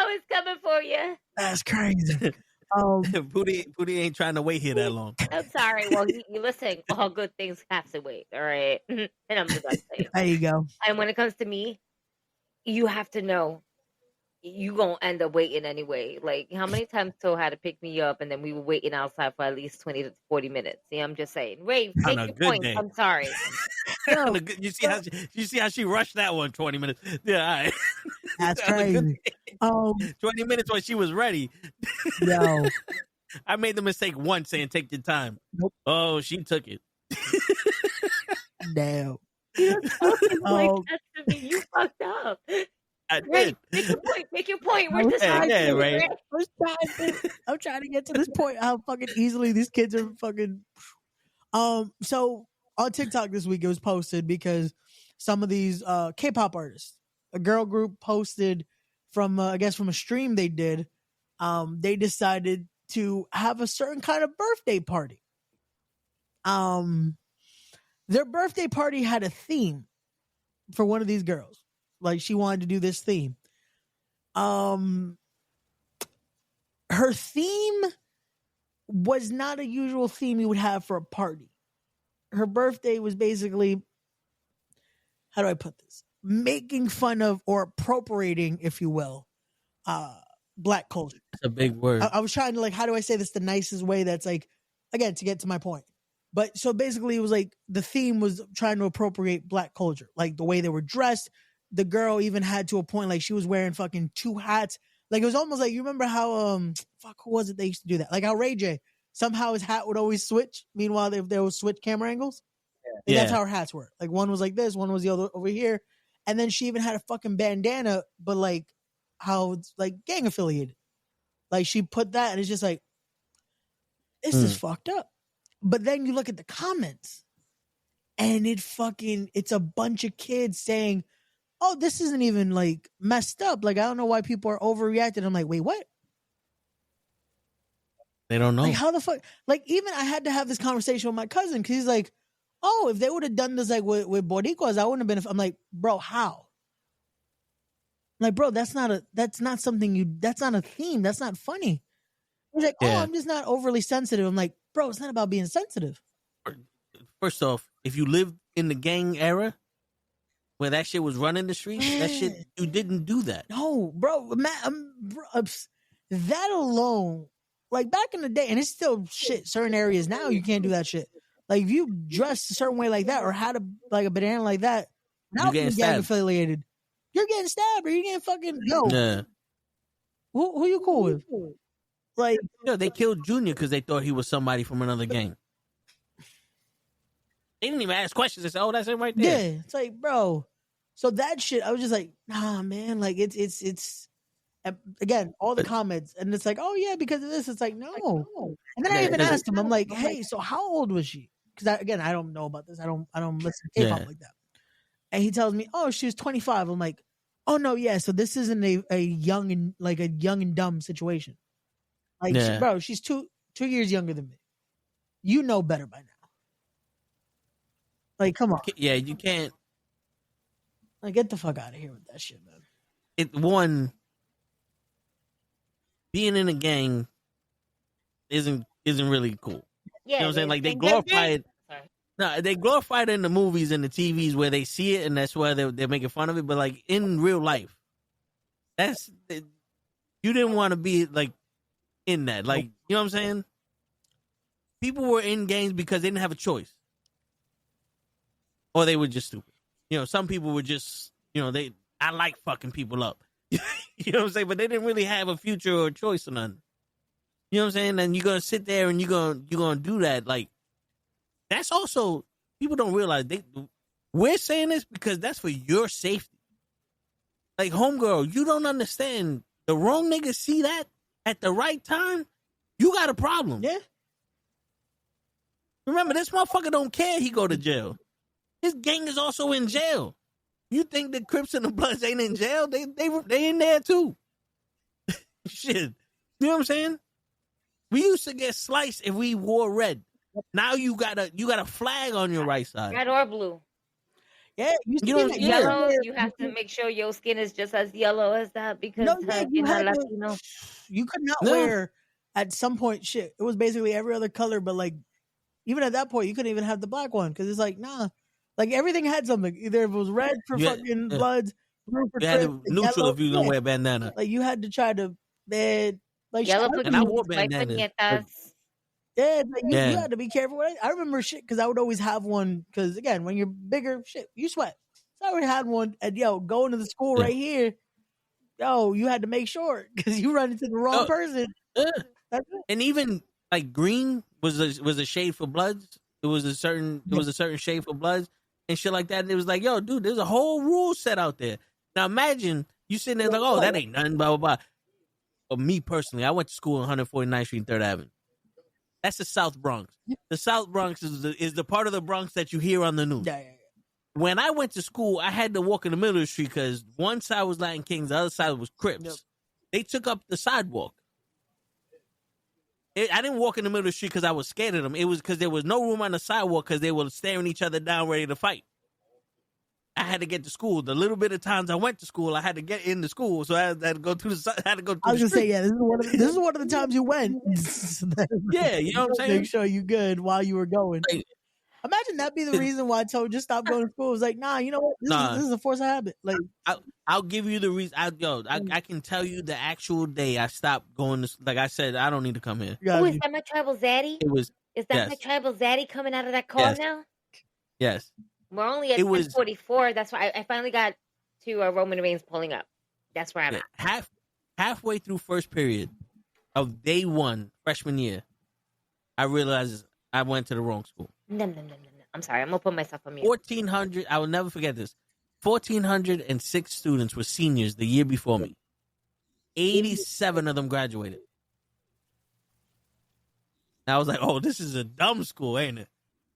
was coming for you. That's crazy. Pootie ain't trying to wait here that long. I'm sorry. Well, you listen. All good things have to wait. All right, and I'm just gonna say. There you go. And when it comes to me, you have to know. You gonna end up waiting anyway. Like, how many times Toe had to pick me up, and then we were waiting outside for at least 20 to 40 minutes. See, I'm just saying. Ray, take your point. Day. I'm sorry. You see how she rushed that one 20 minutes. Yeah, all right. That's crazy. 20 minutes when she was ready. Yo, I made the mistake once saying take your time. Nope. Oh, she took it. Damn. You're talking like that to me. You fucked up. Ray, make your point. We're just Ray. I'm trying to get to this point how fucking easily these kids are fucking. So on TikTok this week it was posted because some of these K-pop artists, a girl group posted from I guess from a stream they did. They decided to have a certain kind of birthday party. Their birthday party had a theme for one of these girls. Like, she wanted to do this theme. Her theme was not a usual theme you would have for a party. Her birthday was basically, how do I put this? Making fun of or appropriating, if you will, Black culture. That's a big word. I was trying to, like, how do I say this the nicest way that's like, again, to get to my point. But so basically it was like the theme was trying to appropriate Black culture. Like the way they were dressed. The girl even had to a point like she was wearing fucking 2 hats. Like it was almost like, you remember how who was it they used to do that? Like how Ray J, somehow his hat would always switch. Meanwhile, if there was switch camera angles, that's how her hats were. Like one was like this, one was the other over here, and then she even had a fucking bandana, but like how it's like gang affiliated. Like she put that, and it's just like this is fucked up. But then you look at the comments, and it's a bunch of kids saying, oh, this isn't even like messed up. Like, I don't know why people are overreacting. I'm like, wait, what? They don't know. Like, how the fuck? Like, even I had to have this conversation with my cousin because he's like, oh, if they would have done this like with Boricuas, I wouldn't have been. I'm like, bro, how? I'm like, bro, that's not something that's not a theme. That's not funny. He's like, oh, I'm just not overly sensitive. I'm like, bro, it's not about being sensitive. First off, if you lived in the gang era, where that shit was running the streets, that shit, you didn't do that. No, bro, that alone, like back in the day, and it's still shit, certain areas now, you can't do that shit. Like, if you dress a certain way like that, or had a banana like that, now you're gang affiliated. You're getting stabbed, or you're getting fucking, Yeah. Who you cool with? Like, they killed Junior because they thought he was somebody from another gang. They didn't even ask questions. They said, oh, that's it right there. Yeah, it's like, bro. So that shit, I was just like, nah, man. Like, it's again, all the comments. And it's like, oh, yeah, because of this. It's like, no. And then I even asked him, I'm like, hey, so how old was she? Because, again, I don't know about this. I don't listen to K-pop like that. And he tells me, oh, she was 25. I'm like, oh, no, yeah. So this isn't a young and dumb situation. Like, bro, she's 2 years younger than me. You know better by now. Like, come on. Yeah, you can't. Like, get the fuck out of here with that shit, man. Being in a gang isn't really cool. Yeah, you know what I'm saying? Like, they glorify it. No, they glorify it in the movies and the TVs where they see it, and that's why they're making fun of it. But like in real life, you didn't want to be like in that. Like, you know what I'm saying? People were in gangs because they didn't have a choice. Or they were just stupid. You know, some people were just, I like fucking people up. You know what I'm saying? But they didn't really have a future or a choice or nothing. You know what I'm saying? And you're going to sit there and you're going to do that. Like, that's also, people don't realize, we're saying this because that's for your safety. Like, homegirl, you don't understand. The wrong nigga see that at the right time, you got a problem. Yeah. Remember, this motherfucker don't care he go to jail. His gang is also in jail. You think the Crips and the Bloods ain't in jail? They in there too. Shit. You know what I'm saying? We used to get sliced if we wore red. Now you got a flag on your right side. Red or blue. Yeah, yellow. You have to make sure your skin is just as yellow as that because you're not Latino. You could not wear at some point. Shit, it was basically every other color, but like even at that point, you couldn't even have the black one because it's like nah, like everything had something. Either it was red for fucking Bloods, blue for you had to neutral yellow, if you was gonna wear a bandana. Like you had to try to like yellow. And I wore bandanas. Yeah, you had to be careful with it. I remember shit because I would always have one because again, when you're bigger, shit, you sweat. So I already had one, and going to the school right here, you had to make sure because you run into the wrong person. And even like green was a shade for Bloods. It was a certain shade for Bloods and shit like that. And it was like, yo, dude, there's a whole rule set out there. Now imagine you sitting there like, oh, that ain't nothing, blah blah blah. But me personally, I went to school on 149th Street and 3rd Avenue. That's the South Bronx. The South Bronx is the part of the Bronx that you hear on the news. Yeah. When I went to school, I had to walk in the middle of the street because one side was Latin Kings, the other side was Crips. Yep. They took up the sidewalk. I didn't walk in the middle of the street because I was scared of them. It was because there was no room on the sidewalk because they were staring each other down ready to fight. I had to get to school. The little bit of times I went to school, I had to get into school, so I had to go through the. I had to go. I was gonna say, this is one of the times you went. Yeah, you know what I'm saying. Make sure you good while you were going. Like, imagine that be the reason why I told just stop going to school. It was like, nah, you know what? This is a force of habit. Like, I'll give you the reason. I can tell you the actual day I stopped going to. Like I said, I don't need to come here. Oh, is that my tribal zaddy? It was. Is that my tribal zaddy coming out of that car now? Yes. We're only at 44. That's why I finally got to Roman Reigns pulling up. That's where I'm at. Halfway through first period of day one, freshman year, I realized I went to the wrong school. No. I'm sorry. I'm going to put myself on mute. 1,400. I will never forget this. 1,406 students were seniors the year before me. 87 of them graduated. And I was like, oh, this is a dumb school, ain't it?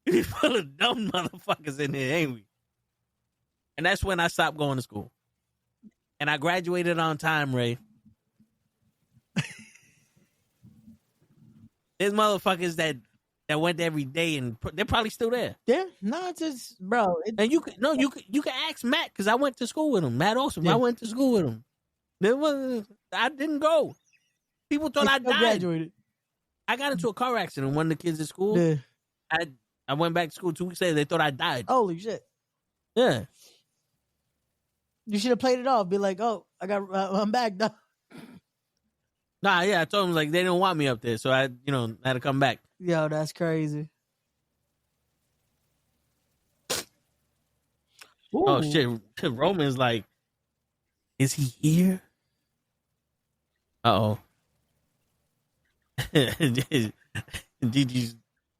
We full of dumb motherfuckers in here, ain't we? And that's when I stopped going to school. And I graduated on time, Ray. There's motherfuckers that went every day and they're probably still there. Yeah, no, it's just, bro. And you can ask Matt because I went to school with him. Matt Olson, I went to school with him. I didn't go. People thought I died. Graduated. I got into a car accident. One of the kids at school. Yeah. I went back to school 2 weeks later. They thought I died. Holy shit. Yeah. You should have played it off. Be like, oh, I'm back though. Nah, yeah, I told them like they didn't want me up there, so I had to come back. Yo, that's crazy. Ooh. Oh shit! Roman's like, is he here? Uh-oh. Gigi's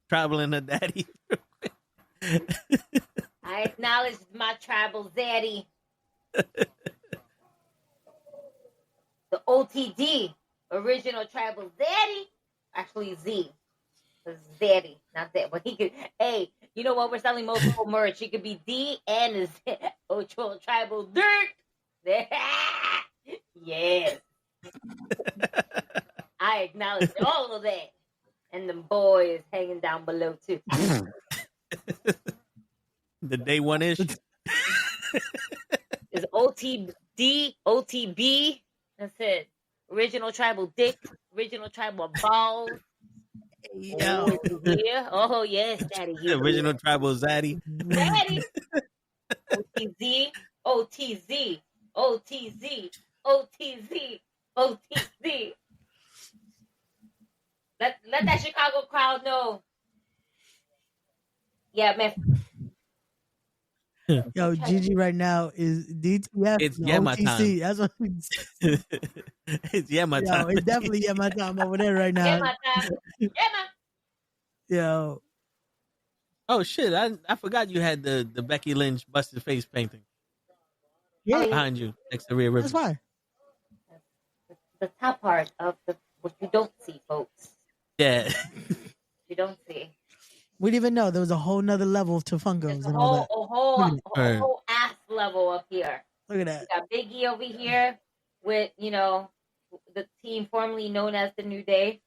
traveling her daddy. I acknowledge my tribal zaddy. The OTD, original tribal zaddy. Actually, Z. Zaddy, not that. But he could. Hey, you know what? We're selling multiple merch. He could be D and Z. Tribal dirt. Yes. I acknowledge all of that. And the boys hanging down below too. The day one ish. Is OTD, OTB. That's it. Original tribal dick. Original tribal balls. Yo. Yeah. Oh yes, daddy. The original tribal zaddy. Daddy. OTZ. OTZ. OTZ. OTZ. OTZ. Let that Chicago crowd know. Yeah, man. Yo, Gigi right now is DTF. It's my time. That's what It's my time. It's definitely my time over there right now. My time. Man. Yo. Oh shit! I forgot you had the Becky Lynch busted face painting. Yeah, behind you next to Rhea Ripley. That's fine. The top part of what you don't see, folks. Yeah. You don't see. We didn't even know there was a whole nother level to Funkos and all that. A whole ass level up here. Look at that. We got Biggie over here with, the team formerly known as the New Day.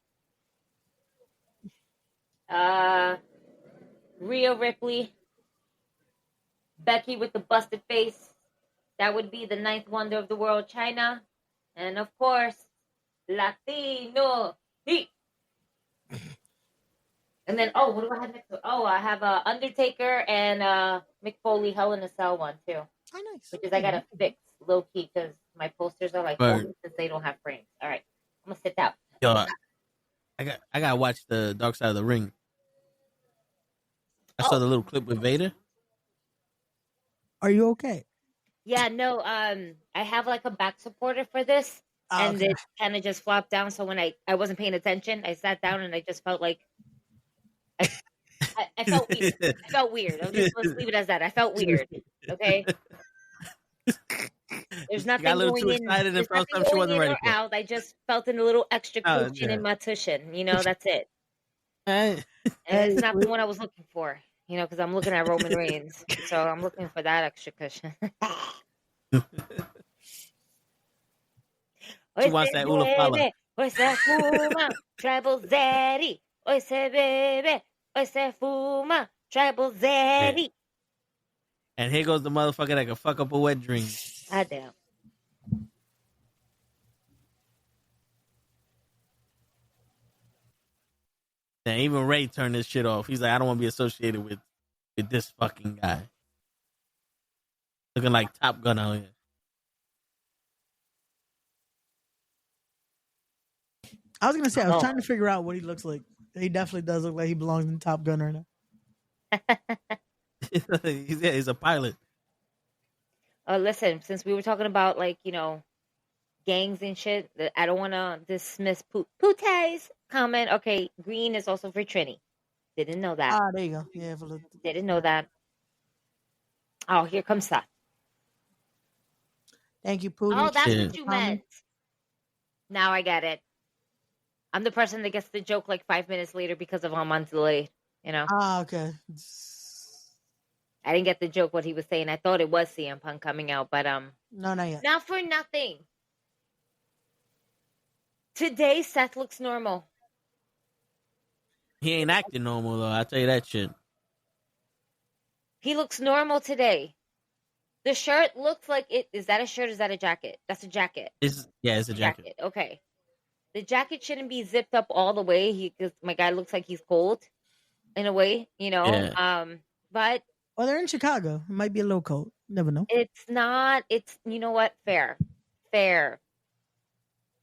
Rhea Ripley, Becky with the busted face. That would be the ninth wonder of the world, China. And of course, Latino Heat. And then, what do I have next? I have Undertaker and Mick Foley Hell in a Cell one, too. Oh, nice. Which is I got to fix low-key because my posters are like folded since they don't have frames. All right. I'm going to sit down. Yo, I got to watch the Dark Side of the Ring. I saw the little clip with Vader. Are you okay? Yeah, no, I have like a back supporter for this, and it kind of just flopped down. So when I wasn't paying attention, I sat down and I just felt like I felt weird. I felt weird. Let's leave it as that. I felt weird. Okay. There's nothing got a little going too in. excited and felt Nothing she going wasn't in ready or for it. out. I just felt in a little extra cushion in my cushion. That's it. And it's not the one I was looking for. Because I'm looking at Roman Reigns. So I'm looking for that extra cushion. She wants that Ula Fala. Oise fuma, tribal zeri. Oise bebe, oise fuma, tribal zeri. And here goes the motherfucker that can fuck up a wet dream. God damn. And even Ray turned this shit off. He's like, I don't want to be associated with this fucking guy. Looking like Top Gun out here. I was gonna say I was trying to figure out what he looks like. He definitely does look like he belongs in Top Gun right now. He's a pilot. Listen, since we were talking about gangs and shit, I don't want to dismiss Pute's comment. Okay, green is also for Trini. Didn't know that. Ah, there you go. Yeah, didn't know that. Oh, here comes Seth. Thank you, Pootie. Oh, that's what you meant. Now I get it. I'm the person that gets the joke like 5 minutes later because of I'm on delay. Ah, okay. I didn't get the joke what he was saying. I thought it was CM Punk coming out, but no, not yet. Not for nothing. Today, Seth looks normal. He ain't acting normal though. I'll tell you that shit. He looks normal today. The shirt looks like it. Is that a shirt or is that a jacket? That's a jacket. It's a jacket. Okay. The jacket shouldn't be zipped up all the way. Because my guy looks like he's cold, in a way, Yeah. But they're in Chicago. It might be a little cold. Never know. It's not. It's what? Fair.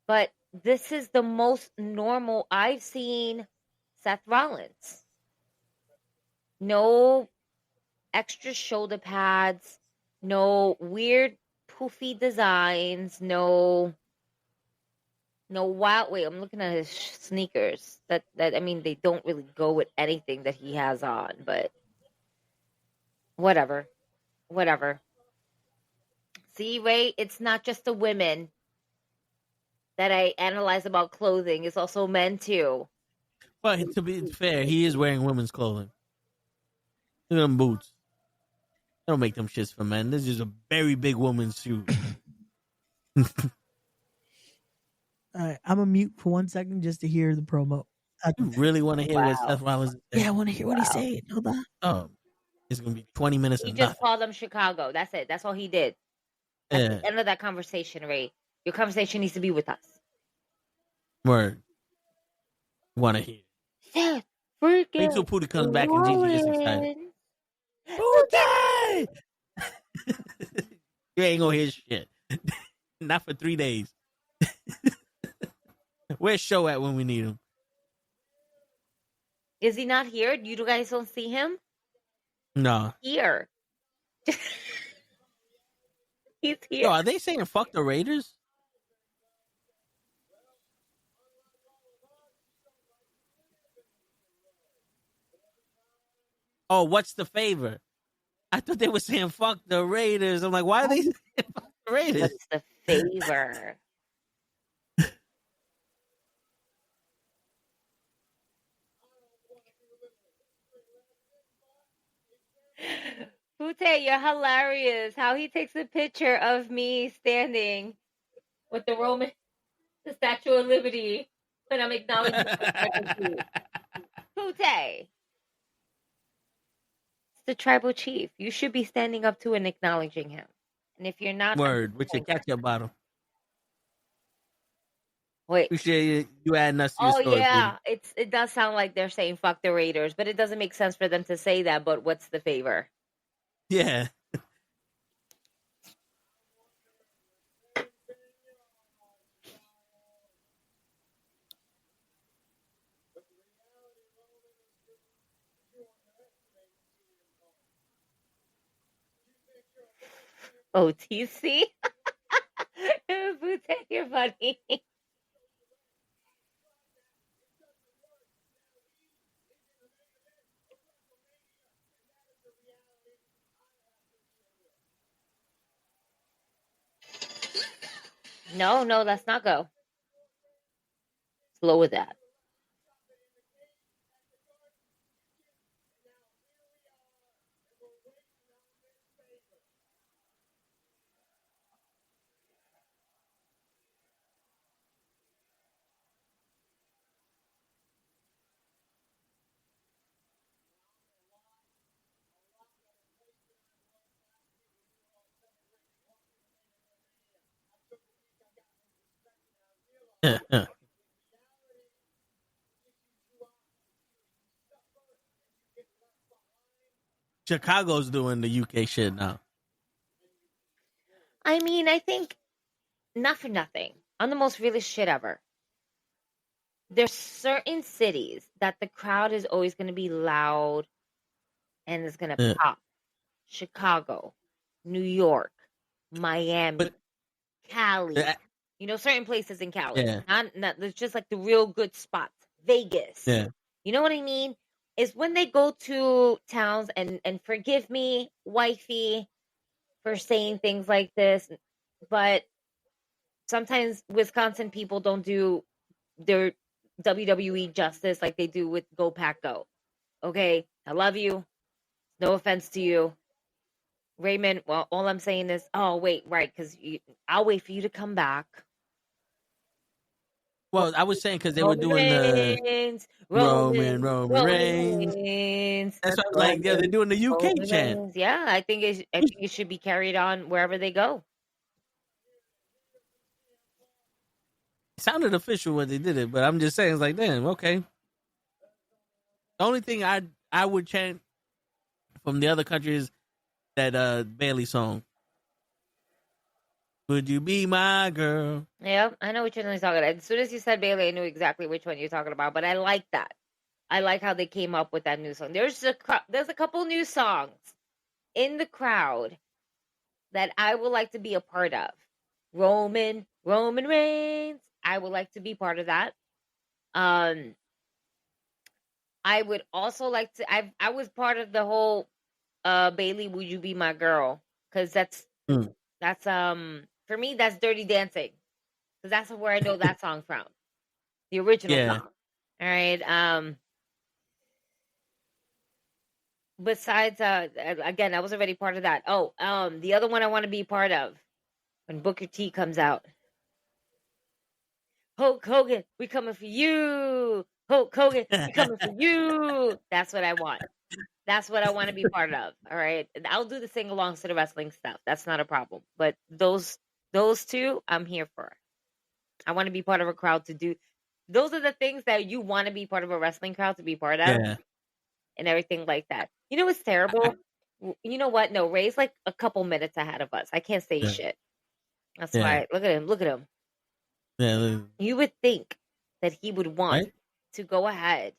But this is the most normal I've seen Seth Rollins. No extra shoulder pads. No weird poofy designs. No wild. Wait, I'm looking at his sneakers. That I mean, they don't really go with anything that he has on. But whatever. See, Ray, it's not just the women that I analyze about clothing. It's also men too. Well, to be fair, he is wearing women's clothing. Look at them boots. They don't make them shits for men. This is a very big woman's shoe. All right, I'm gonna mute for 1 second just to hear the promo. You really want to hear what Seth Rollins is saying? Yeah, I want to hear what he's saying. Hold on. Oh, it's gonna be 20 minutes. He just called them Chicago. That's it. That's all he did. At the end of that conversation, Ray, your conversation needs to be with us. Word. Want to hear? Seth freaking. Wait till Pootie comes back and Gigi gets excited. Pootie! You ain't gonna hear shit. Not for 3 days. Where's Show at when we need him? Is he not here? You guys don't see him? No. Here. He's here. Yo, are they saying fuck the Raiders? Oh, what's the favor? I thought they were saying fuck the Raiders. I'm like, why are they saying fuck the Raiders? What's the favor? Pute, you're hilarious. How he takes a picture of me standing with the Roman the Statue of Liberty, but I'm acknowledging the Pute. It's the tribal chief. You should be standing up to and acknowledging him. And if you're not, word with your ketchup bottle. Wait. Appreciate you adding us to your story. Yeah, it does sound like they're saying fuck the Raiders, but it doesn't make sense for them to say that. But what's the favor? Yeah. OTC? Booty, you're funny. No, let's not go. Slow with that. Chicago's doing the UK shit now. I mean, I think not for nothing. I'm the most realist shit ever. There's certain cities that the crowd is always going to be loud and it's going to pop. Chicago, New York, Miami, Cali. Certain places in Cali. Yeah. Not there's just like the real good spots. Vegas. Yeah. You know what I mean? Is when they go to towns and forgive me, wifey, for saying things like this, but sometimes Wisconsin people don't do their WWE justice like they do with Go Pack Go. Okay, I love you. No offense to you, Raymond. Well, all I'm saying is, oh wait, right? Because I'll wait for you to come back. Well, I was saying because they were doing the Roman Reigns. That's what I was like. Yeah, they're doing the UK chant. Yeah, I think it should be carried on wherever they go. It sounded official when they did it, but I'm just saying, it's like, damn, okay. The only thing I would chant from the other countries that Bailey song. Would you be my girl? Yeah, I know which one you're talking about. As soon as you said Bailey, I knew exactly which one you're talking about. But I like that. I like how they came up with that new song. There's a couple new songs in the crowd that I would like to be a part of. Roman Reigns. I would like to be part of that. I would also like to. I was part of the whole Bailey, would you be my girl? Because that's for me, that's Dirty Dancing. Because that's where I know that song from. The original song. All right. Besides, again, I was already part of that. Oh, the other one I want to be part of when Booker T comes out. Hulk Hogan, we coming for you. Hulk Hogan, we coming for you. That's what I want. That's what I want to be part of. All right. And I'll do the sing-alongs to the wrestling stuff. That's not a problem. But those two, I'm here for. I want to be part of a crowd to do. Those are the things that you want to be part of a wrestling crowd to be part of. Yeah. And everything like that. You know what's terrible? You know what? No, Ray's like a couple minutes ahead of us. I can't say shit. That's why. Look at him. Yeah. You would think that he would want to go ahead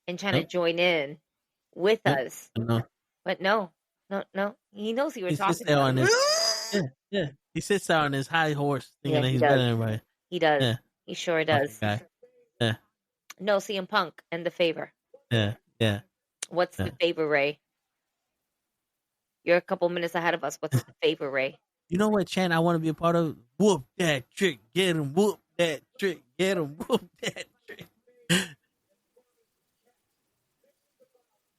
and try to join in with us. No. But no. He knows he was talking about his, He sits there on his high horse thinking that he's better than everybody. He does. Yeah. He sure does. Okay. Yeah. No, CM Punk and the favor. Yeah. What's the favor, Ray? You're a couple minutes ahead of us. What's the favor, Ray? You know what chant I want to be a part of? Whoop that trick, get him. Whoop that trick, get him. Whoop that trick.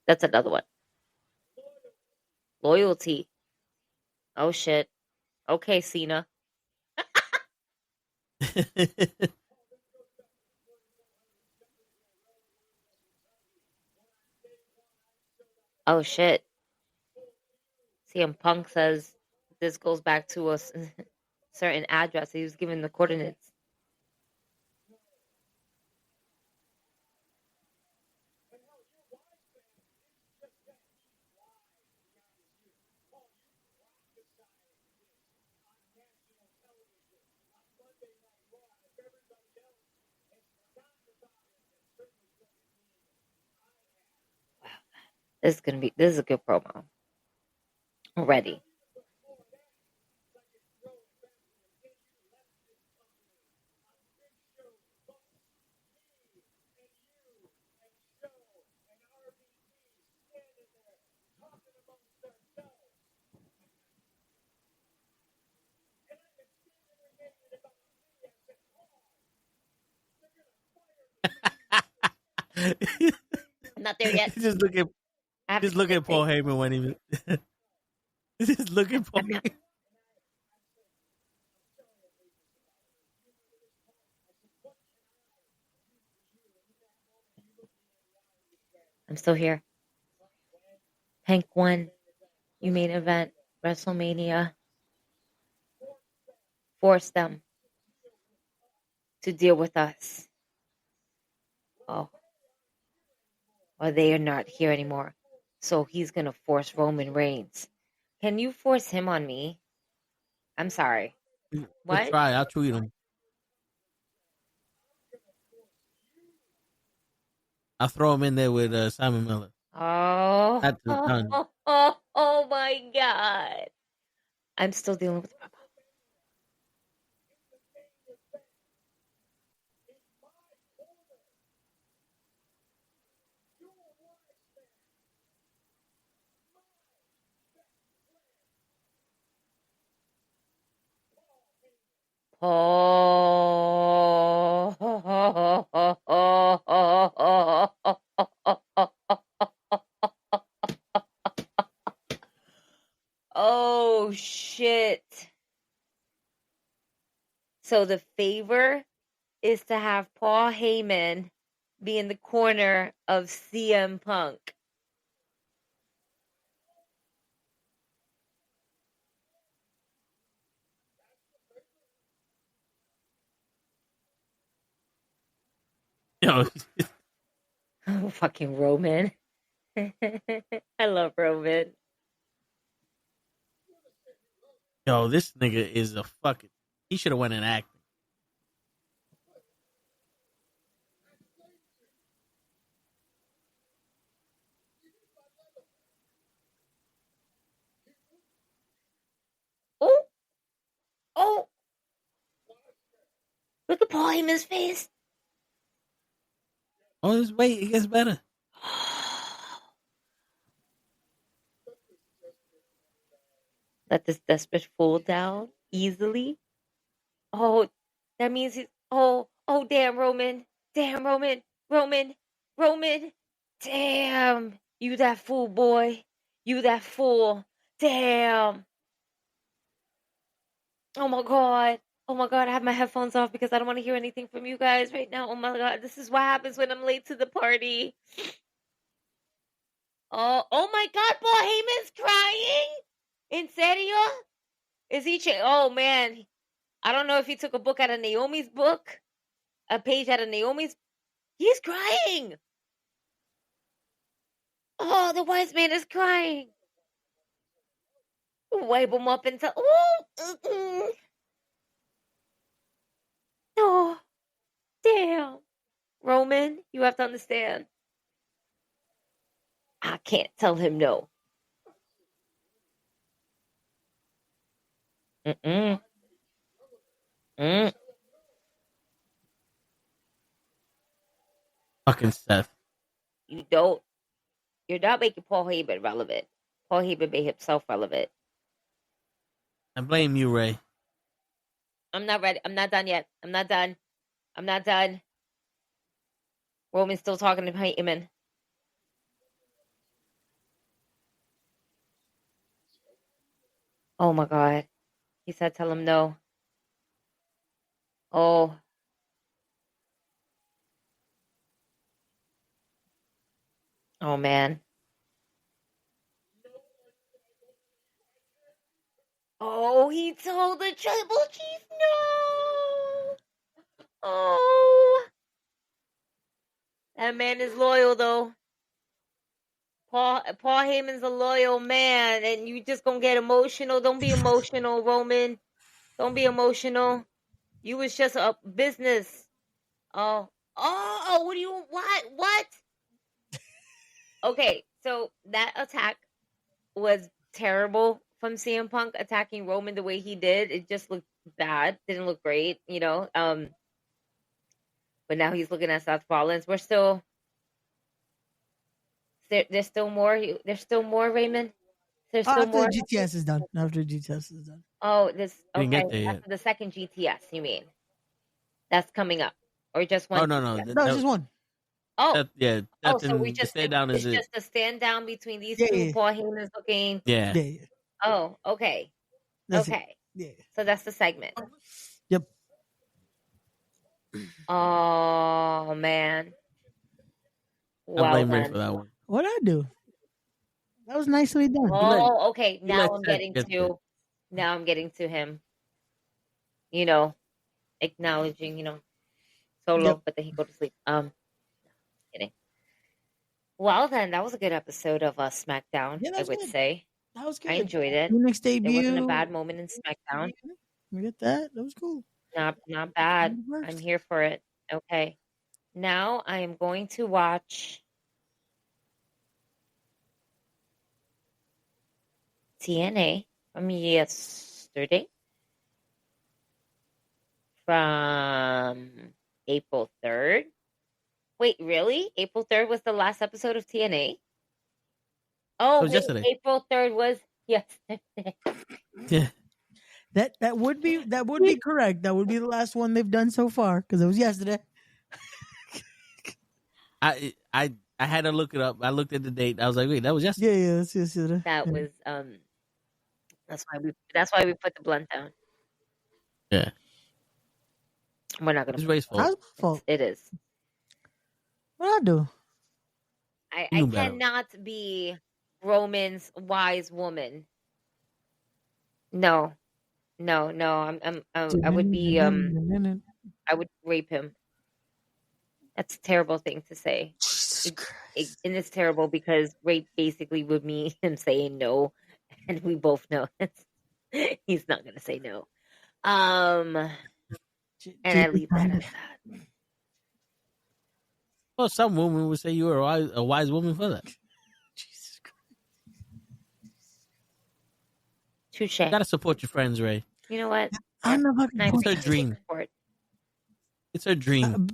That's another one. Loyalty. Oh shit. Okay, Cena. Oh shit. CM Punk says this goes back to a certain address. He was given the coordinates. This is a good promo. I'm ready. I'm not there yet. Just look at Paul Heyman when he was. Just look at Paul. I'm still here. Hank won. You main event WrestleMania. Force them to deal with us. Oh. Or they are not here anymore. So he's going to force Roman Reigns. Can you force him on me? I'm sorry. What? Try. I'll tweet him. I'll throw him in there with Simon Miller. Oh. Oh my God. I'm still dealing with the problem. Oh shit. So the favor is to have Paul Heyman be in the corner of CM Punk. Yo, Oh, fucking Roman. I love Roman. yo, this nigga is a fucking. He should have went in acting. Oh, oh! Look at Paul Heyman's face. Oh, just wait, it gets better. Let this desperate fool down easily. Oh, that means he's. Oh, damn, Roman. Damn, Roman. Damn. You that fool, boy. You that fool. Damn. Oh my God. I have my headphones off because I don't want to hear anything from you guys right now. Oh my God. This is what happens when I'm late to the party. Oh my God. Paul Heyman's crying. In serio? Is he? Oh man. I don't know if he took a book out of Naomi's book. A page out of Naomi's. He's crying. Oh, the wise man is crying. Wipe him up and tell. Oh, oh, damn. Roman, you have to understand. I can't tell him no. Fucking Seth. You're not making Paul Heyman relevant. Paul Heyman made himself relevant. I blame you, Ray. I'm not ready. I'm not done yet. I'm not done. Roman's still talking to Heyman. Oh my God. He said tell him no. Oh. Oh, man. Oh, he told the tribal chief no. Oh. That man is loyal, though. Paul Heyman's a loyal man, and you just gonna get emotional. Don't be emotional, Roman. Don't be emotional. You was just a business. Oh, what? Okay, so that attack was terrible from CM Punk attacking Roman the way he did. It just looked bad. Didn't look great, you know. But now he's looking at Seth Rollins. We're still there's still more. There's still more, Raymond. There's still more. After GTS is done. After GTS is done. Oh, this okay. After the second GTS, you mean? That's coming up, or just one? Oh no, No, just one. Oh, so we just stand down. It's Is just a stand down between these two. Yeah. Paul Heyman's looking. Yeah. Oh, okay. That's okay. Yeah. So that's the segment. Yep. Oh man. I blame Ray for that one. What'd I do? That was nicely done. Oh, okay. Now I'm getting to him. You know, acknowledging, Solo, but then he go to sleep. Kidding. Well then, that was a good episode of SmackDown, I would say. That was good. I enjoyed it. Next debut. There wasn't a bad moment in SmackDown. We get that. That was cool. Not bad. I'm here for it. Okay. Now I am going to watch TNA from yesterday, from April 3rd. Wait, really? April 3rd was the last episode of TNA? Oh, wait, yesterday. April 3rd was yesterday. Yeah. That would be correct. That would be the last one they've done so far because it was yesterday. I had to look it up. I looked at the date. I was like, wait, that was yesterday. Yeah, that's yesterday. That was that's why we put the blunt down. Yeah. We're not gonna. It's Ray's fault. How's my fault? It is. What I do? I cannot be Roman's wise woman. No. I would be I would rape him. That's a terrible thing to say. And it's terrible because rape basically would mean him saying no, and we both know he's not gonna say no. And I leave that at that. Well, some women would say you were a wise woman for that. Jesus Christ. Touche. You gotta support your friends, Ray. You know what? I'm not fucking It's her dream. It's her dream.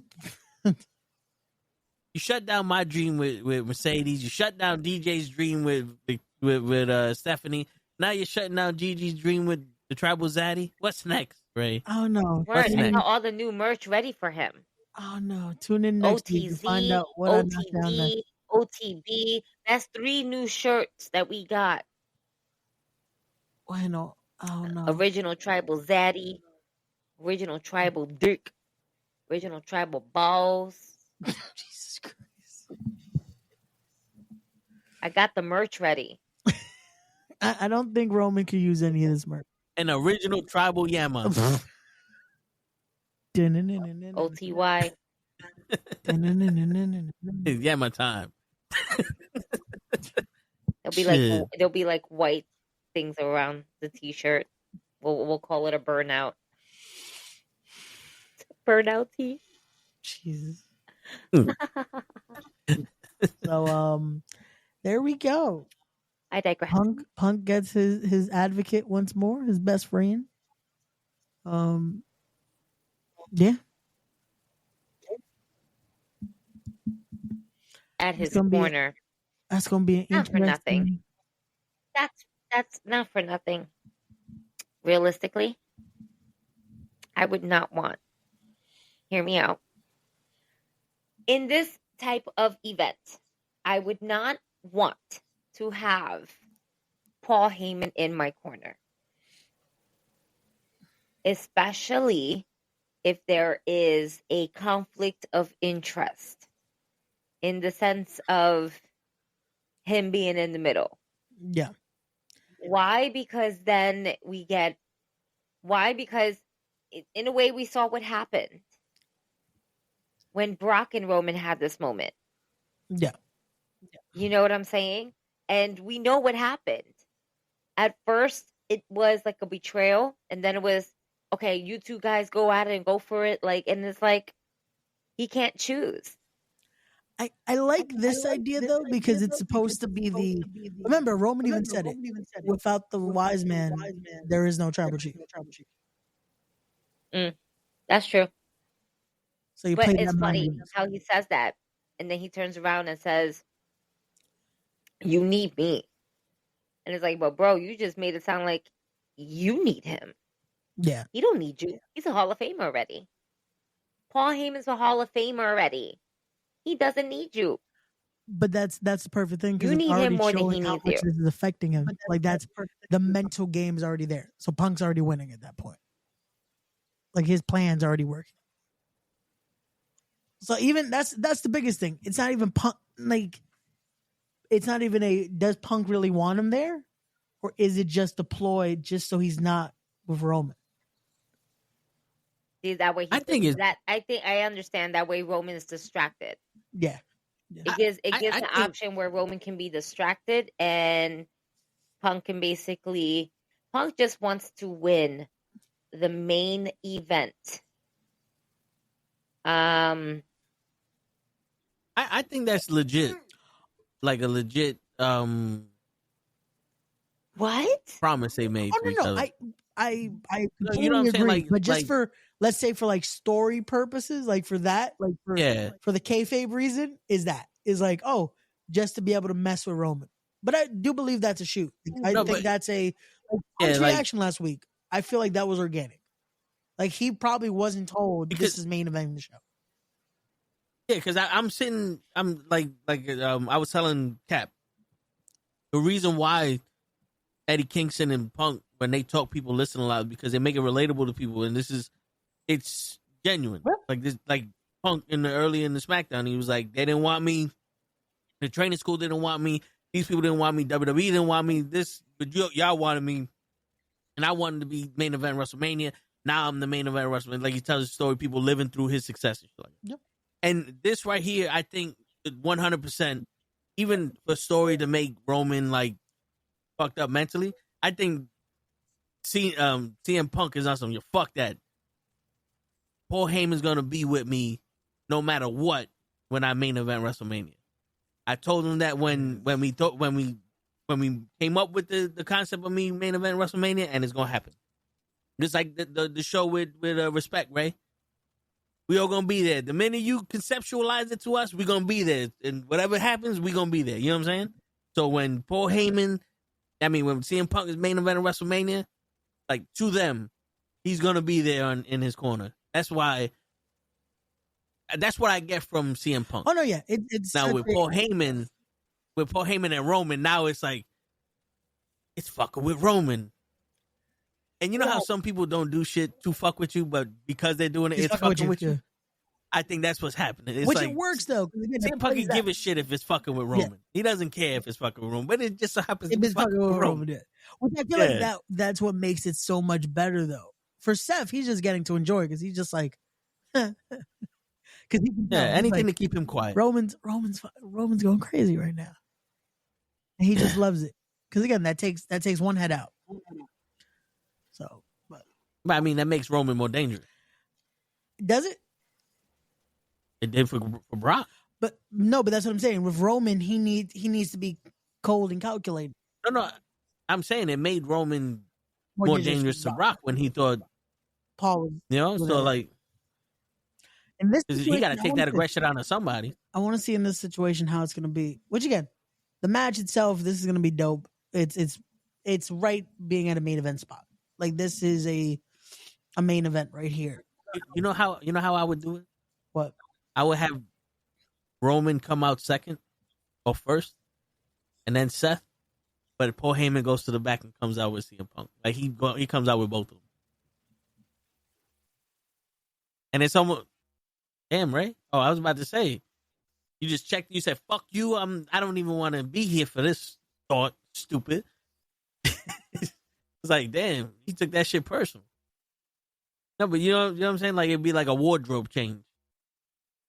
You shut down my dream with Mercedes. You shut down DJ's dream with Stephanie. Now you're shutting down Gigi's dream with the Tribal Zaddy. What's next, Ray? Oh no! I got all the new merch ready for him. Oh no! Tune in next week to find out what I knocked down next. OTB. That's 3 new shirts that we got. Bueno. Oh no! Original Tribal Zaddy. Original Tribal Dick. Original Tribal Balls. Jesus Christ! I got the merch ready. I don't think Roman could use any of this merch. An original Tribal Yama. OTY. It's Yama time. There'll be like white things around the t-shirt. We'll call it a burnout. Burnout tee. Jesus. So there we go. I digress. Punk gets his advocate once more, his best friend. Yeah. At his corner. That's gonna be an not interesting. For nothing. That's not for nothing. Realistically, I would not want. Hear me out. In this type of event, I would not want to have Paul Heyman in my corner. Especially if there is a conflict of interest in the sense of him being in the middle. Yeah. Why? Because then we get... Why? Because in a way we saw what happened when Brock and Roman had this moment. Yeah. You know what I'm saying? And we know what happened. At first, it was like a betrayal, and then it was, okay, you two guys go at it and go for it. Like, and it's like, he can't choose. I like this idea though, because it's supposed to be the... Remember, Roman even said it. Without the wise man, there is no tribal chief. That's true. So you But play it's that funny mind. how he says that, and then he turns around and says, "You need me," and it's like, "But bro, you just made it sound like you need him. Yeah, He don't need you. He's a Hall of Famer already. Paul Heyman's a Hall of Famer already. He doesn't need you." but that's the perfect thing, because You it's need him already more than he showing how needs much you. this is affecting him. Like that's the mental game's already there. So Punk's already winning at that point. Like his plan's already working. So even that's the biggest thing. It's not even Punk. Like it's not even a, does Punk really want him there, or is it just a ploy just so he's not with Roman? See, that way, I think I understand that way. Roman is distracted. Yeah. It gives I an think- option where Roman can be distracted, and Punk can basically... Punk just wants to win the main event. I think that's legit. Like a legit What? promise they made Oh to each no, other. I completely you know what I'm saying? agree. Like- but just like- for, let's say, for like story purposes, like for that, like for Yeah. for the kayfabe reason, is like, oh, just to be able to mess with Roman. But I do believe that's a shoot. I No, think but- that's a Yeah, Punk's like- reaction last week. I feel like that was organic. Like he probably wasn't told Because- this is main event the show. Yeah, because I'm like I was telling Cap, the reason why Eddie Kingston and Punk, when they talk, people listen a lot because they make it relatable to people, and it's genuine. Like this, like Punk early in the SmackDown, he was like, they didn't want me, the training school didn't want me, these people didn't want me, WWE didn't want me, this, but y'all wanted me, and I wanted to be main event WrestleMania. Now I'm the main event WrestleMania. Like he tells the story, people living through his success. Yep. And this right here, I think 100%, even for story to make Roman like fucked up mentally, I think CM Punk is on some, you fuck that. Paul Heyman's gonna be with me no matter what when I main event WrestleMania. I told him that when we came up with the concept of me main event WrestleMania, and it's gonna happen. Just like the show with Respect, Ray. We all gonna be there. The minute you conceptualize it to us, we're gonna be there. And whatever happens, we're gonna be there. You know what I'm saying? So when when CM Punk is main event of WrestleMania, like to them, he's gonna be there in his corner. That's what I get from CM Punk. Oh no, yeah. It's Now with Paul Heyman and Roman, now it's like it's fucking with Roman. And you know how some people don't do shit to fuck with you, but because they're doing it, it's fucking with you. Yeah. I think that's what's happening. It's Which like, it works though. CM Punk can give a shit if it's fucking with Roman. He doesn't care if it's fucking with Roman, but it just so happens to If be it's fucking with Roman. yeah. Which I feel like that's what makes it so much better though. For Seth, he's just getting to enjoy because he's just like, because he can tell. He's Anything like, to keep him quiet. Roman's going crazy right now, and he just loves it. Because again, that takes one head out. So, But I mean, that makes Roman more dangerous. does it? It did for Brock. But no, but that's what I'm saying. With Roman, he needs to be cold and calculated. No, I'm saying it made Roman more dangerous to Brock when he thought, Paul was, you know, so like, in this he got to take that aggression out of somebody. I want to see in this situation how it's going to be. Which again, the match itself, this is going to be dope. It's right being at a main event spot. Like this is a main event right here. You know how I would do it? What? I would have Roman come out second or first, and then Seth. But Paul Heyman goes to the back and comes out with CM Punk. Like he comes out with both of them. And it's almost damn, Ray. Oh, I was about to say, you just checked. You said, "Fuck you." I don't even want to be here for this thought. Stupid. It's like, damn, he took that shit personal. No, but you know what I'm saying? Like, it'd be like a wardrobe change.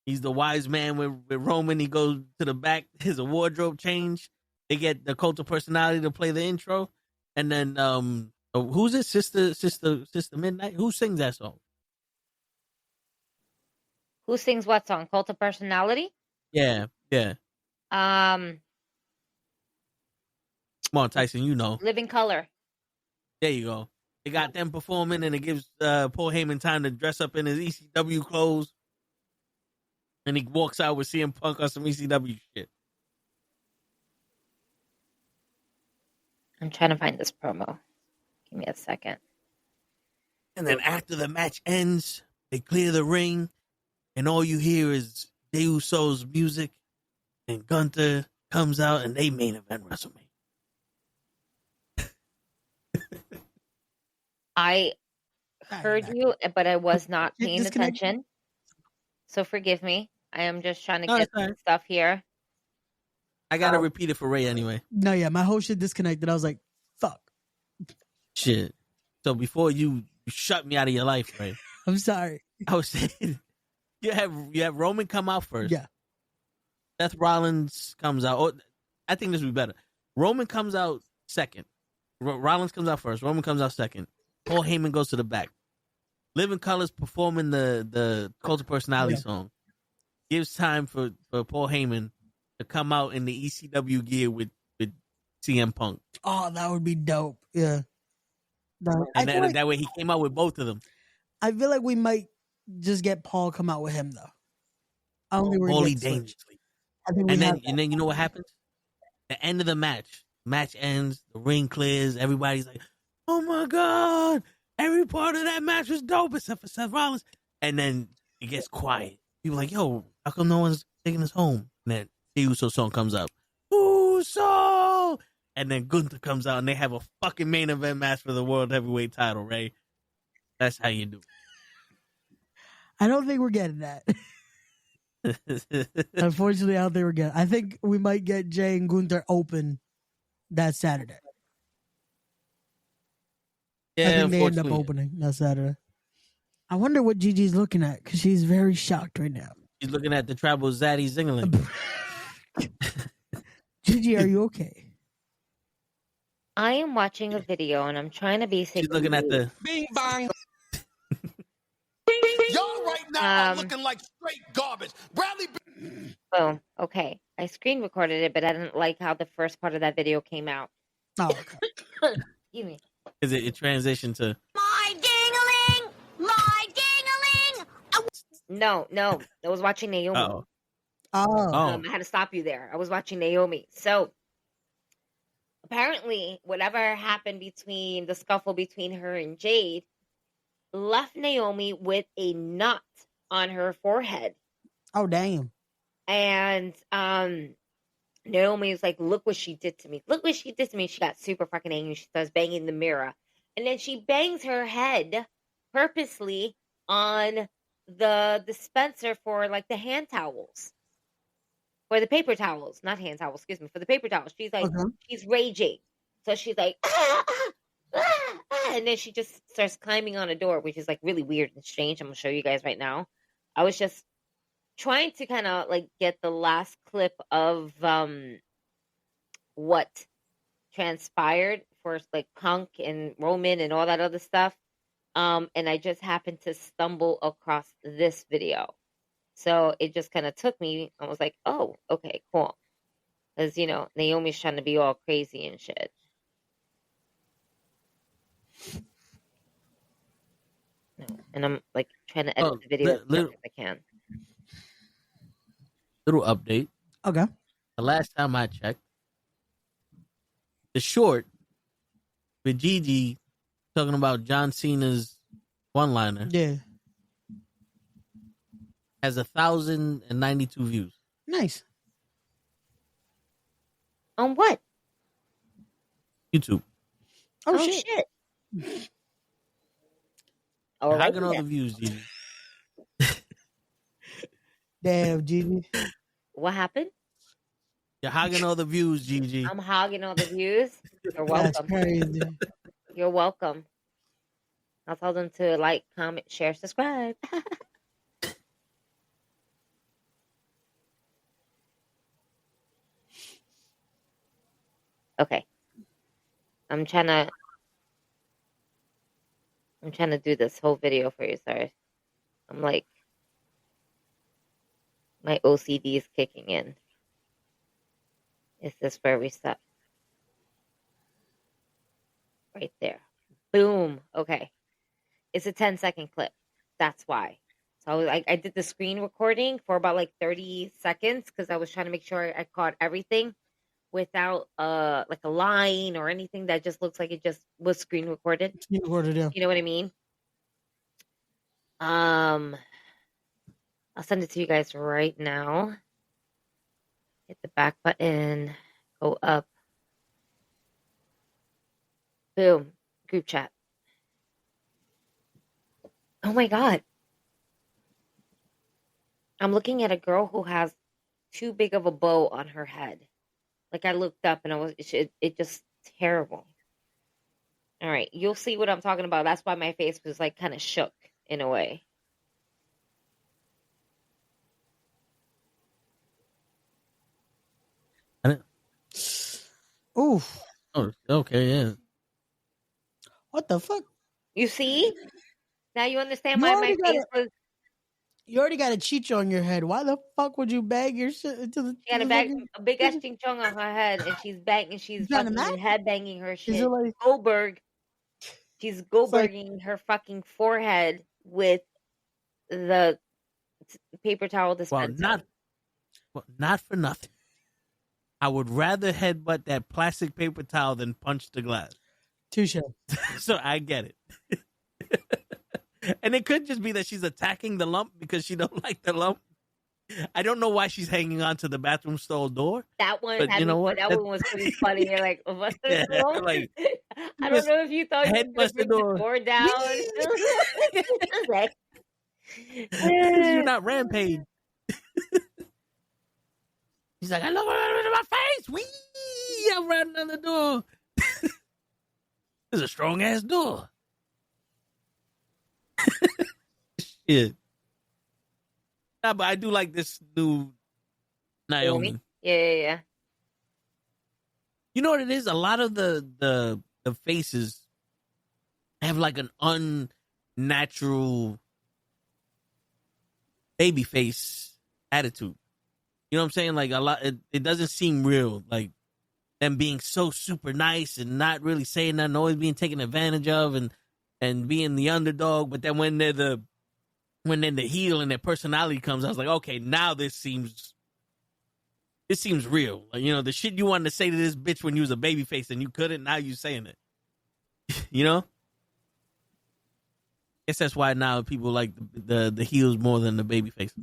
He's the wise man with Roman. He goes to the back. There's a wardrobe change. They get the cult of personality to play the intro. And then, who's it? Sister Midnight? Who sings that song? Who sings what song? Cult of Personality? Yeah. Come on, Tyson, you know. Living Color. There you go. They got them performing, and it gives Paul Heyman time to dress up in his ECW clothes. And he walks out with CM Punk on some ECW shit. I'm trying to find this promo. Give me a second. And then after the match ends, they clear the ring, and all you hear is Jey Uso's music, and Gunther comes out, and they main event WrestleMania. I heard you, but I was not paying attention. So forgive me. I am just trying to get some stuff here. I got to repeat it for Ray anyway. No, yeah, my whole shit disconnected. I was like, fuck. Shit. So before you shut me out of your life, Ray. I'm sorry. I was saying, you have Roman come out first. Yeah. Seth Rollins comes out. Oh, I think this would be better. Roman comes out second. Rollins comes out first. Roman comes out second. Paul Heyman goes to the back. Living Colors performing the Cult of Personality song. Gives time for Paul Heyman to come out in the ECW gear with CM Punk. Oh, that would be dope. Yeah. And that way he came out with both of them. I feel like we might just get Paul come out with him though. I don't think we're Holy dangerously. And then you know what happens? The end of the match. Match ends, the ring clears, everybody's like, oh my God, every part of that match was dope except for Seth Rollins. And then it gets quiet. People are like, yo, how come no one's taking us home? And then the Uso song comes up. Uso! And then Gunther comes out and they have a fucking main event match for the World Heavyweight title, Ray. That's how you do it. I don't think we're getting that. Unfortunately, I don't think we're getting I think we might get Jay and Gunther open that Saturday. Yeah, I think they end up opening that Saturday. I wonder what Gigi's looking at because she's very shocked right now. She's looking at the tribal Zaddy Zingaling. Gigi, are you okay? I am watching a video and I'm trying to basically. She's looking at the Bing bang. Y'all right now are looking like straight garbage. Bradley. Boom. Okay. I screen recorded it, but I didn't like how the first part of that video came out. Oh, okay. Excuse me. Because it transitioned to My ding-a-ling! My ding-a-ling! No. I was watching Naomi. oh. Oh. I had to stop you there. I was watching Naomi. So apparently, whatever happened between the scuffle between her and Jade left Naomi with a knot on her forehead. Oh, damn. And Naomi was like, look what she did to me. Look what she did to me. She got super fucking angry. She starts banging the mirror. And then she bangs her head purposely on the dispenser for like the hand towels. For the paper towels. Not hand towels, excuse me. For the paper towels. She's like, she's raging. So she's like, and then she just starts climbing on a door, which is like really weird and strange. I'm going to show you guys right now. I was just trying to kind of like get the last clip of what transpired for like Punk and Roman and all that other stuff. And I just happened to stumble across this video. So it just kind of took me. I was like, oh, okay, cool. Because, you know, Naomi's trying to be all crazy and shit. And I'm like trying to edit the video as much as I can. Little update. Okay. The last time I checked, the short with Gigi talking about John Cena's one-liner has 1,092 views. Nice. On what? YouTube. Oh shit. How can all the views, Gigi? Damn, Gigi. What happened? You're hogging all the views, Gigi. I'm hogging all the views. You're That's welcome. crazy. You're welcome. I'll tell them to like, comment, share, subscribe. Okay. I'm trying to do this whole video for you, sorry. I'm like, my OCD is kicking in. Is this where we stop? Right there. Boom. Okay. It's a 10-second clip. That's why. So I did the screen recording for about like 30 seconds because I was trying to make sure I caught everything without like a line or anything that just looks like it just was screen recorded. Screen recorded, yeah. You know what I mean? I'll send it to you guys right now. Hit the back button. Go up. Boom. Group chat. Oh my God. I'm looking at a girl who has too big of a bow on her head. Like I looked up and it just terrible. All right. You'll see what I'm talking about. That's why my face was like kind of shook in a way. Oof. Oh, okay, yeah. What the fuck? You see? Now you understand why my face was. You already got a chicho on your head. Why the fuck would you bag your shit into the? She got a big ass ching-chong on her head, and she's fucking head banging her shit. Like, Goldberg. She's Goldberging her fucking forehead with the paper towel dispenser. Not for nothing. I would rather headbutt that plastic paper towel than punch the glass. Touche. So I get it. And it could just be that she's attacking the lump because she don't like the lump. I don't know why she's hanging on to the bathroom stall door. That one, you know what? That one was pretty funny. You're like, what's this? Like, I don't know if you thought you could bring the door down. Like, you're not Rampage. He's like, I love her in my face. Wee! I'm running on the door. It's a strong ass door. Shit. Nah, but I do like this new Naomi. Yeah. You know what it is? A lot of the faces have like an unnatural baby face attitude. You know what I'm saying? Like a lot, it doesn't seem real. Like them being so super nice and not really saying nothing, always being taken advantage of, and being the underdog. But then when they're the heel and their personality comes, I was like, okay, now this seems real. Like, you know, the shit you wanted to say to this bitch when you was a baby face and you couldn't, now you saying it. You know? Guess that's why now people like the heels more than the baby faces.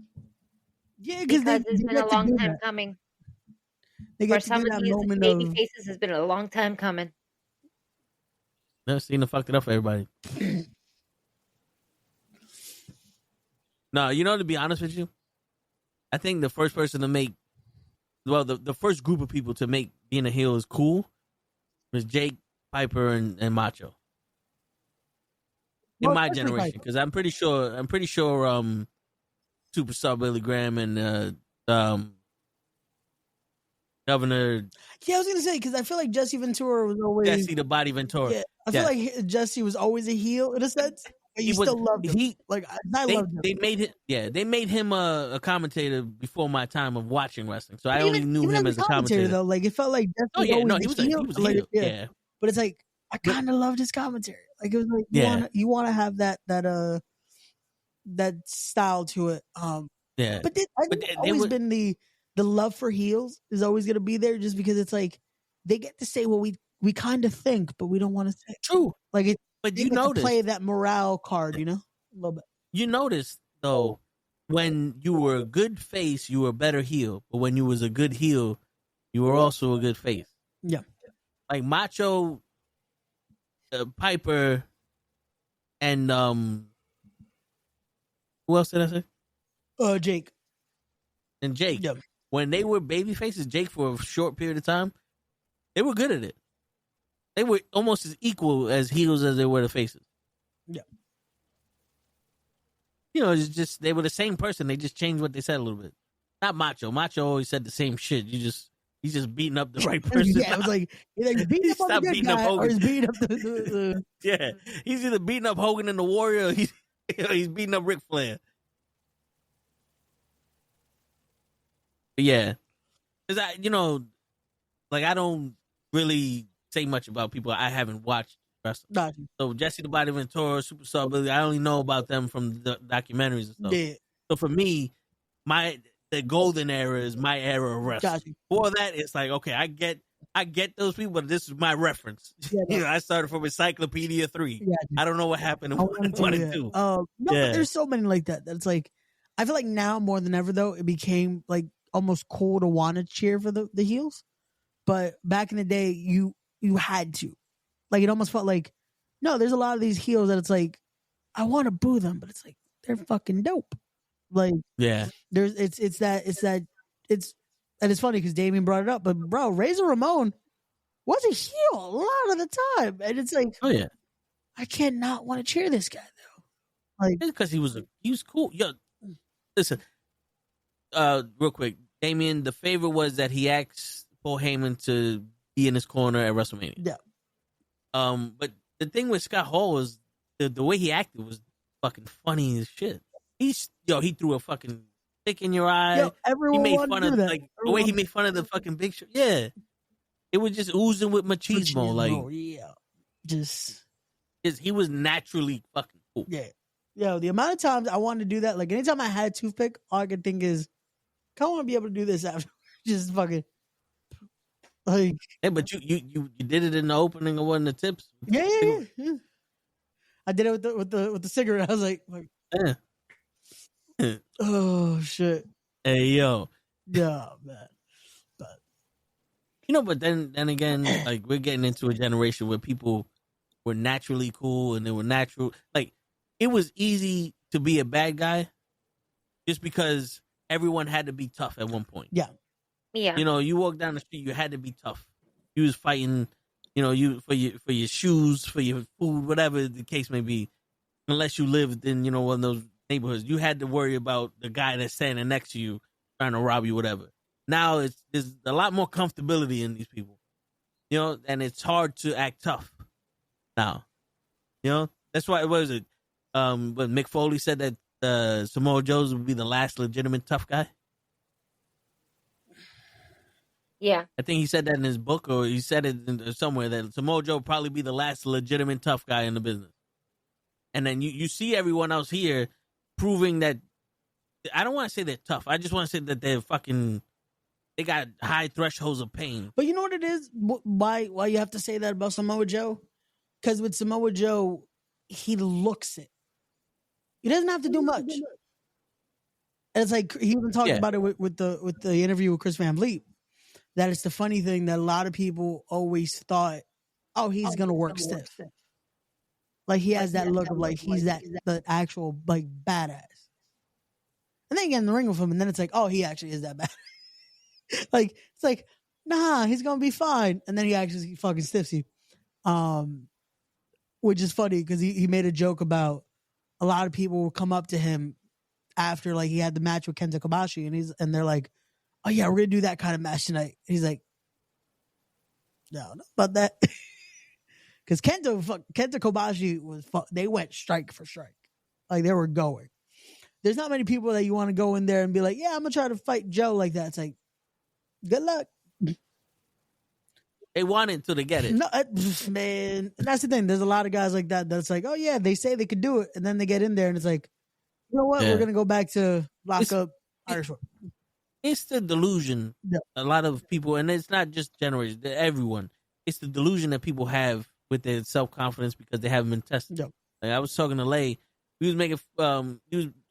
Yeah, because it's been a long time coming. For some of these baby faces, has been a long time coming. Never seen them fucked it up for everybody. No, you know, to be honest with you, I think the first person to make, well, the first group of people to make being a heel is cool was Jake, Piper, and Macho. In my generation, because I'm pretty sure Superstar Billy Graham and Governor. Yeah, I was gonna say because I feel like Jesse Ventura was always Jesse the Body Ventura. Yeah, I feel like Jesse was always a heel in a sense. But you still loved him. I loved him. They made him a commentator before my time of watching wrestling. So I only knew him as a commentator. Though, like it felt like Jesse he was a heel. Yeah. But it's like I kind of loved his commentary. Like it was like you want to have that style to it. Yeah. But it's always been the love for heels is always going to be there, just because it's like they get to say what we kind of think, but we don't want to say. True. Like it. But you notice, play that morale card, you know, a little bit. You notice though, when you were a good face, you were a better heel. But when you was a good heel, you were also a good face. Yeah. Like Macho, Piper, and who else did I say? Jake. and Jake. Yep. When they were baby faces, Jake for a short period of time, they were good at it. They were almost as equal as heels as they were the faces. Yeah. You know, it's just they were the same person. They just changed what they said a little bit. Not Macho. Macho always said the same shit. He's just beating up the right person. Yeah, it was like either he's beating up on the good guy or he's beating up the Yeah, he's either beating up Hogan and the Warrior or he's beating up Ric Flair. But yeah, because I don't really say much about people I haven't watched wrestling. Gotcha. So Jesse the Body Ventura, Superstar Billy, I only know about them from the documentaries and stuff. Yeah. So for me, the golden era is my era of wrestling. Gotcha. Before that, it's like, okay, I get those people, but this is my reference. Yeah, I started from Encyclopedia 3. Yeah, I don't know what happened in 1 and 2. No, but there's so many like that. That's like, I feel like now more than ever though, it became like almost cool to want to cheer for the heels. But back in the day, you had to. Like, it almost felt like, no, there's a lot of these heels that it's like, I want to boo them, but it's like, they're fucking dope. Like, yeah, and it's funny because Damien brought it up, but bro, Razor Ramon was a heel a lot of the time, and it's like, oh yeah, I can't not want to cheer this guy though. Like, because he was cool. Yo, listen, real quick, Damien, the favor was that he asked Paul Heyman to be in his corner at WrestleMania. Yeah. But the thing with Scott Hall was the way he acted was fucking funny as shit. He threw a fucking stick in your eye. Yo, everyone he made fun of that. the way he made fun of the fucking Big Show. Yeah, it was just oozing with machismo. Like, yeah, just he was naturally fucking cool. Yeah, yo, the amount of times I wanted to do that, like anytime I had a toothpick, all I could think is, I want to be able to do this after. Just fucking like. Hey, but you did it in the opening of one of the tips. Yeah. I did it with the cigarette. I was like yeah. Oh shit. Hey yo. Yeah, man. But then again, like, we're getting into a generation where people were naturally cool and they were natural. Like, it was easy to be a bad guy just because everyone had to be tough at one point. Yeah. Yeah. You walk down the street, you had to be tough. You was fighting, you for your shoes, for your food, whatever the case may be. Unless you lived in, one of those neighborhoods, you had to worry about the guy that's standing next to you trying to rob you, whatever. Now there's a lot more comfortability in these people, and it's hard to act tough now. That's why, what was it? But Mick Foley said that Samoa Joe would be the last legitimate tough guy. Yeah. I think he said that in his book, or he said it somewhere, that Samoa Joe would probably be the last legitimate tough guy in the business. And then you see everyone else here proving that, I don't want to say they're tough. I just want to say that they got high thresholds of pain. But you know what it is? Why you have to say that about Samoa Joe? Because with Samoa Joe, he looks it. He doesn't have to do much. And it's like, he even talked about it with the interview with Chris Van Vliet. That it's the funny thing that a lot of people always thought, oh, he's going to work stiff. Like, he has that look of like, he's the actual, like, badass. And then you get in the ring with him, and then it's like, oh, he actually is that bad. Like, it's like, nah, he's going to be fine. And then he actually fucking stiffs you. Which is funny, because he made a joke about a lot of people will come up to him after, like, he had the match with Kenta Kobashi, and they're like, oh yeah, we're gonna do that kind of match tonight. And he's like, no, not about that. Because Kenta Kobashi they went strike for strike. Like, they were going. There's not many people that you want to go in there and be like, yeah, I'm gonna try to fight Joe like that. It's like, good luck. They want it until they get it. No, man. And that's the thing. There's a lot of guys like that that's like, oh yeah, they say they could do it, and then they get in there and it's like, you know what? We're gonna go back to lock up Irish whip. It's the delusion. Yeah. A lot of people, and it's not just generations, everyone. It's the delusion that people have with their self-confidence because they haven't been tested. Yeah. Like, I was talking to Lay. He was talking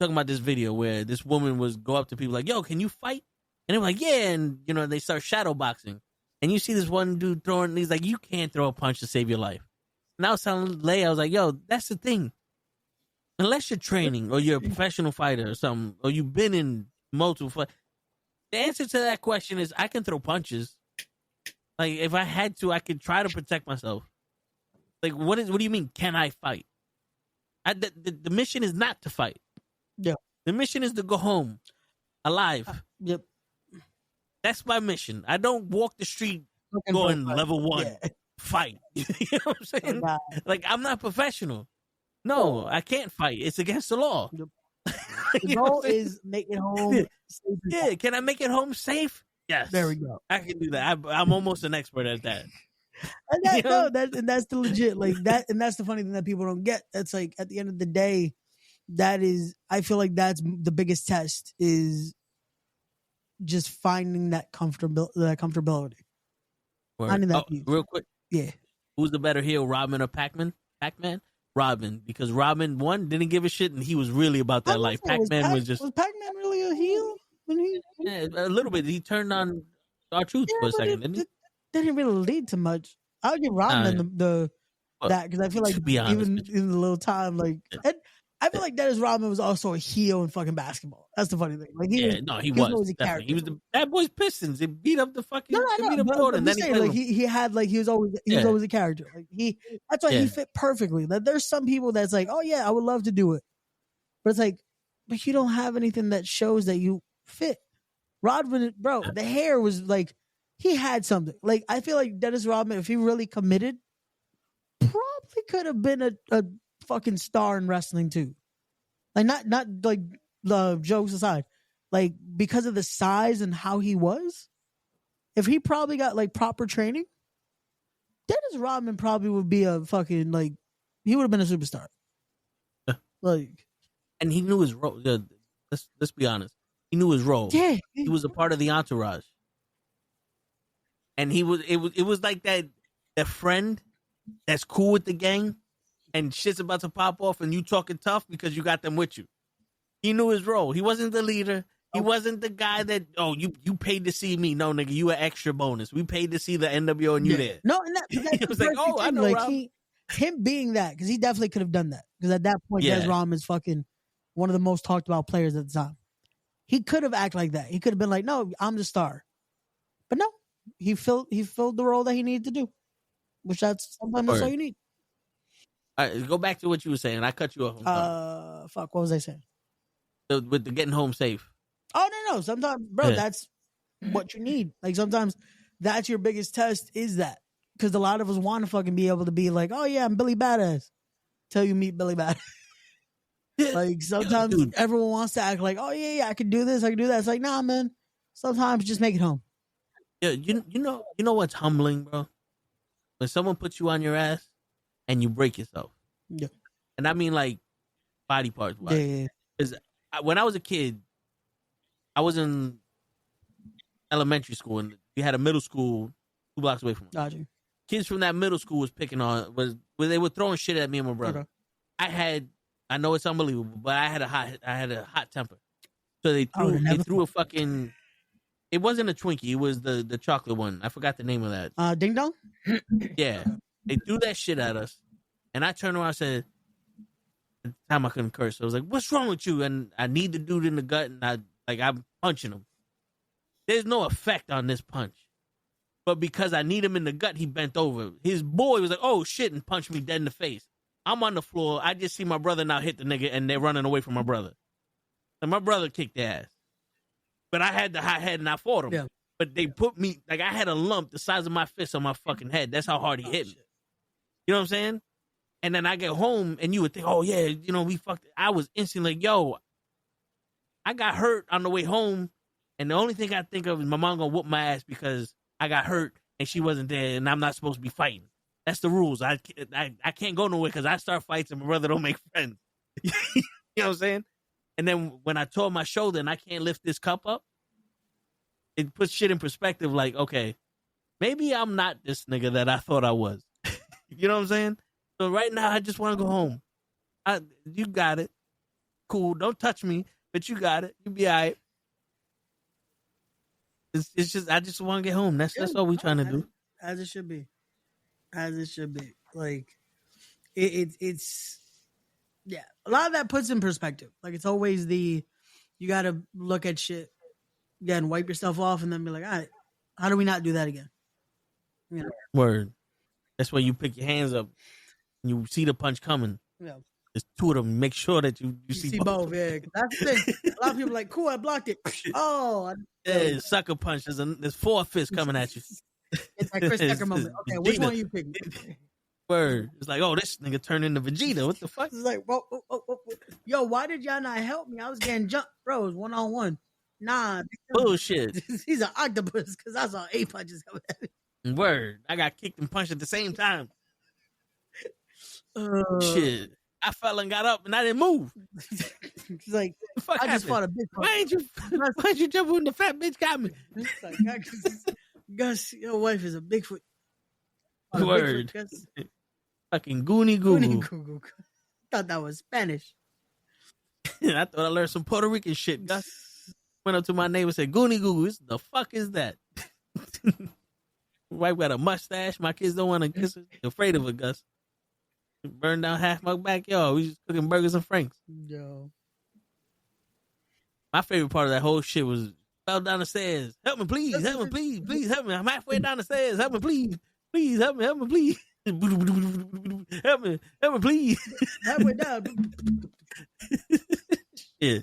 about this video where this woman was go up to people like, yo, can you fight? And they were like, yeah. And, they start shadow boxing. And you see this one dude throwing, and he's like, you can't throw a punch to save your life. And I was telling Lay, I was like, yo, that's the thing. Unless you're training or you're a professional fighter or something, or you've been in multiple fights, The answer to that question is I can throw punches. Like if I had to, I could try to protect myself. Like what do you mean? Can I fight? The mission is not to fight. Yeah. The mission is to go home alive. Yep. That's my mission. I don't walk the street going level 1, fight. You know what I'm saying? Like I'm not professional. No, I can't fight. It's against the law. Yep. The goal is make it home safe. Yeah, can I make it home safe? Yes. There we go. I can do that. I'm almost an expert at that. And that's the legit like that, and that's the funny thing that people don't get. That's like at the end of the day, that is I feel like that's the biggest test is just finding that comfortability. Finding that peace. Real quick. Yeah. Who's the better heel, Robin or Pac-Man? Robin, because Robin one didn't give a shit and he was really about that life. Pac-Man was Pac-Man really a heel when he? Yeah, a little bit. He turned on R-Truth for a second, didn't he? Didn't really lead to much. I would give Robin that because I feel like even in the little time, like and I feel like Dennis Rodman was also a heel in fucking basketball. That's the funny thing. Like he was a character. He was the Bad Boys Pistons. They beat up the fucking beat up but Jordan. Then he was always a character. Like that's why he fit perfectly. Like there's some people that's like, oh yeah, I would love to do it, but it's like, but you don't have anything that shows that you fit. Rodman, bro, the hair was like he had something. Like I feel like Dennis Rodman, if he really committed, probably could have been a fucking star in wrestling too. Like not like the jokes aside, like because of the size and how he was, if he probably got like proper training, Dennis Rodman probably would be a fucking like he would have been a superstar. Like, and he knew his role. Let's be honest, he knew his role. Yeah, he was a part of the entourage, and it was like that friend that's cool with the gang. And shit's about to pop off and you talking tough because you got them with you. He knew his role. He wasn't the leader. He wasn't the guy that, you paid to see me. No, nigga, you an extra bonus. We paid to see the NWO and you there. No, and that was like, I know, like him being that, because he definitely could have done that. Because at that point, Des Rom is fucking one of the most talked about players at the time. He could have acted like that. He could have been like, no, I'm the star. But no, he filled the role that he needed to do. Which sometimes that's all you need. All right, go back to what you were saying. I cut you off. What was I saying? With the getting home safe. Oh no! Sometimes, bro, that's what you need. Like sometimes, that's your biggest test. Is that because a lot of us want to fucking be able to be like, oh yeah, I'm Billy Badass, till you meet Billy Badass. Like sometimes everyone wants to act like, oh yeah, I can do this, I can do that. It's like, nah, man. Sometimes just make it home. Yeah, you know what's humbling, bro? When someone puts you on your ass. And you break yourself. Yeah. And I mean like body parts. Yeah. Because when I was a kid, I was in elementary school and we had a middle school 2 blocks away from us. Gotcha. Kids from that middle school they were throwing shit at me and my brother. Okay. I know it's unbelievable, but I had a hot temper. So they threw a fucking, it wasn't a Twinkie, it was the chocolate one. I forgot the name of that. Ding Dong? Yeah. They threw that shit at us. And I turned around and said, at the time I couldn't curse. So I was like, what's wrong with you? And I need the dude in the gut and I'm punching him. There's no effect on this punch. But because I need him in the gut, he bent over. His boy was like, oh shit, and punched me dead in the face. I'm on the floor. I just see my brother now hit the nigga and they're running away from my brother. And my brother kicked their ass. But I had the hot head and I fought him. Yeah. But they put me, like I had a lump the size of my fist on my fucking head. That's how hard he hit me. Shit. You know what I'm saying? And then I get home and you would think, oh yeah, we fucked it. I was instantly like, yo, I got hurt on the way home. And the only thing I think of is my mom gonna whoop my ass because I got hurt and she wasn't there and I'm not supposed to be fighting. That's the rules. I can't go nowhere because I start fights and my brother don't make friends. You know what I'm saying? And then when I tore my shoulder and I can't lift this cup up, it puts shit in perspective like, okay, maybe I'm not this nigga that I thought I was. You know what I'm saying? So right now, I just want to go home. You got it. Cool. Don't touch me, but you got it. You be all right. It's just, I just want to get home. That's all we trying to do. As it should be. Like, it's, a lot of that puts in perspective. Like, it's always you got to look at shit Again, wipe yourself off and then be like, all right, how do we not do that again? You know? Word. That's why you pick your hands up and you see the punch coming. Yeah. There's two of them. Make sure that you see both. Yeah, that's the thing. A lot of people are like, cool, I blocked it. Oh, yeah, sucker punch. There's 4 fists coming at you. It's that Chris Tucker moment. Okay, which one you picking? Word. It's like, oh, this nigga turned into Vegeta. What the fuck? It's like, whoa. Yo, why did y'all not help me? I was getting jumped, bro. It was 1-on-1. Nah, bullshit. He's an octopus because I saw 8 punches coming at me. Word. I got kicked and punched at the same time. Shit. I fell and got up and I didn't move. He's like, I just fought a bitch. Why'd you jump when the fat bitch got me? Like, Gus, your wife is a Bigfoot. Word. Bigfoot, fucking Goonie Goo. Thought that was Spanish. I thought I learned some Puerto Rican shit, Gus. Went up to my neighbor and said, Goonie Goo, the fuck is that? Wife got a mustache. My kids don't want to kiss her. They're afraid of her, Gus. Burned down half my backyard. We just cooking burgers and franks. Yo. My favorite part of that whole shit was fell down the stairs. Help me, please. Help me, please. Please help me. I'm halfway down the stairs. Help me, please. Please help me. Help me, please. Help me. Help me, please. Halfway down. Yeah.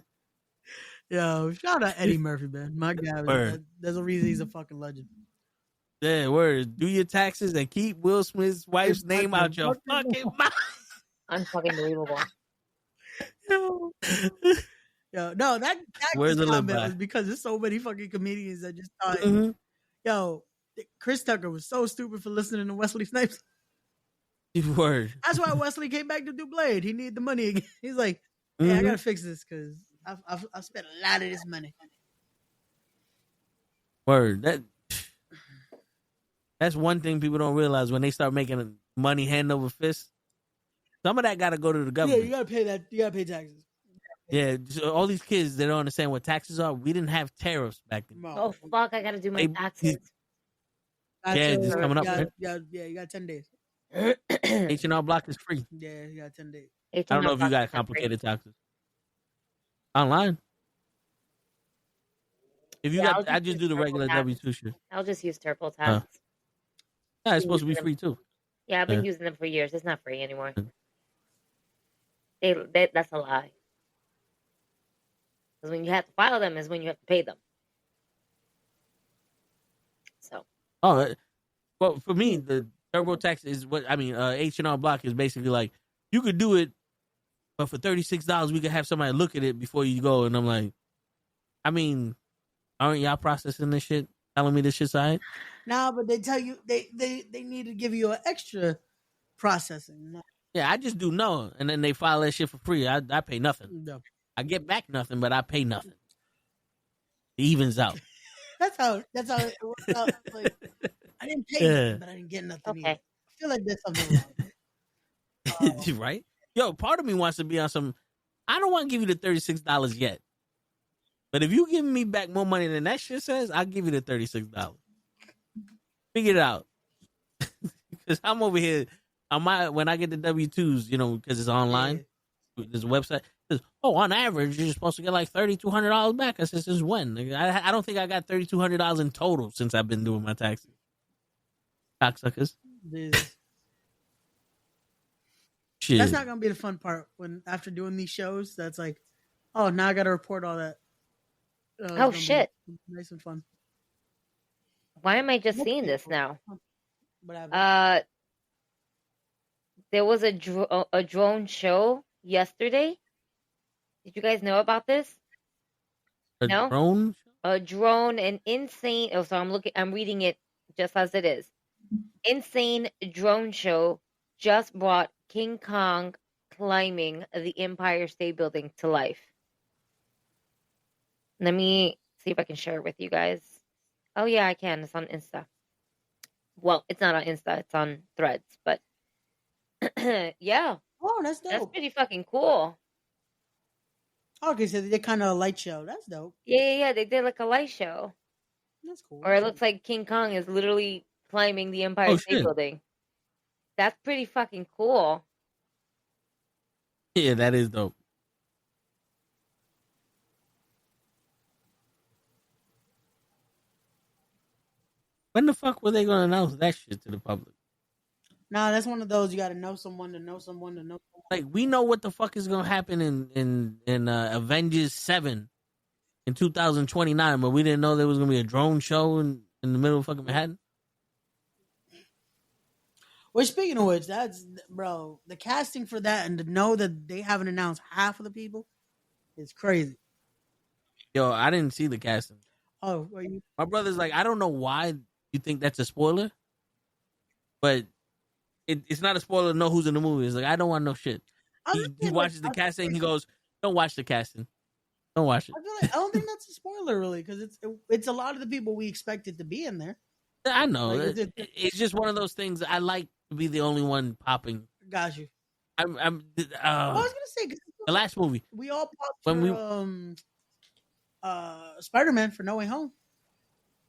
Yo, shout out Eddie Murphy, man. My God. There's a reason he's a fucking legend. Yeah, word. Do your taxes and keep Will Smith's wife's name out your fucking mouth. Unfucking believable. Yo, no, that Where's the comment was because there's so many fucking comedians that just thought, yo, Chris Tucker was so stupid for listening to Wesley Snipes. Word. That's why Wesley came back to do Blade. He needed the money again. He's like, hey, I gotta fix this because I've spent a lot of this money. Word. That's one thing people don't realize when they start making money hand over fist. Some of that got to go to the government. Yeah, you got to pay that. You got to pay taxes. Yeah, so all these kids, they don't understand what taxes are. We didn't have tariffs back then. Oh, fuck, I got to do my taxes. Yeah, it's coming up. Yeah, you got 10 days. H&R Block is free. Yeah, you got 10 days. I don't know if you got complicated taxes. Online. If you got, I just do the regular W-2 shit. I'll just use Turple Tax. Yeah, it's supposed to be free too. Yeah, I've been using them for years. It's not free anymore. That's a lie. Because when you have to file them is when you have to pay them. So. Oh, well, for me, the TurboTax is what I mean. H&R Block is basically like you could do it, but for $36, we could have somebody look at it before you go. And I'm like, I mean, aren't y'all processing this shit? Telling me this shit's all right? Nah, but they tell you they need to give you an extra processing. Yeah, I just do no, and then they file that shit for free. I pay nothing. No. I get back nothing, but I pay nothing. It evens out. that's how it works out. Like, I didn't pay nothing, but I didn't get nothing either. I feel like there's something wrong. Right? Yo, part of me wants to be on some. I don't want to give you the $36 yet. But if you give me back more money than that shit says, I'll give you the $36. Figure it out. Because I'm over here. When I get the W-2s, you know, because it's online, there's a website. It says, on average, you're supposed to get like $3,200 back. I said, since when? I don't think I got $3,200 in total since I've been doing my taxes. Cocksuckers. Shit. That's not going to be the fun part when after doing these shows, that's like, oh, now I got to report all that. Oh, shit. Nice and fun. Why am I just seeing this now? What happened? There was a drone show yesterday. Did you guys know about this? No? Drone? A drone, an insane. Oh, so I'm reading it just as it is. Insane drone show just brought King Kong climbing the Empire State Building to life. Let me see if I can share it with you guys. Oh, yeah, I can. It's on Insta. Well, it's not on Insta. It's on Threads. But, yeah. Oh, that's dope. That's pretty fucking cool. Okay, so they did kind of a light show. That's dope. Yeah. They did like a light show. That's cool. Or it looks like King Kong is literally climbing the Empire State Building. That's pretty fucking cool. Yeah, that is dope. When the fuck were they gonna announce that shit to the public? Nah, that's one of those you got to know someone to know someone to know someone. Like, we know what the fuck is gonna happen in Avengers 7 in 2029, but we didn't know there was gonna be a drone show in the middle of fucking Manhattan. Well, speaking of which, that's bro, the casting for that and to know that they haven't announced half of the people is crazy. Yo, I didn't see the casting. Oh, are you? My brother's like, I don't know why you think that's a spoiler, but it's not a spoiler to know who's in the movie. It's like, I don't want no shit. He watches the casting. He goes, "Don't watch the casting. Don't watch it." I don't think that's a spoiler really, because it's a lot of the people we expected to be in there. I know. Like, it's just one of those things. I like to be the only one popping. Got you. I was gonna say the last movie we all popped for Spider-Man for No Way Home,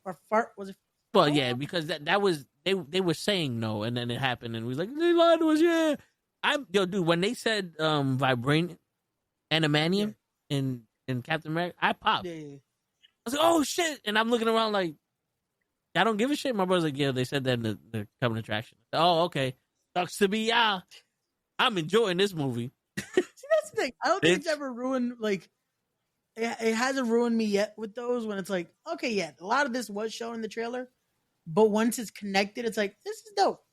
or was it? Well, yeah, because that was they were saying no, and then it happened, and we was like, they lied to us. Yeah, dude. When they said vibranium, animanium in Captain America, I popped. Yeah. I was like, oh shit, and I'm looking around like, I don't give a shit. My brother's like, yeah, they said that in the coming attraction. Oh, okay, sucks to be y'all. I'm enjoying this movie. See, that's the thing. I don't think it's ever ruined. Like, it hasn't ruined me yet with those when it's like, okay, yeah, a lot of this was shown in the trailer, but once it's connected, it's like, this is dope.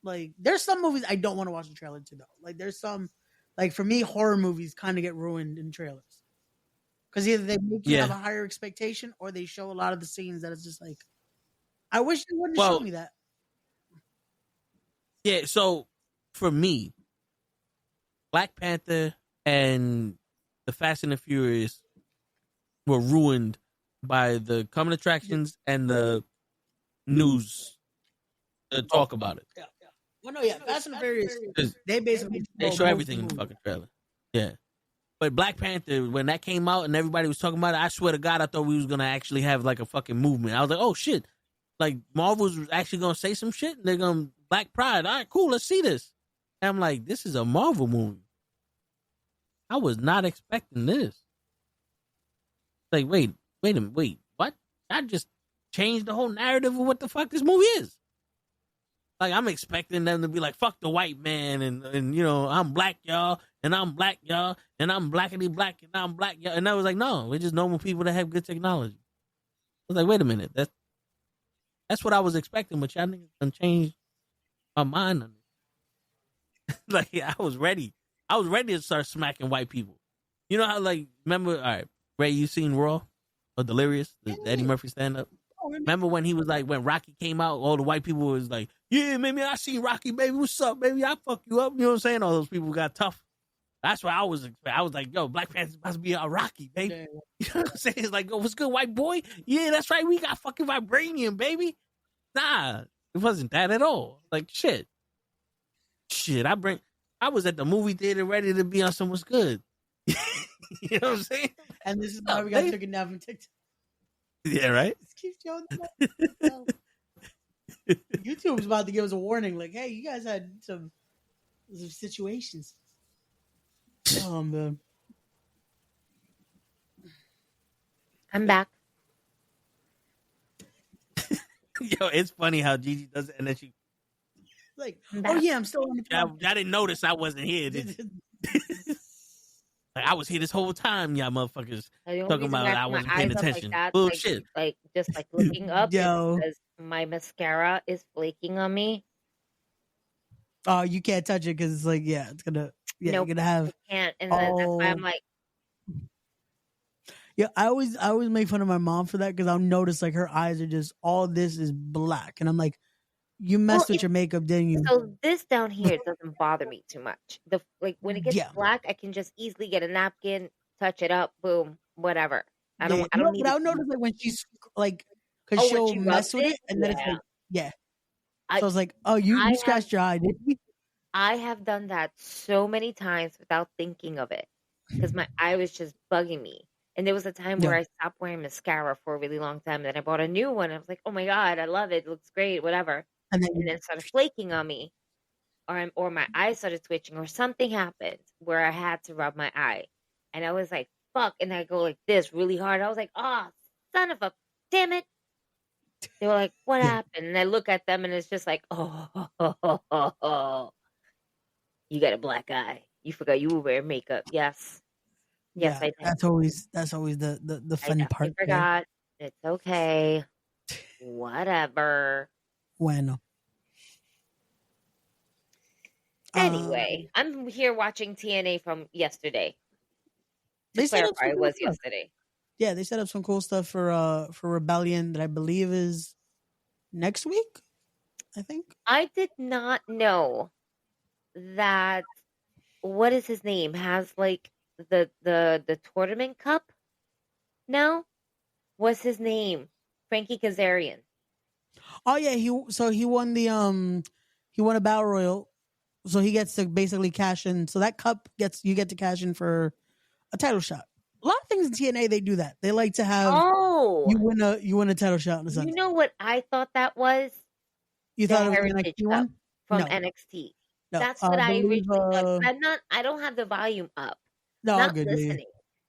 Like, there's some movies I don't want to watch the trailer to though. Like, there's some, like for me, horror movies kind of get ruined in trailers because either they make you have a higher expectation or they show a lot of the scenes that it's just like, I wish they wouldn't show me that. Yeah, so for me, Black Panther and the Fast and the Furious were ruined by the coming attractions and the news to talk about it. Yeah. Well, no, Fast and the Furious, they basically show everything in the fucking trailer. Yeah. But Black Panther, when that came out and everybody was talking about it, I swear to God, I thought we was going to actually have like a fucking movement. I was like, oh shit. Like, Marvel's actually going to say some shit and they're going to Black Pride. All right, cool, let's see this. And I'm like, this is a Marvel movie. I was not expecting this. Like, wait a minute, what? I just changed the whole narrative of what the fuck this movie is. Like, I'm expecting them to be like, fuck the white man, and you know, I'm black, y'all, and I'm black, y'all, and I'm blackity black, and I'm black, y'all. And I was like, no, we're just normal people that have good technology. I was like, wait a minute, that's what I was expecting, but y'all niggas done changed my mind on it. Like, I was ready to start smacking white people. You know how, like, remember, all right, Ray, you seen Raw or Delirious, the Eddie Murphy stand-up? Remember when he was like, when Rocky came out, all the white people was like, yeah, maybe I seen Rocky, baby, what's up, baby, I fuck you up. You know what I'm saying? All those people got tough. That's why I was like, yo, Black Panther's supposed to be a Rocky, baby. Yeah. You know what I'm saying? It's like, oh, what's good, white boy? Yeah, that's right, we got fucking vibranium, baby. Nah, it wasn't that at all. Like, shit, I was at the movie theater ready to be on some what's good. You know what I'm saying? And this is why we got taken down from TikTok. Yeah, right? Just keep showing them. YouTube's about to give us a warning, like, hey, you guys had some situations. Man. I'm back. Yo, it's funny how Gigi does it, and then she like, oh yeah, I'm still on the phone. I didn't notice I wasn't here. Like, I was here this whole time, y'all motherfuckers talking about I wasn't paying attention. Like bullshit. Like just like looking up because my mascara is flaking on me. Oh, you can't touch it because it's like, it's gonna, you're gonna have. I can't, and that's why I'm like. Yeah, I always make fun of my mom for that because I'll notice like her eyes are just all this is black, and I'm like, you messed with your makeup, didn't you? So this down here doesn't bother me too much. When it gets black, I can just easily get a napkin, touch it up, boom, whatever. I don't need. But I'll notice like when she's like, because she'll mess with it, and then it's like, So I was like, oh, you scratched your eye, didn't you? I have done that so many times without thinking of it because my eye was just bugging me. And there was a time where I stopped wearing mascara for a really long time. And then I bought a new one. I was like, oh my God, I love it. It looks great, whatever. And then it started flaking on me. Or my eye started twitching or something happened where I had to rub my eye. And I was like, fuck. And I go like this really hard. I was like, oh, son of a damn it. They were like, what happened? And I look at them and it's just like, oh. You got a black eye. You forgot you were wearing makeup. Yes. Yes, I did. That's always the fun part. I forgot. There. It's okay. Whatever. Bueno. Anyway, I'm here watching TNA from yesterday. They set up it was yesterday. Yeah, they set up some cool stuff for Rebellion that I believe is next week. I think. I did not know that. What is his name? Has like the tournament cup now? What's his name? Frankie Kazarian. Oh yeah, he won he won a battle royal, so he gets to basically cash in. So that cup you get to cash in for a title shot. A lot of things in TNA they do that. They like to have you win a title shot in the sense. You know what I thought that was? You thought it was an NXT one from NXT. No, that's what I originally thought. I don't have the volume up. No, not good, listening.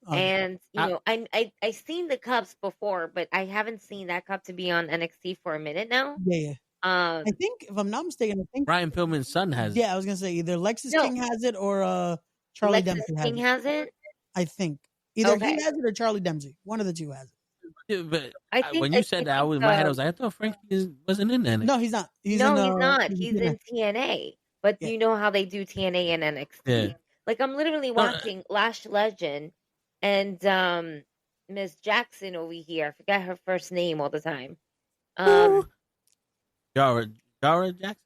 And I seen the cups before, but I haven't seen that cup to be on NXT for a minute now. Yeah. I think if I'm not mistaken, Brian Pillman's son has it. Yeah, I was gonna say either Lexus King has it or Charlie Dempsey has it. I think either he has it or Charlie Dempsey. One of the two has it. Yeah, but when you said that, I was in my head. I was like, I thought Frankie wasn't in there. No, he's not. He's not. He's in TNA. But you know how they do TNA and NXT. Yeah. Like I'm literally watching Lash Legend and Miss Jackson over here. I forget her first name all the time. Jara Jackson.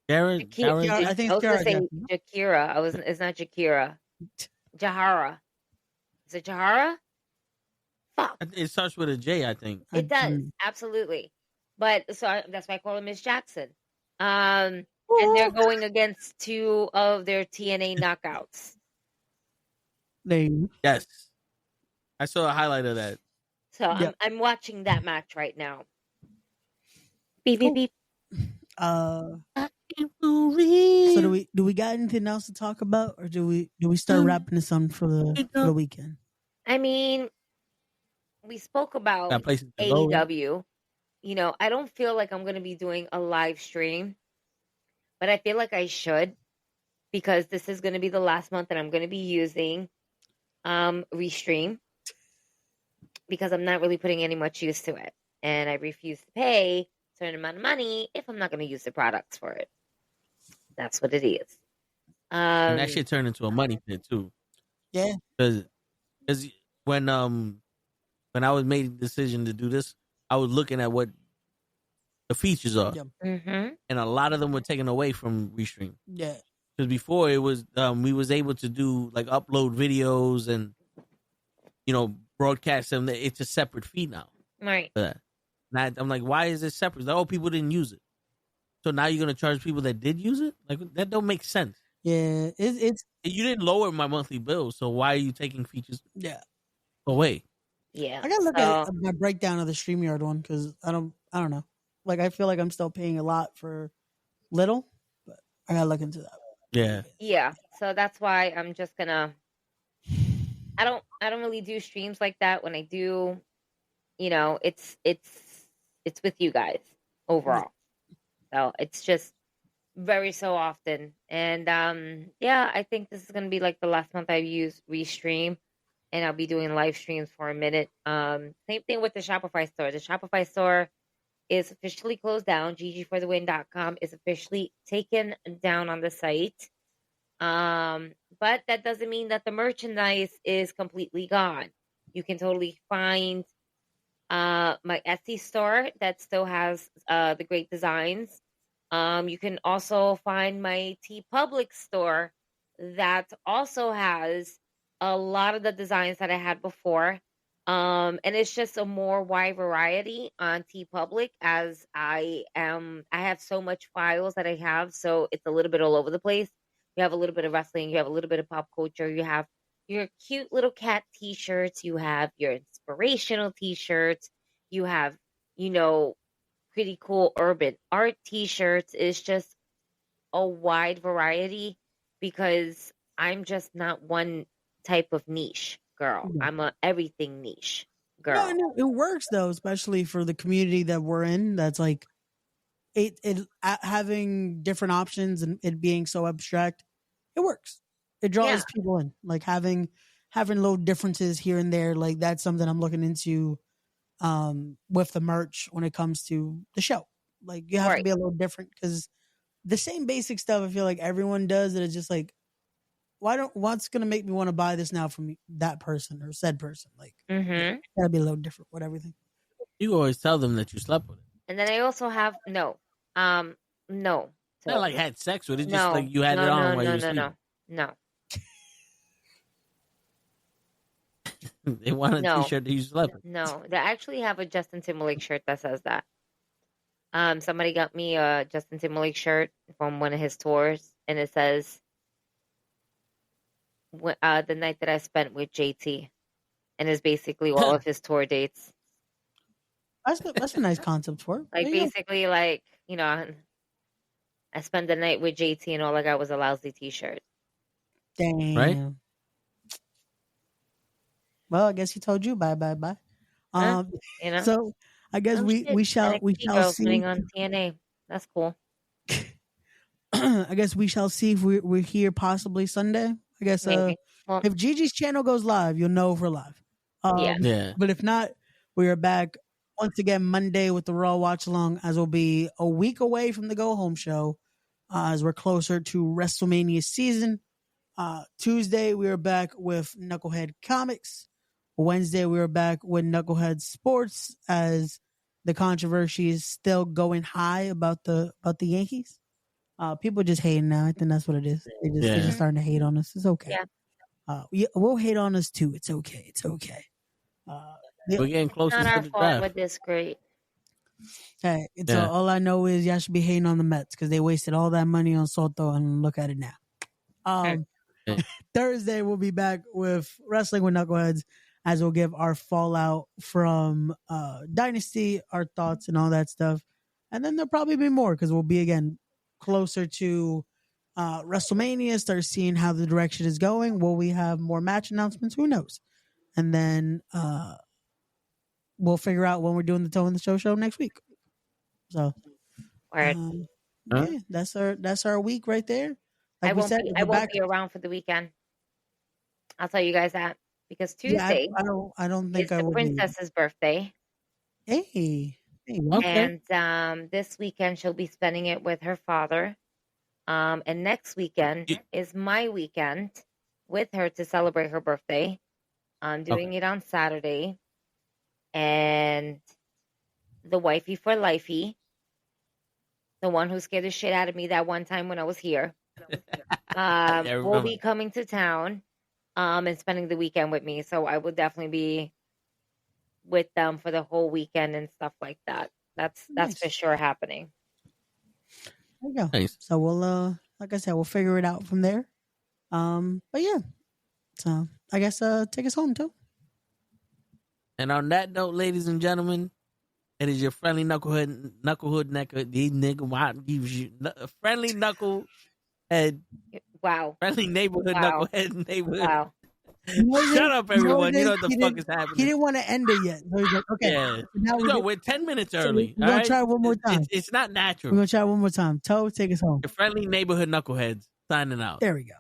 Jara. I think it's Jara Jackson. Jakira. It's not Jakira. Jahara. Is it Jahara? Fuck. It starts with a J, I think. It does, absolutely. But that's why I call her Miss Jackson. And they're going against two of their TNA knockouts. Yes. I saw a highlight of that. So I'm watching that match right now. Beep, beep, beep. So do we got anything else to talk about, or do we start wrapping this on for the weekend? I mean, we spoke about AEW. You know, I don't feel like I'm going to be doing a live stream, but I feel like I should, because this is going to be the last month that I'm going to be using Restream, because I'm not really putting any much use to it, and I refuse to pay a certain amount of money if I'm not going to use the products for it. That's what it is. And that shit turned into a money pit too. Yeah, because when I was made the decision to do this, I was looking at what the features are, and a lot of them were taken away from Restream. Yeah, because before it was we was able to do like upload videos and broadcast them. It's a separate feed now, right? And I'm like, why is it separate? Like, oh, people didn't use it, so now you're gonna charge people that did use it? Like, that don't make sense. Yeah, it's you didn't lower my monthly bill, so why are you taking features away? Yeah, I gotta look at my breakdown of the StreamYard one, because I don't know. Like, I feel like I'm still paying a lot for little, but I gotta look into that. Yeah. So that's why I'm just gonna. I don't really do streams like that. When I do, it's with you guys overall. So it's just very so often, and I think this is gonna be like the last month I use Restream. And I'll be doing live streams for a minute. Same thing with the Shopify store. The Shopify store is officially closed down. GGforthewin.com is officially taken down on the site. But that doesn't mean that the merchandise is completely gone. You can totally find my Etsy store that still has the great designs. You can also find my TeePublic store that also has a lot of the designs that I had before. And it's just a more wide variety on TeePublic, as I have so much files that I have, so it's a little bit all over the place. You have a little bit of wrestling, you have a little bit of pop culture, you have your cute little cat t-shirts, you have your inspirational t-shirts, you have, pretty cool urban art t-shirts. It's just a wide variety, because I'm just not one type of niche girl. I'm a everything niche. girl. No, it works though, especially for the community that we're in. That's like it having different options and it being so abstract. It works. It draws people in. Like having little differences here and there. Like that's something I'm looking into with the merch when it comes to the show. Like you have to be a little different because the same basic stuff I feel like everyone does. That it's just like, what's gonna make me want to buy this now from that person or said person? Like gotta be a little different with everything. You always tell them that you slept with it. And then I also have no. Not like had sex with it, just like you had it on while you were sleeping. No. They want a t-shirt that you slept with. No, they actually have a Justin Timberlake shirt that says that. Somebody got me a Justin Timberlake shirt from one of his tours, and it says, "The night that I spent with JT," and it's basically all of his tour dates. That's a nice concept for it. Like basically, like I spent the night with JT, and all I got was a lousy T-shirt. Damn. Right. Well, I guess he told you bye. So I guess we shall see on TNA. That's cool. I guess we shall see if we're here possibly Sunday. I guess if Gigi's channel goes live, you'll know if we're live. Yeah. But if not, we are back once again Monday with the Raw Watch Along, as we'll be a week away from the Go Home show, as we're closer to WrestleMania season. Tuesday we are back with Knucklehead Comics. Wednesday we are back with Knucklehead Sports, as the controversy is still going high about the Yankees. People just hating now. I think that's what it is. They're just starting to hate on us. It's okay. We'll hate on us too. It's okay. It's okay. We're getting closer to the draft. Fault with this great. Hey, all I know is y'all should be hating on the Mets because they wasted all that money on Soto, and look at it now. Thursday we'll be back with Wrestling with Knuckleheads, as we'll give our fallout from Dynasty, our thoughts and all that stuff. And then there'll probably be more because we'll be again closer to WrestleMania, start seeing how the direction is going. Will we have more match announcements? Who knows? And then we'll figure out when we're doing the Toe in the show next week. So that's our week right there. Like I won't be around for the weekend. I'll tell you guys that, because Tuesday I don't think is the princess's birthday. Hey, okay. And this weekend she'll be spending it with her father. And next weekend is my weekend with her to celebrate her birthday. I'm doing it on Saturday. And the wifey for lifey, the one who scared the shit out of me that one time when I was here, will be coming to town and spending the weekend with me. So I will definitely be with them for the whole weekend and stuff like that. That's for sure happening. There you go. Nice. So we'll like I said, we'll figure it out from there. But yeah. So I guess take us home too. And on that note, ladies and gentlemen, it is your friendly friendly knucklehead. Wow. Friendly neighborhood knucklehead neighborhood. Wow. Shut up, everyone. You know what the fuck is happening. He didn't want to end it yet. So he's like, okay. Yeah. Now we're 10 minutes early. We're going to try one more time. It's not natural. We're going to try one more time. Toe, take us home. Your friendly neighborhood knuckleheads signing out. There we go.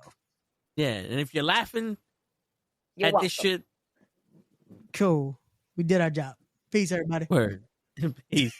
Yeah. And if you're laughing at this shit. Cool. We did our job. Peace, everybody. Word. Peace.